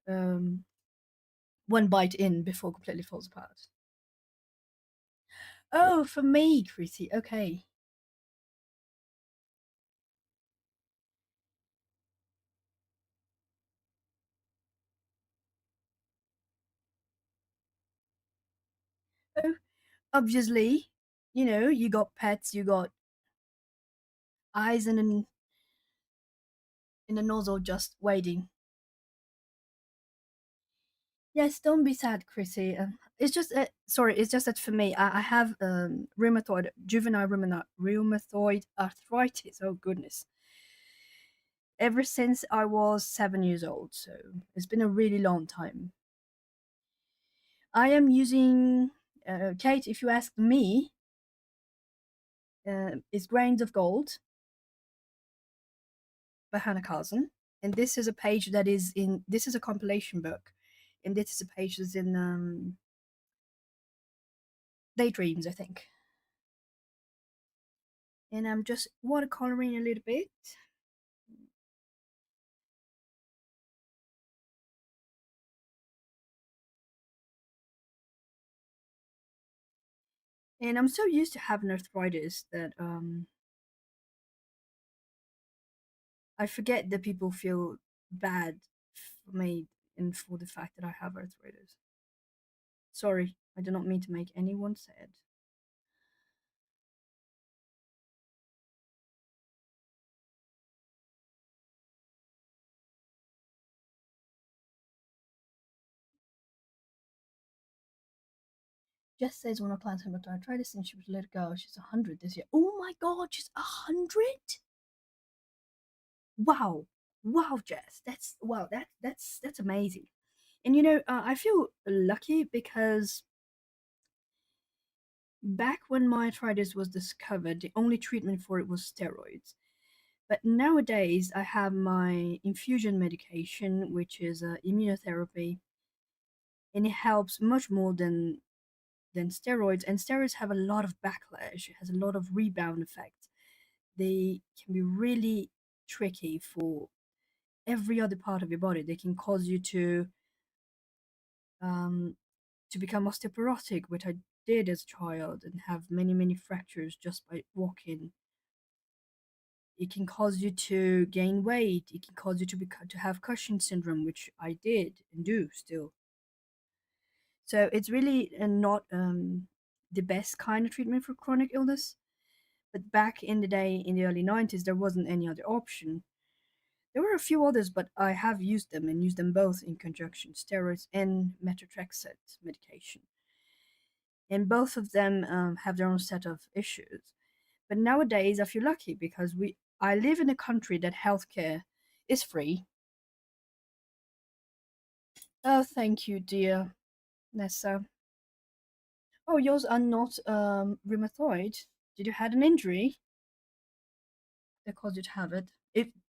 um one bite in before it completely falls apart. Oh, for me, Chrissy. Okay. Oh, obviously, you got pets, you got eyes in a nozzle just waiting. Yes, don't be sad, Chrissy. It's just sorry. It's just that for me, I have juvenile rheumatoid arthritis. Oh goodness, ever since I was 7 years old. So it's been a really long time. I am using Kate, if you ask me, is Grains of Gold by Hannah Carson. And this is a page that is in, this is a compilation book. And this is a page that's in Daydreams, I think. And I'm just watercoloring a little bit. And I'm so used to having arthritis that I forget that people feel bad for me and for the fact that I have arthritis. Sorry, I do not mean to make anyone sad. Jess says one of clients had arthritis and she was let go. She's 100 this year. Oh my god, she's 100? Wow. Wow, Jess. That's wow, that's amazing. And I feel lucky because back when my arthritis was discovered, the only treatment for it was steroids. But nowadays, I have my infusion medication, which is immunotherapy, and it helps much more than steroids. And steroids have a lot of backlash. It has a lot of rebound effects. They can be really tricky for every other part of your body. They can cause you um, to become osteoporotic, which I did as a child, and have many fractures just by walking. It can cause you to gain weight. It can cause you to have Cushing syndrome, which I did and do still. So it's really not the best kind of treatment for chronic illness. But back in the day, in the early 90s, there wasn't any other option. There were a few others, but I have used them and used them both in conjunction, steroids and methotrexate medication. And both of them have their own set of issues. But nowadays, I feel lucky because I live in a country that healthcare is free. Oh, thank you, dear Nessa. Oh, yours are not rheumatoid. Did you had an injury that caused you to have it?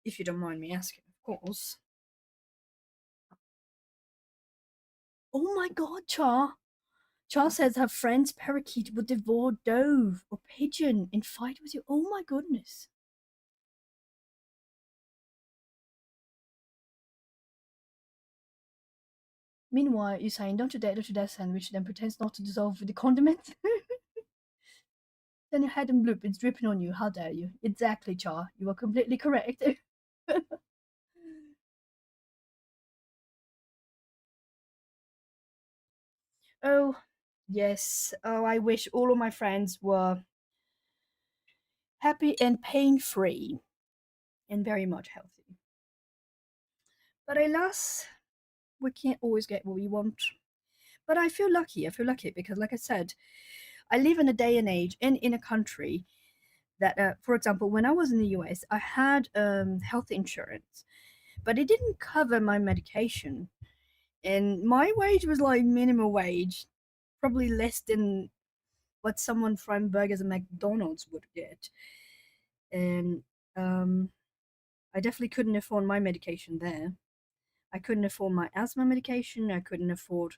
If you don't mind me asking, of course. Oh my God, Char. Char says her friend's parakeet would devour dove or pigeon and fight with you. Oh my goodness. Meanwhile, you're saying, don't you dare sandwich, then pretends not to dissolve with the condiment. Then your head and bloop, it's dripping on you. How dare you? Exactly, Char. You are completely correct. Oh, yes. Oh, I wish all of my friends were happy and pain free and very much healthy. But alas, we can't always get what we want. But I feel lucky. I feel lucky because, like I said, I live in a day and age and in a country that, for example, when I was in the US, I had health insurance, but it didn't cover my medication. And my wage was like minimum wage, probably less than what someone frying burgers at McDonald's would get. And um, I definitely couldn't afford my medication there. I couldn't afford my asthma medication. I couldn't afford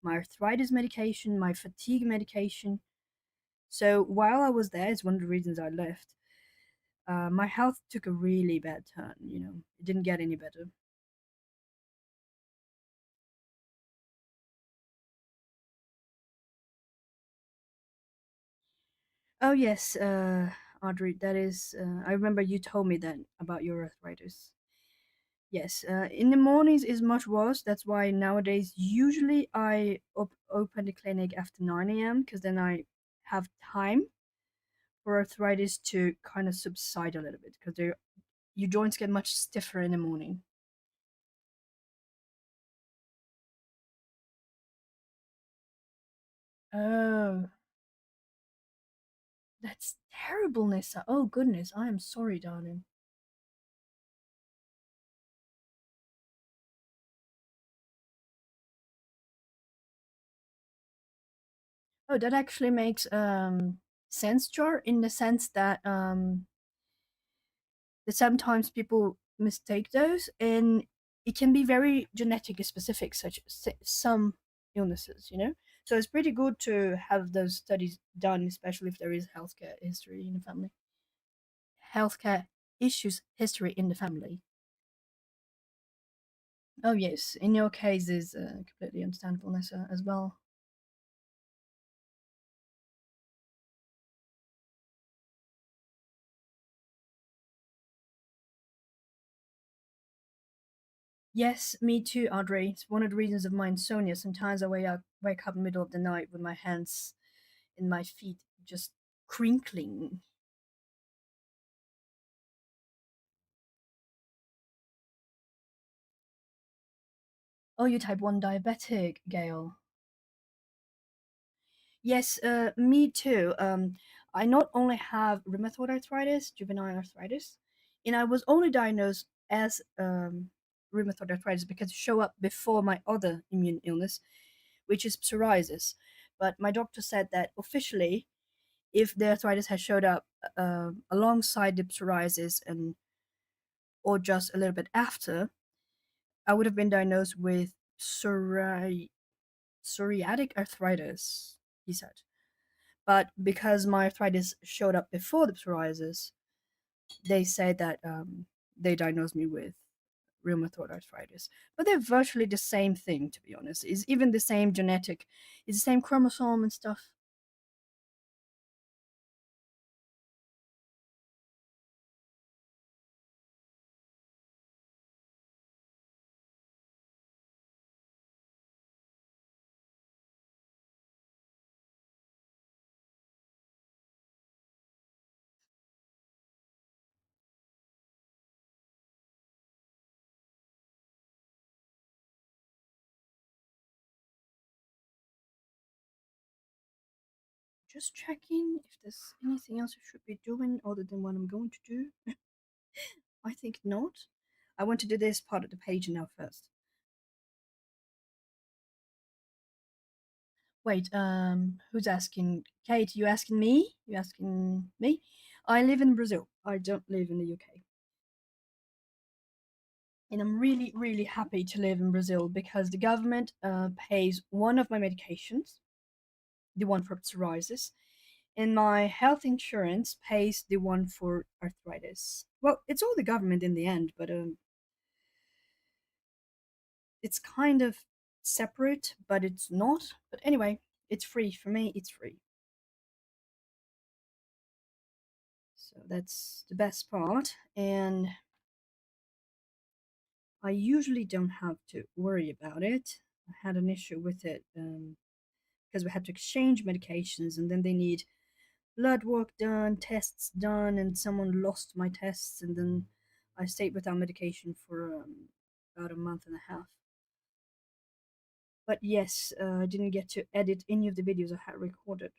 my arthritis medication, my fatigue medication. So while I was there, it's one of the reasons I left. My health took a really bad turn. It didn't get any better. Oh yes, Audrey, that is. I remember you told me that about your arthritis. Yes, in the mornings is much worse. That's why nowadays usually I open the clinic after 9 a.m. because then I have time for arthritis to kind of subside a little bit because your joints get much stiffer in the morning. Oh, that's terrible, Nissa. Oh goodness, I am sorry, darling. Oh, that actually makes sense, Jar, in the sense that sometimes people mistake those, and it can be very genetically specific, such some illnesses, you know. So it's pretty good to have those studies done, especially if there is healthcare history in the family, healthcare issues history in the family. Oh yes, in your case is completely understandable, Nessa, as well. Yes, me too, Audrey. It's one of the reasons of my insomnia. Sometimes I wake up in the middle of the night with my hands in my feet just crinkling. Oh, you type 1 diabetic, Gail. Yes, me too. I not only have rheumatoid arthritis, juvenile arthritis, and I was only diagnosed as rheumatoid arthritis because it showed up before my other immune illness, which is psoriasis. But my doctor said that officially, if the arthritis has showed up alongside the psoriasis and or just a little bit after, I would have been diagnosed with psoriatic arthritis. He said. But because my arthritis showed up before the psoriasis, they said that they diagnosed me with rheumatoid arthritis. But they're virtually the same thing, to be honest. It's even the same genetic, it's the same chromosome and stuff. Just checking if there's anything else I should be doing other than what I'm going to do. I think not. I want to do this part of the page now first. Wait, who's asking? Kate, you asking me? You asking me? I live in Brazil. I don't live in the UK. And I'm really, really happy to live in Brazil because the government pays one of my medications, the one for psoriasis, and my health insurance pays the one for arthritis. Well, it's all the government in the end, but it's kind of separate, but it's not. But anyway, it's free for me. It's free, so that's the best part. And I usually don't have to worry about it. I had an issue with it because we had to exchange medications, and then they need blood work done, tests done, and someone lost my tests, and then I stayed without medication for about a month and a half. But yes, I didn't get to edit any of the videos I had recorded,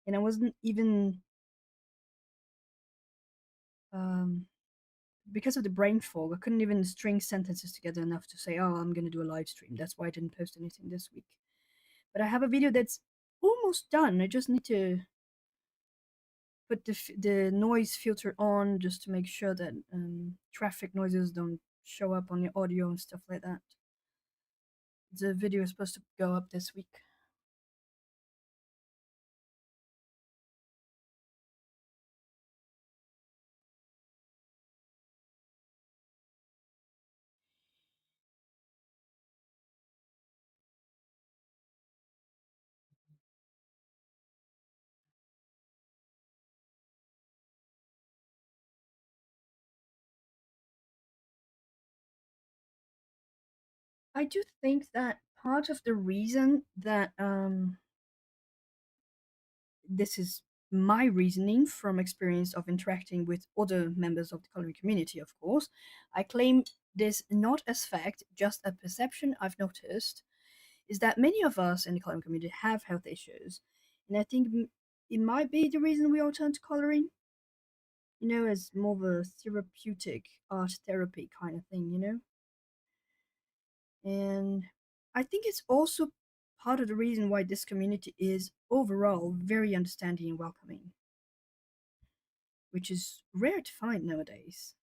and I wasn't even um, because of the brain fog. I couldn't even string sentences together enough to say, "Oh, I'm gonna do a live stream." That's why I didn't post anything this week. But I have a video that's almost done. I just need to put the noise filter on just to make sure that traffic noises don't show up on your audio and stuff like that. The video is supposed to go up this week. I do think that part of the reason that this is my reasoning from experience of interacting with other members of the coloring community, of course. I claim this not as fact, just a perception I've noticed, is that many of us in the coloring community have health issues. And I think it might be the reason we all turn to coloring, as more of a therapeutic art therapy kind of thing. And I think it's also part of the reason why this community is overall very understanding and welcoming, which is rare to find nowadays,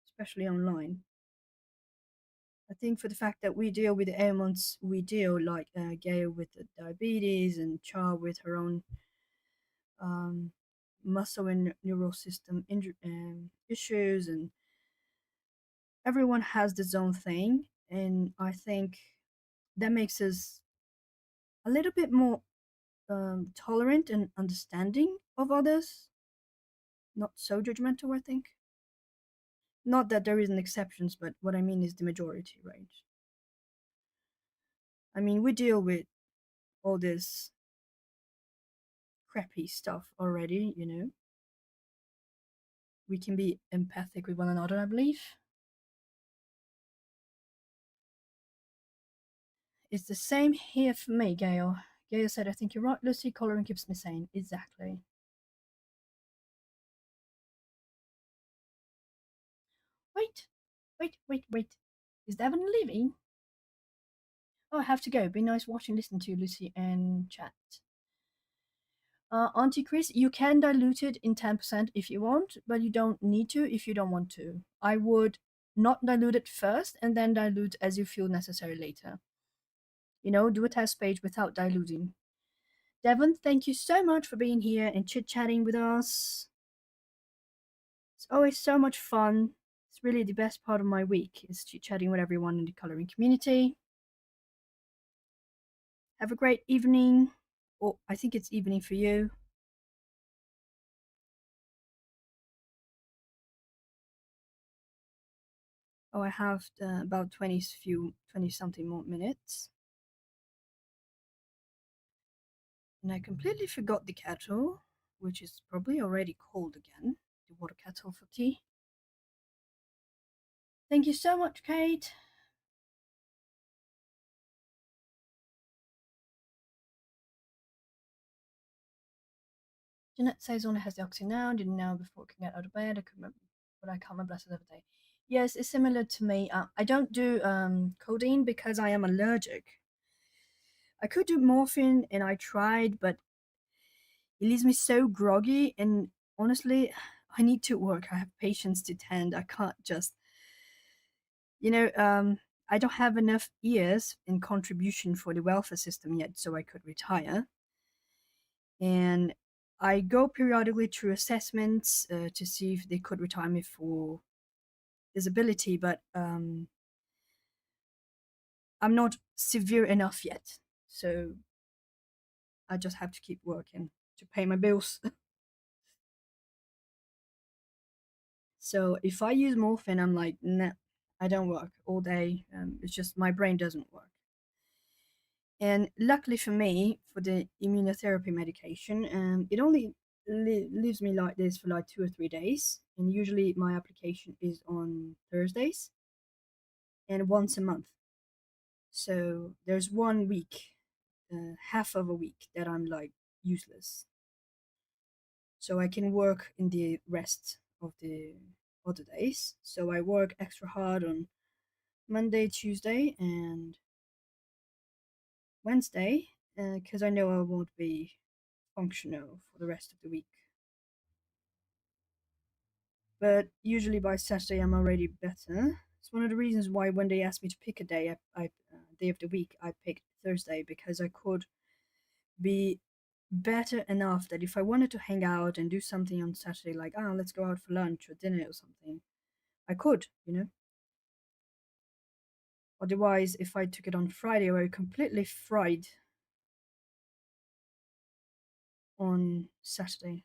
especially online. I think for the fact that we deal with the ailments we deal, like Gail with the diabetes and Char with her own um, muscle and neural system issues, and everyone has this own thing. And I think that makes us a little bit more tolerant and understanding of others, not so judgmental, I think. Not that there isn't exceptions, but what I mean is the majority, right? I mean, we deal with all this crappy stuff already, you know. We can be empathic with one another, I believe. It's the same here for me, Gail. Gail said, I think you're right, Lucy. Colouring keeps me sane. Exactly. Wait, wait. Is Devon leaving? Oh, I have to go. Be nice watching, listen to Lucy and chat. Auntie Chris, you can dilute it in 10% if you want, but you don't need to if you don't want to. I would not dilute it first and then dilute as you feel necessary later. You know, do a test page without diluting. Devon, thank you so much for being here and chit chatting with us. It's always so much fun. It's really the best part of my week is chit chatting with everyone in the coloring community. Have a great evening. Or I think it's evening for you. Oh, I have about 20 something more minutes. And I completely forgot the kettle, which is probably already cold again. The water kettle for tea. Thank you so much, Kate. Jeanette says only has the oxy now, didn't know before can get out of bed. I could remember, but I can't remember the other day. Yes, it's similar to me. I don't do codeine because I am allergic. I could do morphine and I tried, but it leaves me so groggy. And honestly, I need to work. I have patients to tend. I can't just, you know, I don't have enough years in contribution for the welfare system yet, so I could retire. And I go periodically through assessments to see if they could retire me for disability, but I'm not severe enough yet. So I just have to keep working to pay my bills. So if I use morphine, I'm like, nah, I don't work all day. It's just my brain doesn't work. And luckily for me, for the immunotherapy medication, it only leaves me like this for like 2 or 3 days. And usually my application is on Thursdays and once a month. So there's 1 week, half of a week that I'm like useless. So I can work in the rest of the other days. So I work extra hard on Monday, Tuesday, and Wednesday because I know I won't be functional for the rest of the week. But usually by Saturday, I'm already better. It's one of the reasons why when they asked me to pick a day, day of the week, I picked Thursday because I could be better enough that if I wanted to hang out and do something on Saturday, like, oh, let's go out for lunch or dinner or something, I could, you know. Otherwise, if I took it on Friday, I would be completely fried on Saturday.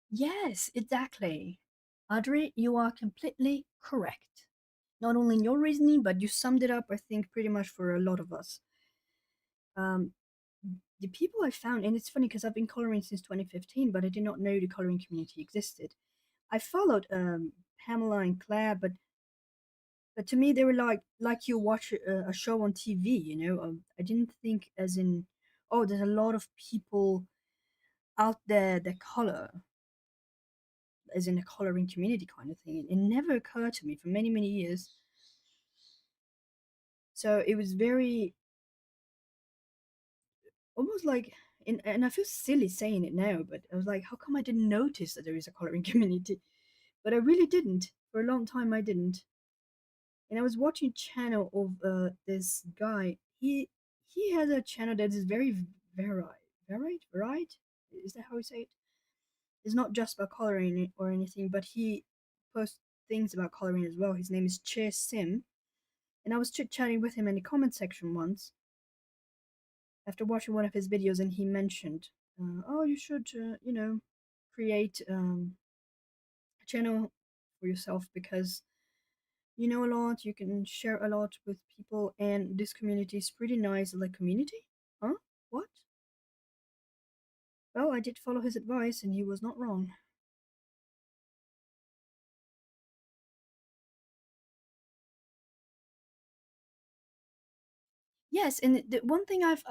Yes, exactly. Audrey, you are completely correct. Not only in your reasoning, but you summed it up, I think, pretty much for a lot of us. Um, the people I found, and it's funny because I've been coloring since 2015, but I did not know the coloring community existed. I followed Pamela and Claire, but But to me, they were like you watch a show on TV. I didn't think as in, oh, there's a lot of people out there that color, as in a coloring community kind of thing. It never occurred to me for many many years. So it was very almost like, and I feel silly saying it now, but I was like, how come I didn't notice that there is a coloring community? But I really didn't. For a long time, I didn't. And I was watching channel of this guy. He has a channel that is very varied. Is that how you say it? It's not just about coloring or anything, but he posts things about coloring as well. His name is Che Sim, and I was chit chatting with him in the comment section once after watching one of his videos, and he mentioned, "Oh, you should, create a channel for yourself because you know a lot, you can share a lot with people, and this community is pretty nice." Like, community? Huh? What? Well, I did follow his advice, and he was not wrong. Yes, and the one thing I've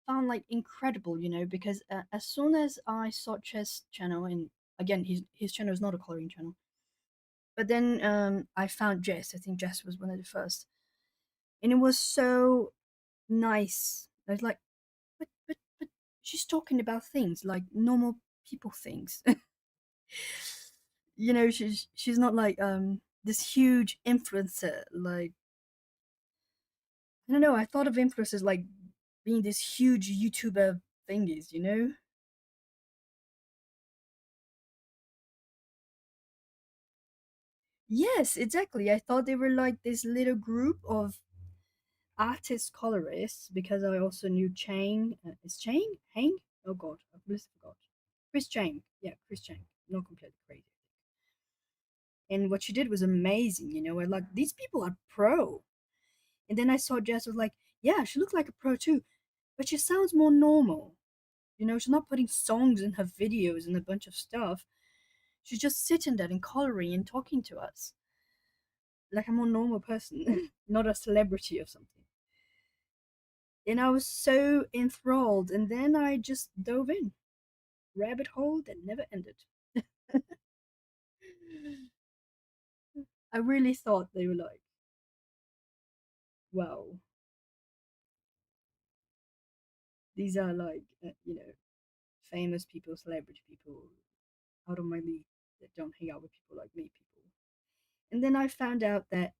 found like incredible, because as soon as I saw Chess channel, and again, his channel is not a coloring channel, but then I found Jess. I think Jess was one of the first, and it was so nice. I was like, but she's talking about things like normal people things. She's not like this huge influencer. Like, I don't know. I thought of influencers like being this huge YouTuber thingies. Yes, exactly. I thought they were like this little group of artist colorists because I also knew Chang. Is Chang? Hang? Oh God, I completely forgot. Chris Chang. Yeah, Chris Chang. Not completely crazy. And what she did was amazing. And like, these people are pro. And then I saw Jess was like, yeah, she looked like a pro too, but she sounds more normal. She's not putting songs in her videos and a bunch of stuff. She's just sitting there and coloring and talking to us like a more normal person, not a celebrity or something. And I was so enthralled, and then I just dove in, rabbit hole that never ended. I really thought they were like, wow, these are like, famous people, celebrity people out of my league that don't hang out with people like me, people. And then I found out that,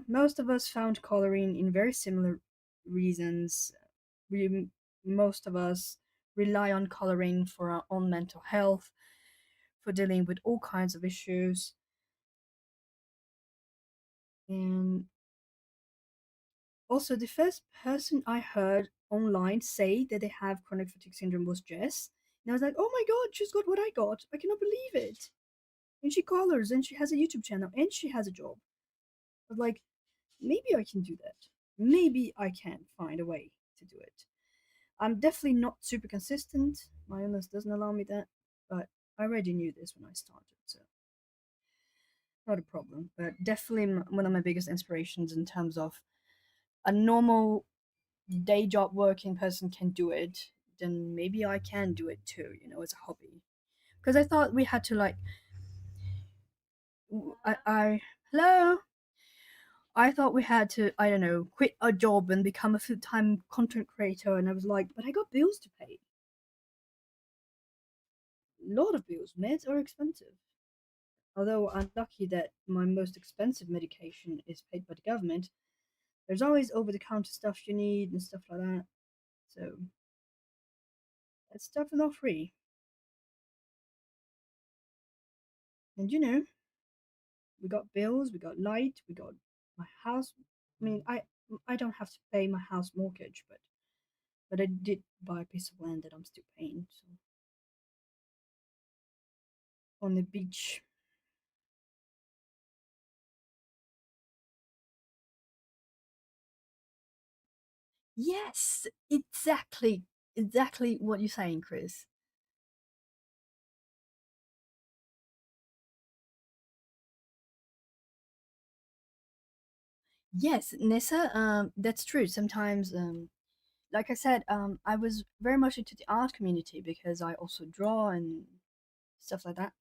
most of us found coloring in very similar reasons. We, most of us rely on coloring for our own mental health, for dealing with all kinds of issues. And also, the first person I heard online say that they have chronic fatigue syndrome was Jess. And I was like, oh my God, she's got what I got. I cannot believe it. And she colors, and she has a YouTube channel, and she has a job. I was like, maybe I can do that. Maybe I can find a way to do it. I'm definitely not super consistent. My illness doesn't allow me that, but I already knew this when I started, so not a problem. But definitely one of my biggest inspirations in terms of a normal day job working person can do it, then maybe I can do it too, as a hobby. Because I thought we had to like, I hello. I thought we had to, I don't know, quit our job and become a full-time content creator, and I was like, but I got bills to pay. A lot of bills. Meds are expensive. Although I'm lucky that my most expensive medication is paid by the government, there's always over-the-counter stuff you need and stuff like that. So that stuff is not free. And we got bills, we got light, we got my house. I mean, I don't have to pay my house mortgage, but I did buy a piece of land that I'm still paying. So on the beach. Yes, exactly what you're saying, Chris. Yes, Nissa, that's true. Sometimes, like I said, I was very much into the art community because I also draw and stuff like that.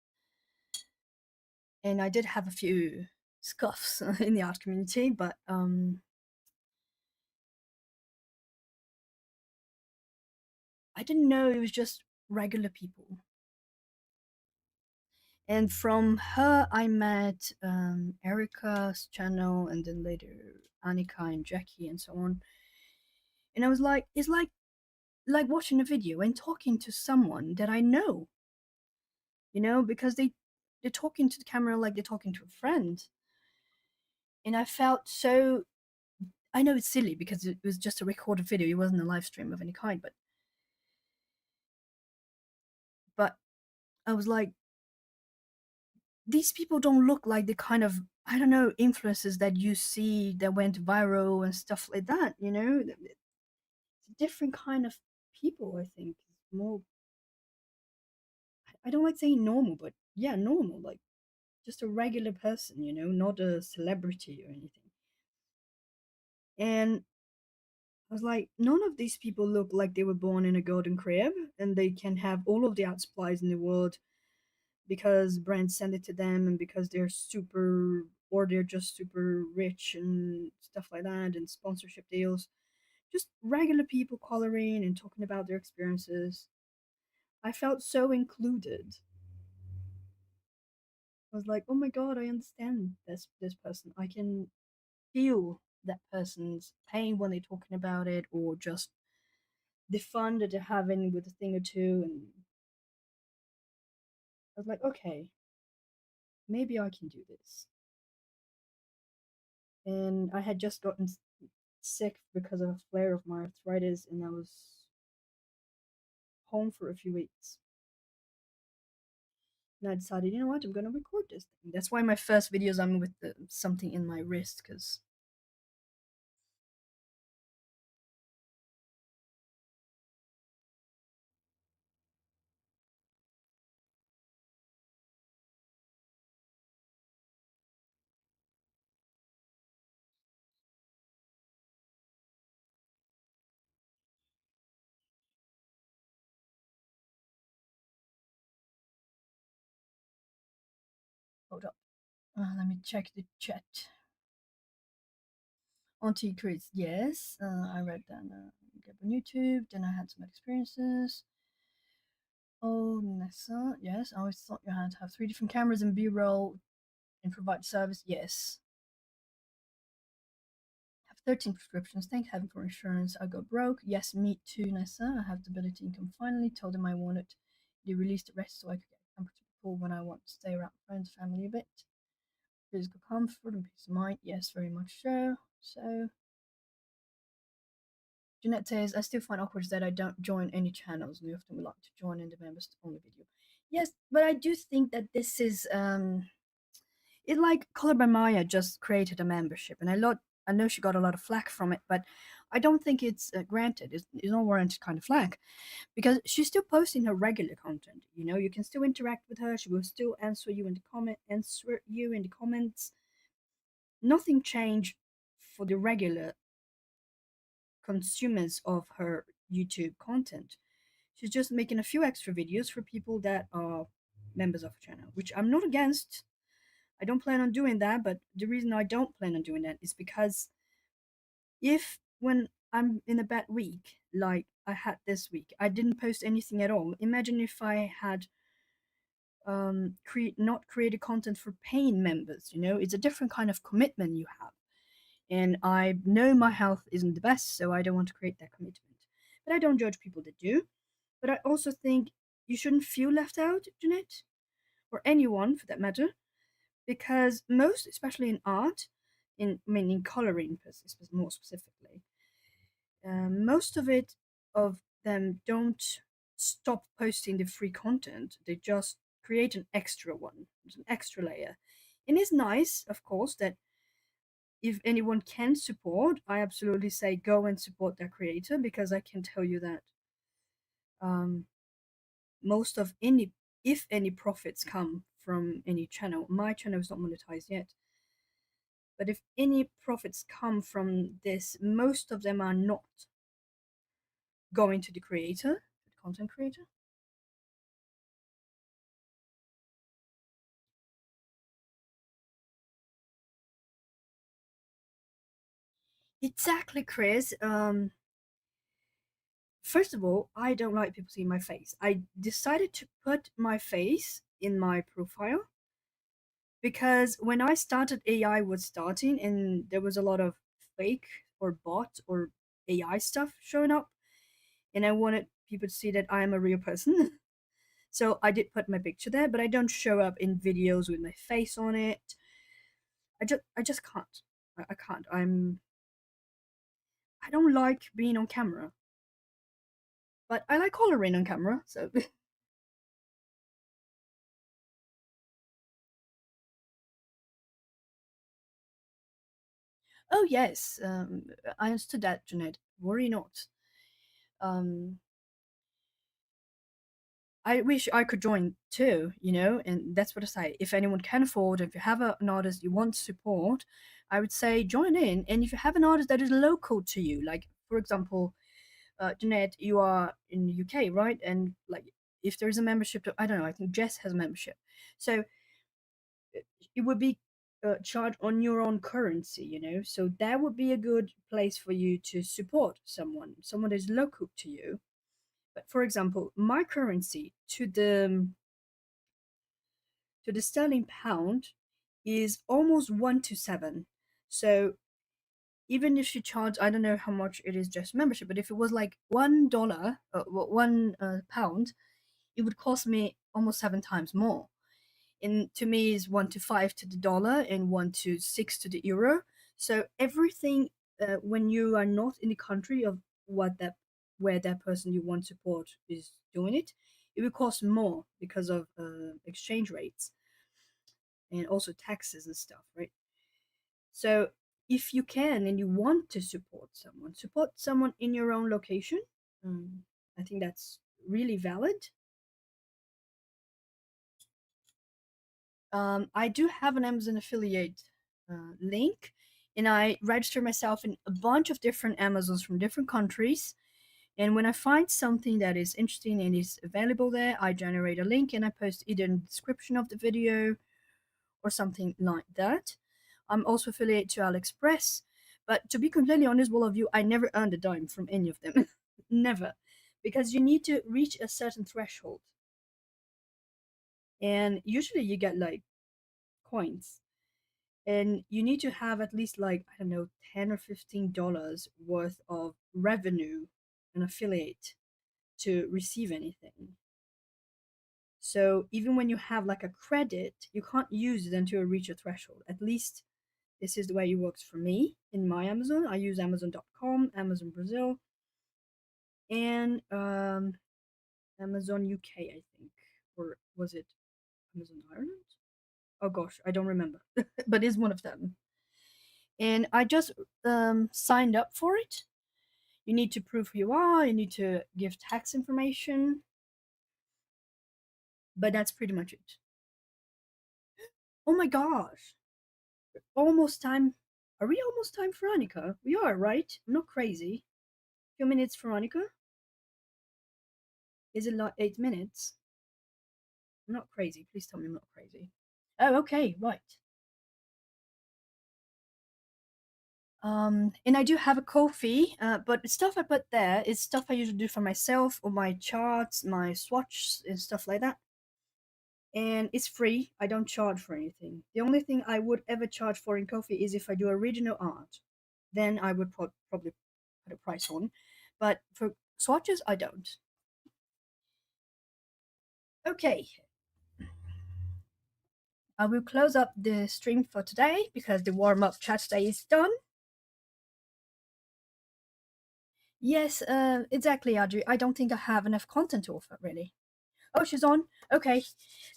And I did have a few scuffs in the art community, but I didn't know it was just regular people. And from her, I met Erica's channel, and then later Annika and Jackie, and so on. And I was like, it's like watching a video and talking to someone that I know, because they're talking to the camera like they're talking to a friend. And I felt so. I know it's silly because it was just a recorded video; it wasn't a live stream of any kind. But I was like, these people don't look like the kind of, I don't know, influences that you see that went viral and stuff like that. It's a different kind of people. I think more. I don't like saying normal, but yeah, normal, like just a regular person. Not a celebrity or anything. And I was like, none of these people look like they were born in a golden crib and they can have all of the art supplies in the world because brands send it to them and because they're super, or they're just super rich and stuff like that, and sponsorship deals. Just regular people coloring and talking about their experiences. I felt so included. I was like, oh my god, I understand this person. I can feel that person's pain when they're talking about it, or just the fun that they're having with a thing or two. And I was like, okay, maybe I can do this. And I had just gotten sick because of a flare of my arthritis, and I was home for a few weeks. And I decided, you know what, I'm gonna record this thing. That's why my first videos I'm with something in my wrist, because hold up. Let me check the chat. Auntie Chris, yes, I read that on YouTube. Then I had some experiences. Oh, Nessa, yes, I always thought you had to have three different cameras and B-roll and provide service. Yes, have 13 prescriptions. Thank heaven for insurance. I got broke. Yes, me too, Nessa. I have stability income finally. Told them I wanted to release the rest so I could get comfortable when I want to stay around friends, family a bit. Physical comfort and peace of mind. Yes, very much so. So, Jeanette says, I still find awkward that I don't join any channels and we often would like to join in the members only video. Yes, but I do think that this is it, like Color by Maya just created a membership, and I know she got a lot of flack from it, but I don't think it's granted. It's not warranted kind of flack because she's still posting her regular content. You can still interact with her. She will still answer you in the comments. Nothing changed for the regular consumers of her YouTube content. She's just making a few extra videos for people that are members of her channel, which I'm not against. I don't plan on doing that, but the reason I don't plan on doing that is because if when I'm in a bad week, like I had this week, I didn't post anything at all. Imagine if I had not created content for paying members. It's a different kind of commitment you have, and I know my health isn't the best, so I don't want to create that commitment. But I don't judge people that do. But I also think you shouldn't feel left out, Jeanette, or anyone for that matter, because most, especially in art, in coloring more specifically, most of them don't stop posting the free content. They just create an extra one, an extra layer. And it's nice, of course, that if anyone can support, I absolutely say go and support their creator, because I can tell you that um, most of any, if any profits come from any channel, my channel is not monetized yet. But if any profits come from this, most of them are not going to the creator, the content creator. Exactly, Chris. First of all, I don't like people seeing my face. I decided to put my face in my profile because when I started, AI was starting and there was a lot of fake or bot or AI stuff showing up, and I wanted people to see that I am a real person. So I did put my picture there, but I don't show up in videos with my face on it. I just can't. I can't. I don't like being on camera, but I like coloring on camera. So oh yes, I understood that, Jeanette. Worry not. Um, I wish I could join too, and that's what I say. If anyone can afford, if you have an artist you want to support, I would say join in. And if you have an artist that is local to you, like for example, Jeanette, you are in the UK, right? And like, if there's a membership, I don't know. I think Jess has a membership, so it would be charged on your own currency, So that would be a good place for you to support someone that is local to you. But for example, my currency to the sterling pound is almost 1 to 7. So even if you charge, I don't know how much it is just membership, but if it was like $1, 1 pound, it would cost me almost 7 times more. And to me, is 1 to 5 to the dollar and 1 to 6 to the euro. So everything, when you are not in the country of what that where that person you want to support is doing it, it will cost more because of exchange rates and also taxes and stuff, right? So if you can and you want to support someone in your own location. Um, I think that's really valid. I do have an Amazon affiliate link, and I register myself in a bunch of different Amazons from different countries. And when I find something that is interesting and is available there, I generate a link and I post either in the description of the video or something like that. I'm also affiliated to AliExpress, but to be completely honest, all of you, I never earned a dime from any of them. Never. Because you need to reach a certain threshold. And usually you get like coins. And you need to have at least like, I don't know, $10 or $15 worth of revenue, an affiliate, to receive anything. So even when you have like a credit, you can't use it until you reach a threshold. At least this is the way it works for me in my Amazon. I use Amazon.com, Amazon Brazil, and Amazon UK, I think. Or was it Amazon Ireland? Oh gosh, I don't remember. But it's one of them. And I just signed up for it. You need to prove who you are, you need to give tax information, but that's pretty much it. Oh my gosh, almost time. Are we almost time for Annika? We are, right? I'm not crazy. Few minutes for Annika? Is it like 8 minutes? I'm not crazy. Please tell me I'm not crazy. Oh, okay, right. And I do have a Ko-fi, but the stuff I put there is stuff I usually do for myself or my charts, my swatches, and stuff like that. And it's free. I don't charge for anything. The only thing I would ever charge for in Ko-fi is if I do original art. Then I would probably put a price on. But for swatches, I don't. Okay, I will close up the stream for today because the warm up chat day is done. Yes, exactly, Audrey. I don't think I have enough content to offer, really. Oh, she's on. Okay,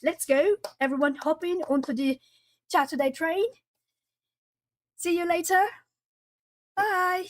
let's go. Everyone hop in onto the Saturday train. See you later. Bye.